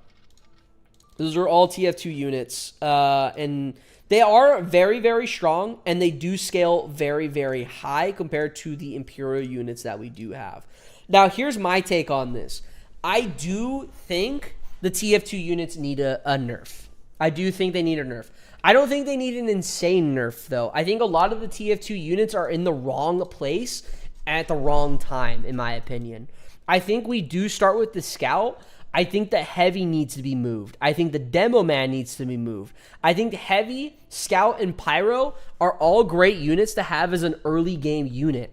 Those are all TF2 units. And they are very, very strong, and they do scale very, very high compared to the Imperial units that we do have. Now, here's my take on this. I do think the TF2 units need a nerf. I do think they need a nerf. I don't think they need an insane nerf, though. I think a lot of the TF2 units are in the wrong place at the wrong time, in my opinion. I think we do start with the scout. I think the heavy needs to be moved. I think the demo man needs to be moved. I think heavy, scout, and pyro are all great units to have as an early game unit.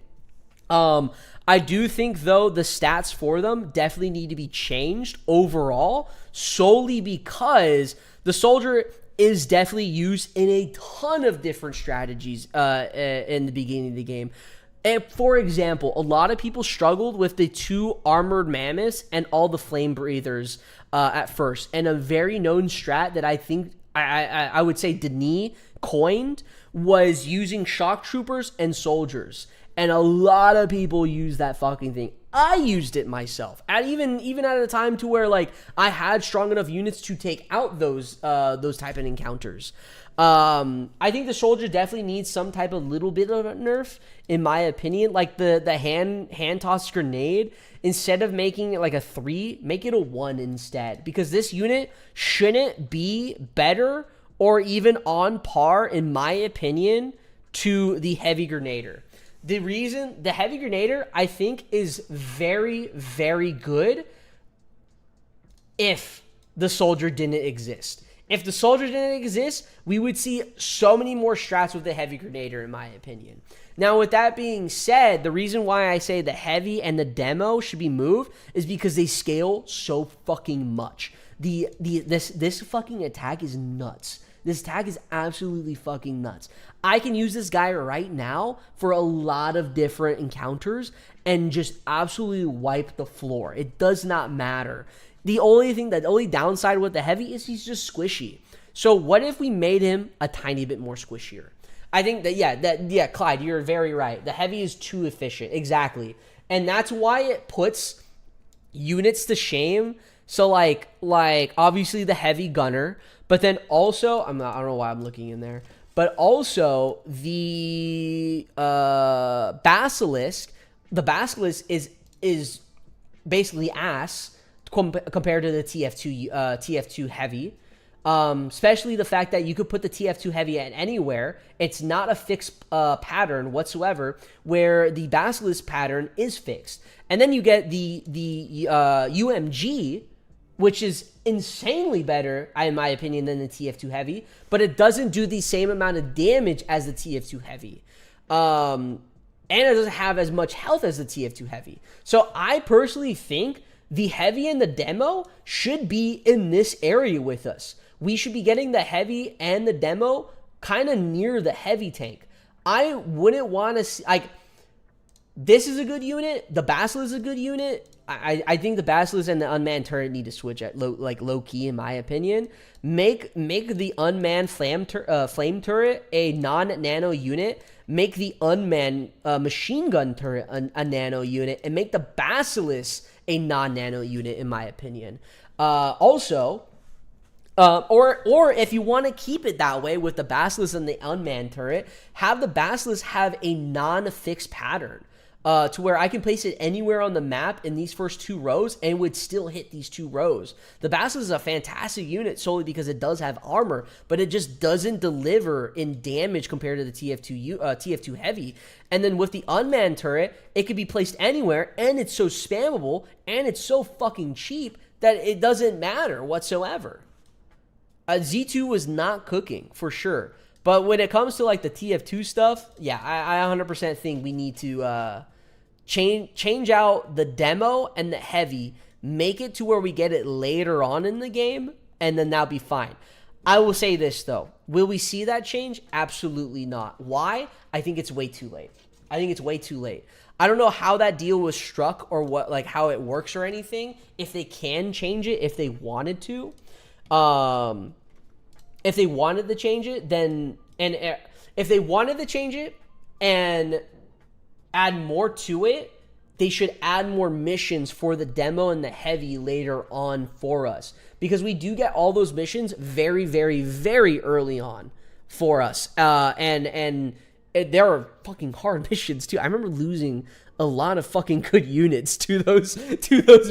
I do think, though, the stats for them definitely need to be changed overall, solely because the soldier is definitely used in a ton of different strategies in the beginning of the game. And for example, a lot of people struggled with the 2 armored mammoths and all the flame breathers at first. And a very known strat that I think I would say Denis coined was using shock troopers and soldiers. And a lot of people use that fucking thing. I used it myself. Even at a time to where like I had strong enough units to take out those type of encounters. I think the soldier definitely needs some type of little bit of a nerf, in my opinion. Like the hand toss grenade, instead of making it like a 3, make it a 1 instead. Because this unit shouldn't be better or even on par, in my opinion, to the heavy grenader. The reason the heavy grenader, I think, is very, very good if the soldier didn't exist. If the soldier didn't exist, we would see so many more strats with the heavy grenader, in my opinion. Now, with that being said, the reason why I say the heavy and the demo should be moved is because they scale so fucking much. This fucking attack is nuts. This attack is absolutely fucking nuts. I can use this guy right now for a lot of different encounters and just absolutely wipe the floor. It does not matter. The only downside with the heavy is he's just squishy. So what if we made him a tiny bit more squishier? I think that Clyde, you're very right. The heavy is too efficient. Exactly. And that's why it puts units to shame. So like obviously the heavy gunner, but then also I don't know why I'm looking in there, but also the basilisk. The basilisk is basically ass compared to the TF2 heavy. Especially the fact that you could put the TF2 heavy at anywhere. It's not a fixed pattern whatsoever, where the basilisk pattern is fixed. And then you get the UMG, which is insanely better, in my opinion, than the TF2 heavy, but it doesn't do the same amount of damage as the TF2 heavy. And it doesn't have as much health as the TF2 heavy. So I personally think the heavy and the demo should be in this area with us. We should be getting the heavy and the demo kind of near the heavy tank. I wouldn't want to see, like, this is a good unit. The Basilisk is a good unit. I think the Basilisk and the unmanned turret need to switch at low key, in my opinion. Make the unmanned flame turret a non-nano unit. Make the unmanned machine gun turret a nano unit, and make the Basilisk a non-nano unit, in my opinion. Or if you want to keep it that way with the Basilisk and the unmanned turret, have the Basilisk have a non-fixed pattern. to where I can place it anywhere on the map in these first 2 rows and would still hit these 2 rows. The Basilisk is a fantastic unit solely because it does have armor, but it just doesn't deliver in damage compared to the TF2 Heavy. And then with the unmanned turret, it could be placed anywhere, and it's so spammable, and it's so fucking cheap that it doesn't matter whatsoever. Z2 was not cooking, for sure. But when it comes to like the TF2 stuff, yeah, I 100% think we need to change out the demo and the heavy, make it to where we get it later on in the game, and then that'll be fine. I will say this though, will we see that change? Absolutely not. Why? I think it's way too late. I think it's way too late. I don't know how that deal was struck or what, like how it works or anything. If they can change it, if they wanted to. If they wanted to change it, then, and if they wanted to change it and add more to it, they should add more missions for the demo and the heavy later on for us. Because we do get all those missions very, very, very early on for us. And there are fucking hard missions too. I remember losing a lot of fucking good units to those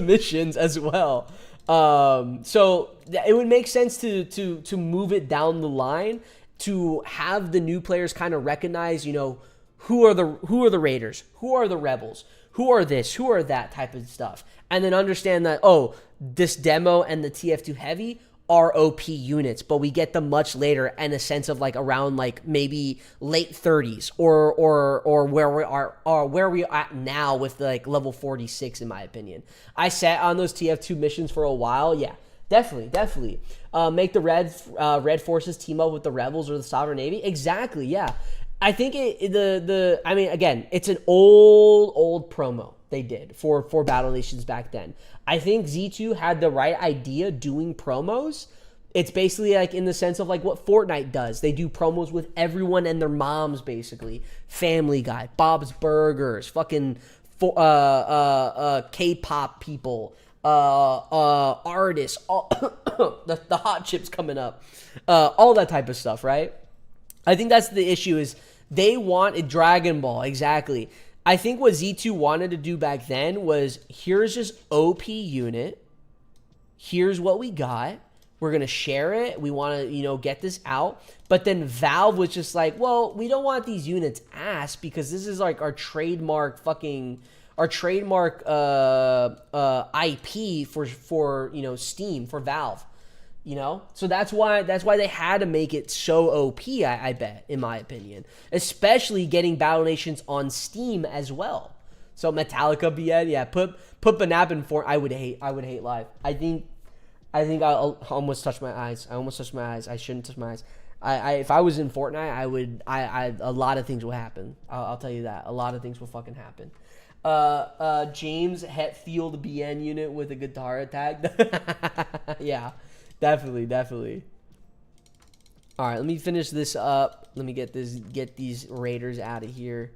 missions as well. So it would make sense to move it down the line, to have the new players kind of recognize, you know, who are the raiders, who are the rebels, who are this, who are that type of stuff, and then understand that, oh, this demo and the TF2 heavy are OP units, but we get them much later, in a sense of like around like maybe late 30s or where we are where we are at now with like level 46 in my opinion. I sat on those TF2 missions for a while. Yeah, definitely. Make the red forces team up with the rebels or the sovereign navy. Exactly. Yeah, I think I mean, again, it's an old promo they did for Battle Nations back then. I think Z2 had the right idea doing promos. It's basically like in the sense of like what Fortnite does. They do promos with everyone and their moms, basically. Family Guy, Bob's Burgers, fucking K-pop people, artists, all the hot chips coming up, all that type of stuff, right? I think that's the issue, is they want a Dragon Ball, exactly. I think what Z2 wanted to do back then was, here's this OP unit. Here's what we got. We're going to share it. We want to, you know, get this out. But then Valve was just like, well, we don't want these units ass, because this is like our trademark IP for you know, Steam, for Valve. You know, so that's why they had to make it so OP, I bet, in my opinion, especially getting Battle Nations on Steam as well. So Metallica BN, yeah, put BNAP in for. I would hate live. I think I almost touched my eyes. I shouldn't touch my eyes. If I was in Fortnite, a lot of things will happen. I'll tell you that. A lot of things will fucking happen. James Hetfield BN unit with a guitar attack. Yeah. Definitely. All right, let me finish this up. Let me get these raiders out of here.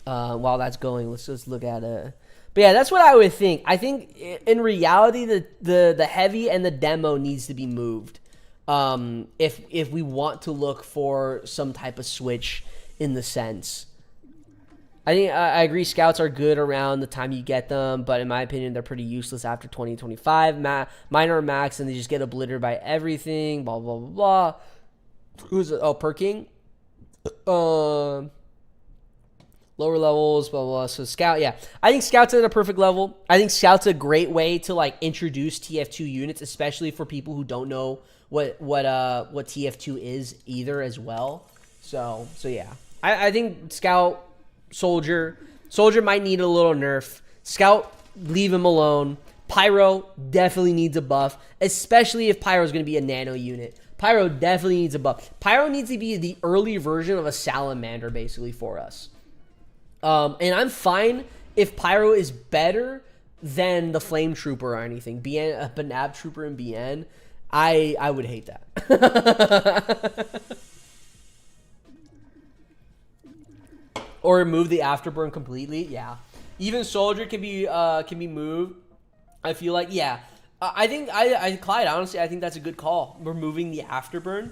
While that's going, let's just look at it. But yeah, that's what I would think. I think in reality, the heavy and the demo needs to be moved. If we want to look for some type of switch in the sense. I think I agree. Scouts are good around the time you get them, but in my opinion, they're pretty useless after 2025. Mine are max, and they just get obliterated by everything. Blah blah blah blah. Who's it? Oh, Perking. Lower levels. Blah blah. So Scout, yeah, I think Scouts at a perfect level. I think Scouts a great way to like introduce TF2 units, especially for people who don't know what TF2 is either as well. So yeah, I think Scout. Soldier might need a little nerf. Scout, leave him alone. Pyro definitely needs a buff, especially if Pyro is going to be a nano unit. Pyro definitely needs a buff. Pyro needs to be the early version of a Salamander, basically, for us. And I'm fine if Pyro is better than the Flame Trooper or anything. BNAP Trooper and BN, I would hate that. Or remove the afterburn completely. Yeah, even Soldier can be moved. I feel like, yeah. I think Clyde, honestly, I think that's a good call. Removing the afterburn,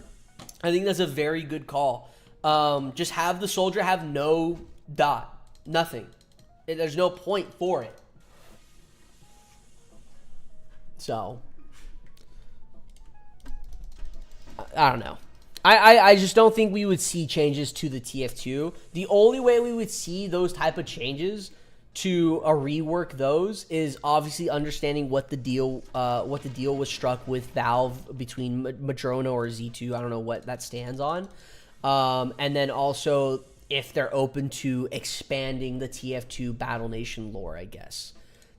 I think that's a very good call. Just have the Soldier have no dot. Nothing. There's no point for it. So, I don't know. I just don't think we would see changes to the TF2. The only way we would see those type of changes to rework those is obviously understanding what the deal was struck with Valve between Madrona or Z2. I don't know what that stands on. And then also if they're open to expanding the TF2 Battle Nation lore, I guess.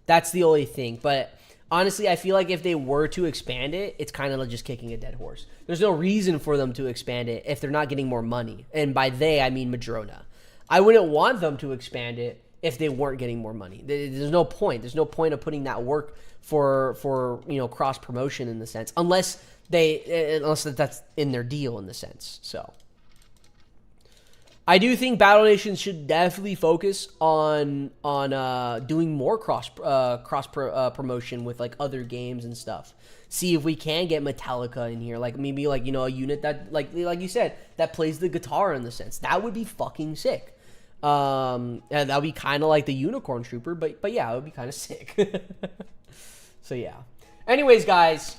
That's the only thing. But honestly, I feel like if they were to expand it, it's kind of like just kicking a dead horse. There's no reason for them to expand it if they're not getting more money. And by they, I mean Madrona. I wouldn't want them to expand it if they weren't getting more money. There's no point. There's no point of putting that work for you know, cross promotion in the sense, unless that's in their deal in the sense. So I do think Battle Nation should definitely focus on doing more cross promotion with like other games and stuff. See if we can get Metallica in here, like maybe like, you know, a unit that like you said, that plays the guitar in the sense. That would be fucking sick. And that would be kind of like the Unicorn Trooper, but yeah, it would be kind of sick. So yeah. Anyways, guys,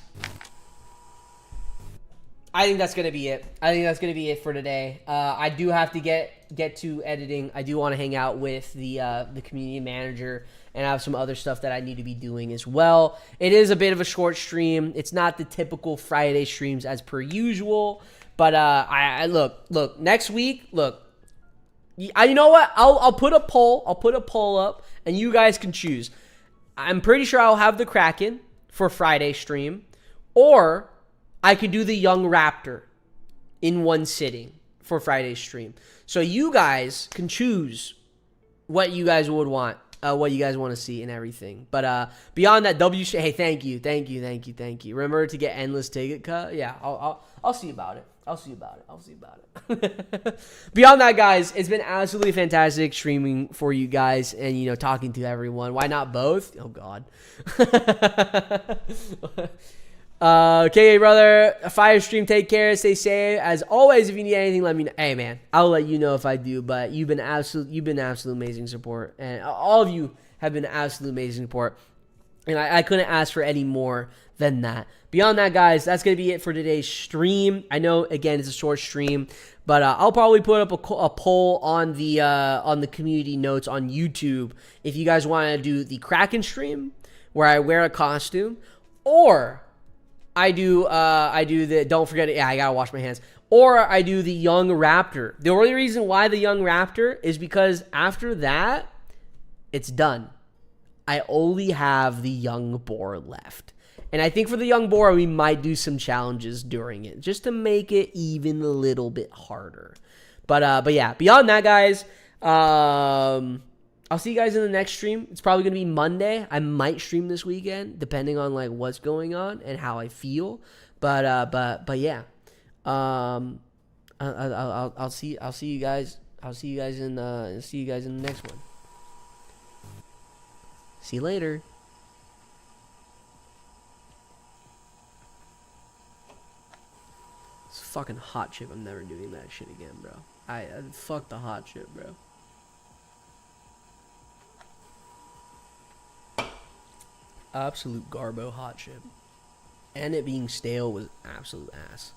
I think that's gonna be it. I think that's gonna be it for today. I do have to get to editing. I do want to hang out with the community manager and have some other stuff that I need to be doing as well. It is a bit of a short stream. It's not the typical Friday streams as per usual, but I look next week. Look, you know what? I'll put a poll. I'll put a poll up, and you guys can choose. I'm pretty sure I'll have the Kraken for Friday stream, or I could do the Young Raptor in one sitting for Friday's stream. So you guys can choose what you guys would want, what you guys want to see and everything. But beyond that, hey, thank you. Remember to get endless ticket cut? Yeah, I'll see about it. I'll see about it. Beyond that, guys, it's been absolutely fantastic streaming for you guys and, you know, talking to everyone. Why not both? Oh, God. Okay, brother. A fire stream. Take care. Stay safe. As always, if you need anything, let me know. Hey, man, I'll let you know if I do. But you've been absolute amazing support, and all of you have been absolute amazing support. And I couldn't ask for any more than that. Beyond that, guys, that's gonna be it for today's stream. I know, again, it's a short stream, but I'll probably put up a poll on the community notes on YouTube if you guys want to do the Kraken stream where I wear a costume, or I do the, don't forget it, yeah, I gotta wash my hands, or I do the Young Raptor. The only reason why the Young Raptor is because after that, it's done. I only have the Young Boar left. And I think for the Young Boar, we might do some challenges during it, just to make it even a little bit harder. But yeah, beyond that, guys, I'll see you guys in the next stream. It's probably going to be Monday. I might stream this weekend, depending on like what's going on and how I feel. But yeah, I'll see you guys. I'll see you guys in the next one. See you later. It's fucking hot chip. I'm never doing that shit again, bro. I fuck the hot chip, bro. Absolute garbo hot chip. And it being stale was absolute ass.